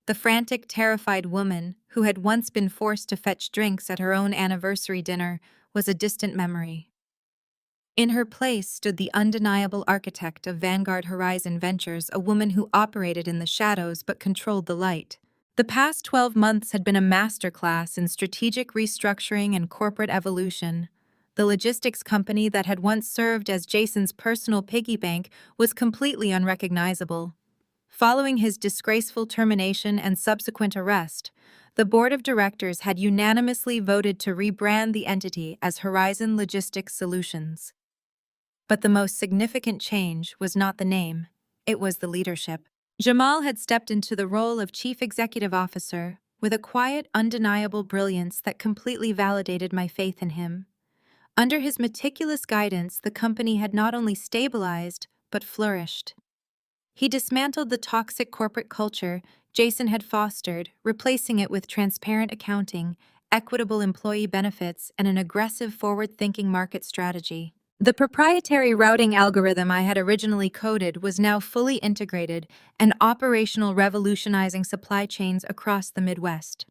The frantic, terrified woman, who had once been forced to fetch drinks at her own anniversary dinner, was a distant memory. In her place stood the undeniable architect of Vanguard Horizon Ventures, a woman who operated in the shadows but controlled the light. The past 12 months had been a masterclass in strategic restructuring and corporate evolution. The logistics company that had once served as Jason's personal piggy bank was completely unrecognizable. Following his disgraceful termination and subsequent arrest, the board of directors had unanimously voted to rebrand the entity as Horizon Logistics Solutions. But the most significant change was not the name, it was the leadership. Jamal had stepped into the role of chief executive officer with a quiet, undeniable brilliance that completely validated my faith in him. Under his meticulous guidance, the company had not only stabilized, but flourished. He dismantled the toxic corporate culture Jason had fostered, replacing it with transparent accounting, equitable employee benefits, and an aggressive, forward-thinking market strategy. The proprietary routing algorithm I had originally coded was now fully integrated and operational, revolutionizing supply chains across the Midwest.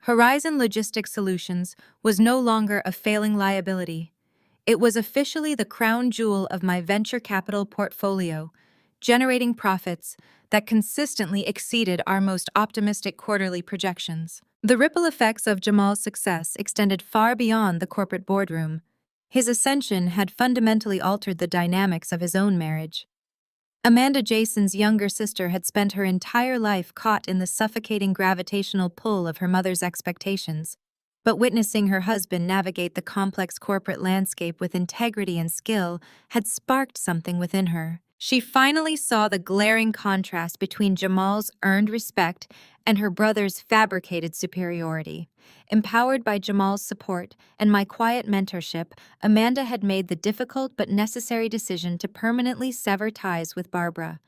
Horizon Logistics Solutions was no longer a failing liability. It was officially the crown jewel of my venture capital portfolio, generating profits that consistently exceeded our most optimistic quarterly projections. The ripple effects of Jamal's success extended far beyond the corporate boardroom. His ascension had fundamentally altered the dynamics of his own marriage. Amanda, Jason's younger sister, had spent her entire life caught in the suffocating gravitational pull of her mother's expectations, but witnessing her husband navigate the complex corporate landscape with integrity and skill had sparked something within her. She finally saw the glaring contrast between Jamal's earned respect and her brother's fabricated superiority. Empowered by Jamal's support and my quiet mentorship, Amanda had made the difficult but necessary decision to permanently sever ties with Barbara.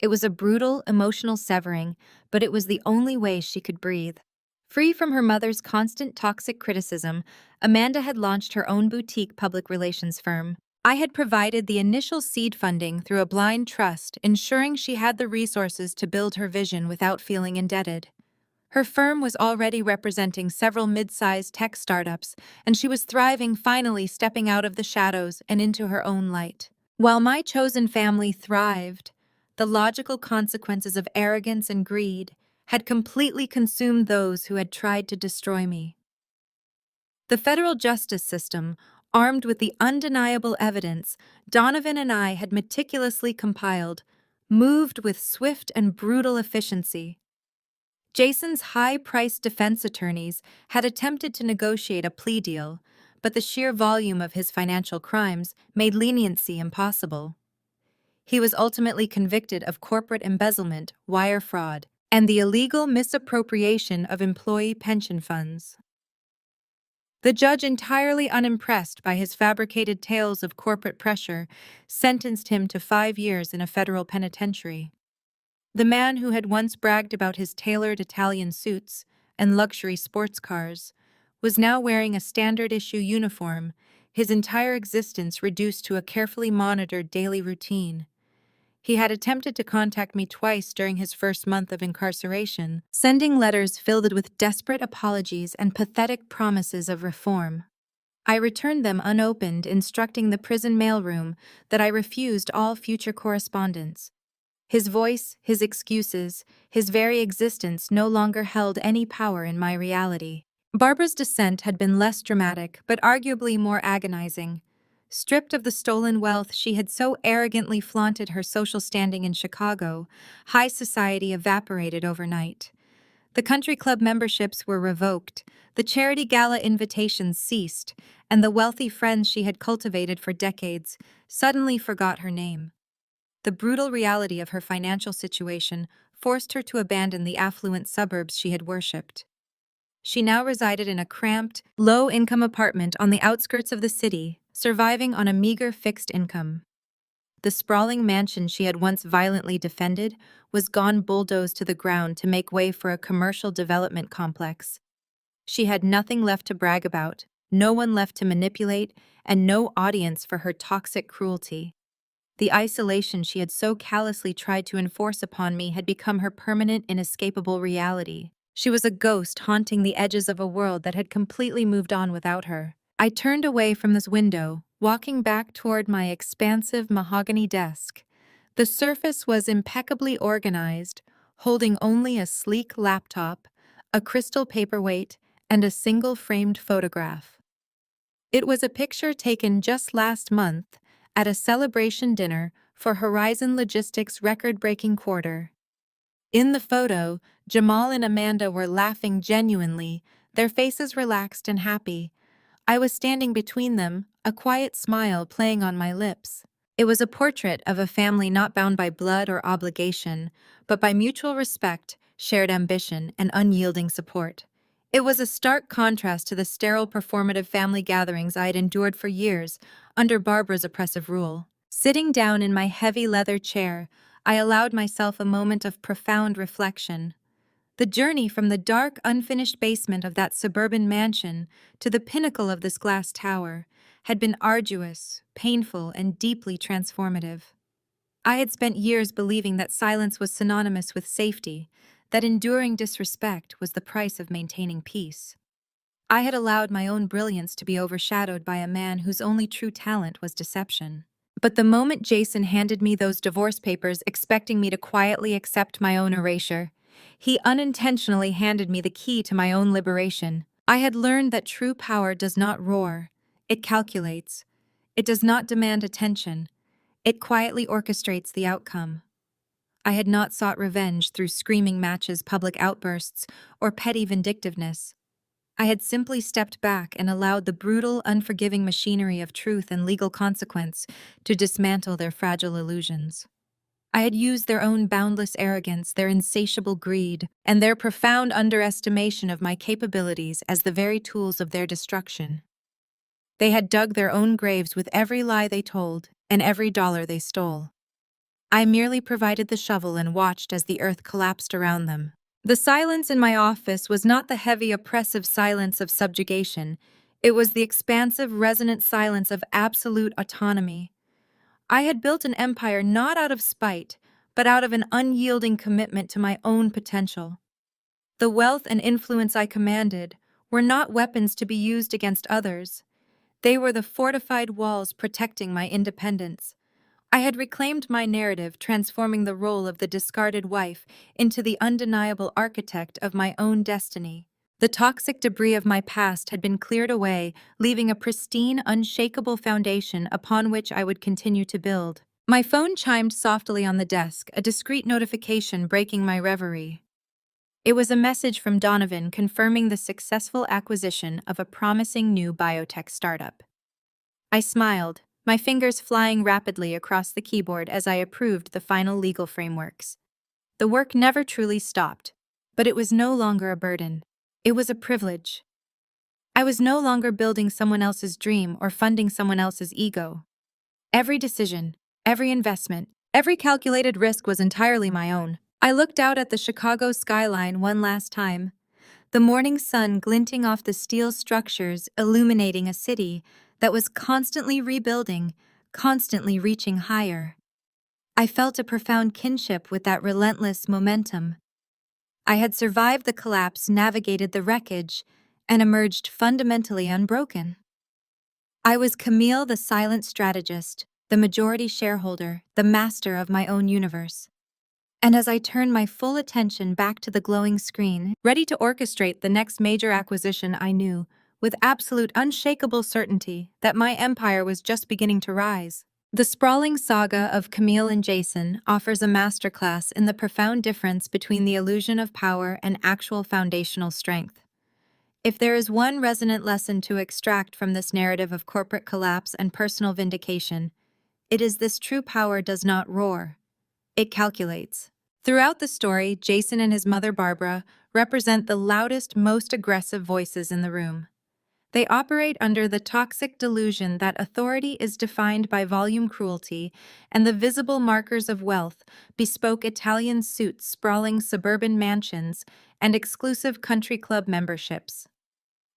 It was a brutal, emotional severing, but it was the only way she could breathe. Free from her mother's constant toxic criticism, Amanda had launched her own boutique public relations firm. I had provided the initial seed funding through a blind trust, ensuring she had the resources to build her vision without feeling indebted. Her firm was already representing several mid-sized tech startups, and she was thriving, finally stepping out of the shadows and into her own light. While my chosen family thrived, the logical consequences of arrogance and greed had completely consumed those who had tried to destroy me. The federal justice system, armed with the undeniable evidence Donovan and I had meticulously compiled, moved with swift and brutal efficiency. Jason's high-priced defense attorneys had attempted to negotiate a plea deal, but the sheer volume of his financial crimes made leniency impossible. He was ultimately convicted of corporate embezzlement, wire fraud, and the illegal misappropriation of employee pension funds. The judge, entirely unimpressed by his fabricated tales of corporate pressure, sentenced him to 5 years in a federal penitentiary. The man who had once bragged about his tailored Italian suits and luxury sports cars was now wearing a standard-issue uniform, his entire existence reduced to a carefully monitored daily routine. He had attempted to contact me twice during his first month of incarceration, sending letters filled with desperate apologies and pathetic promises of reform. I returned them unopened, instructing the prison mailroom that I refused all future correspondence. His voice, his excuses, his very existence no longer held any power in my reality. Barbara's descent had been less dramatic, but arguably more agonizing. Stripped of the stolen wealth she had so arrogantly flaunted her social standing in Chicago, high society evaporated overnight. The country club memberships were revoked, the charity gala invitations ceased, and the wealthy friends she had cultivated for decades suddenly forgot her name. The brutal reality of her financial situation forced her to abandon the affluent suburbs she had worshipped. She now resided in a cramped, low-income apartment on the outskirts of the city, surviving on a meager fixed income. The sprawling mansion she had once violently defended was gone bulldozed to the ground to make way for a commercial development complex. She had nothing left to brag about, no one left to manipulate, and no audience for her toxic cruelty. The isolation she had so callously tried to enforce upon me had become her permanent, inescapable reality. She was a ghost haunting the edges of a world that had completely moved on without her. I turned away from this window, walking back toward my expansive mahogany desk. The surface was impeccably organized, holding only a sleek laptop, a crystal paperweight, and a single framed photograph. It was a picture taken just last month at a celebration dinner for Horizon Logistics' record-breaking quarter. In the photo, Jamal and Amanda were laughing genuinely, their faces relaxed and happy. I was standing between them, a quiet smile playing on my lips. It was a portrait of a family not bound by blood or obligation, but by mutual respect, shared ambition, and unyielding support. It was a stark contrast to the sterile performative family gatherings I had endured for years under Barbara's oppressive rule. Sitting down in my heavy leather chair, I allowed myself a moment of profound reflection. The journey from the dark, unfinished basement of that suburban mansion to the pinnacle of this glass tower had been arduous, painful, and deeply transformative. I had spent years believing that silence was synonymous with safety, that enduring disrespect was the price of maintaining peace. I had allowed my own brilliance to be overshadowed by a man whose only true talent was deception. But the moment Jason handed me those divorce papers expecting me to quietly accept my own erasure, he unintentionally handed me the key to my own liberation. I had learned that true power does not roar, it calculates. It does not demand attention, it quietly orchestrates the outcome. I had not sought revenge through screaming matches, public outbursts, or petty vindictiveness. I had simply stepped back and allowed the brutal, unforgiving machinery of truth and legal consequence to dismantle their fragile illusions. I had used their own boundless arrogance, their insatiable greed, and their profound underestimation of my capabilities as the very tools of their destruction. They had dug their own graves with every lie they told and every dollar they stole. I merely provided the shovel and watched as the earth collapsed around them. The silence in my office was not the heavy, oppressive silence of subjugation. It was the expansive, resonant silence of absolute autonomy. I had built an empire not out of spite, but out of an unyielding commitment to my own potential. The wealth and influence I commanded were not weapons to be used against others. They were the fortified walls protecting my independence. I had reclaimed my narrative, transforming the role of the discarded wife into the undeniable architect of my own destiny. The toxic debris of my past had been cleared away, leaving a pristine, unshakable foundation upon which I would continue to build. My phone chimed softly on the desk, a discreet notification breaking my reverie. It was a message from Donovan confirming the successful acquisition of a promising new biotech startup. I smiled, my fingers flying rapidly across the keyboard as I approved the final legal frameworks. The work never truly stopped, but it was no longer a burden. It was a privilege. I was no longer building someone else's dream or funding someone else's ego. Every decision, every investment, every calculated risk was entirely my own. I looked out at the Chicago skyline one last time, the morning sun glinting off the steel structures illuminating a city that was constantly rebuilding, constantly reaching higher. I felt a profound kinship with that relentless momentum. I had survived the collapse, navigated the wreckage, and emerged fundamentally unbroken. I was Camille, the silent strategist, the majority shareholder, the master of my own universe. And as I turned my full attention back to the glowing screen, ready to orchestrate the next major acquisition, I knew, with absolute unshakable certainty, that my empire was just beginning to rise. The sprawling saga of Camille and Jason offers a masterclass in the profound difference between the illusion of power and actual foundational strength. If there is one resonant lesson to extract from this narrative of corporate collapse and personal vindication, it is this: true power does not roar, it calculates. Throughout the story, Jason and his mother Barbara represent the loudest, most aggressive voices in the room. They operate under the toxic delusion that authority is defined by volume cruelty and the visible markers of wealth: bespoke Italian suits, sprawling suburban mansions, and exclusive country club memberships.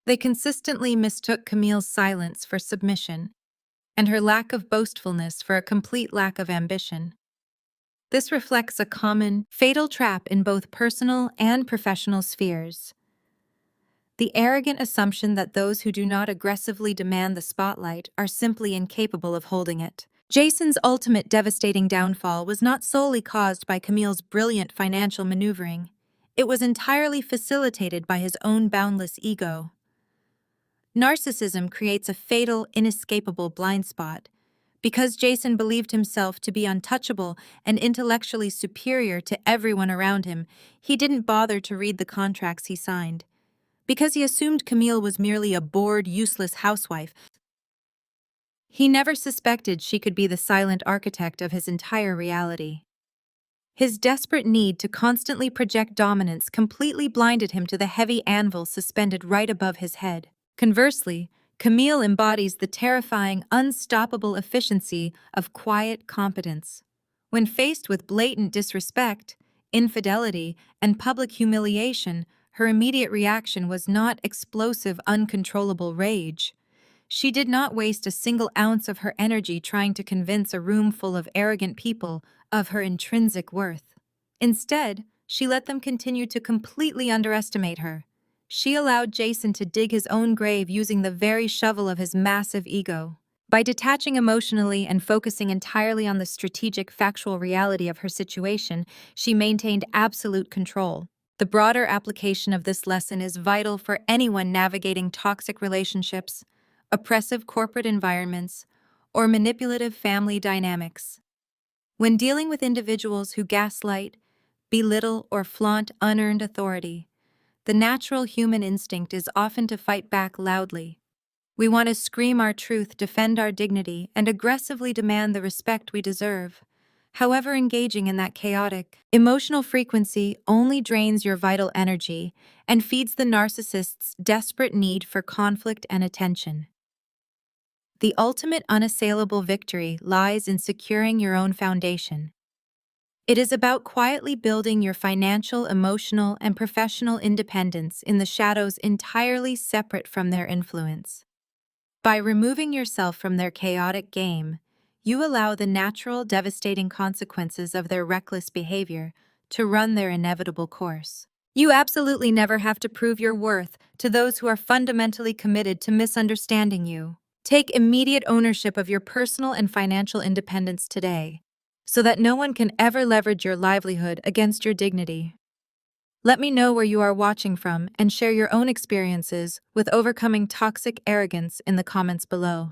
They consistently mistook Camille's silence for submission, and her lack of boastfulness for a complete lack of ambition. This reflects a common, fatal trap in both personal and professional spheres: the arrogant assumption that those who do not aggressively demand the spotlight are simply incapable of holding it. Jason's ultimate devastating downfall was not solely caused by Camille's brilliant financial maneuvering. It was entirely facilitated by his own boundless ego. Narcissism creates a fatal, inescapable blind spot. Because Jason believed himself to be untouchable and intellectually superior to everyone around him, he didn't bother to read the contracts he signed. Because he assumed Camille was merely a bored, useless housewife, he never suspected she could be the silent architect of his entire reality. His desperate need to constantly project dominance completely blinded him to the heavy anvil suspended right above his head. Conversely, Camille embodies the terrifying, unstoppable efficiency of quiet competence. When faced with blatant disrespect, infidelity, and public humiliation, her immediate reaction was not explosive, uncontrollable rage. She did not waste a single ounce of her energy trying to convince a room full of arrogant people of her intrinsic worth. Instead, she let them continue to completely underestimate her. She allowed Jason to dig his own grave using the very shovel of his massive ego. By detaching emotionally and focusing entirely on the strategic, factual reality of her situation, she maintained absolute control. The broader application of this lesson is vital for anyone navigating toxic relationships, oppressive corporate environments, or manipulative family dynamics. When dealing with individuals who gaslight, belittle, or flaunt unearned authority, the natural human instinct is often to fight back loudly. We want to scream our truth, defend our dignity, and aggressively demand the respect we deserve. However, engaging in that chaotic, emotional frequency only drains your vital energy and feeds the narcissist's desperate need for conflict and attention. The ultimate unassailable victory lies in securing your own foundation. It is about quietly building your financial, emotional, and professional independence in the shadows, entirely separate from their influence. By removing yourself from their chaotic game, you allow the natural, devastating consequences of their reckless behavior to run their inevitable course. You absolutely never have to prove your worth to those who are fundamentally committed to misunderstanding you. Take immediate ownership of your personal and financial independence today, so that no one can ever leverage your livelihood against your dignity. Let me know where you are watching from and share your own experiences with overcoming toxic arrogance in the comments below.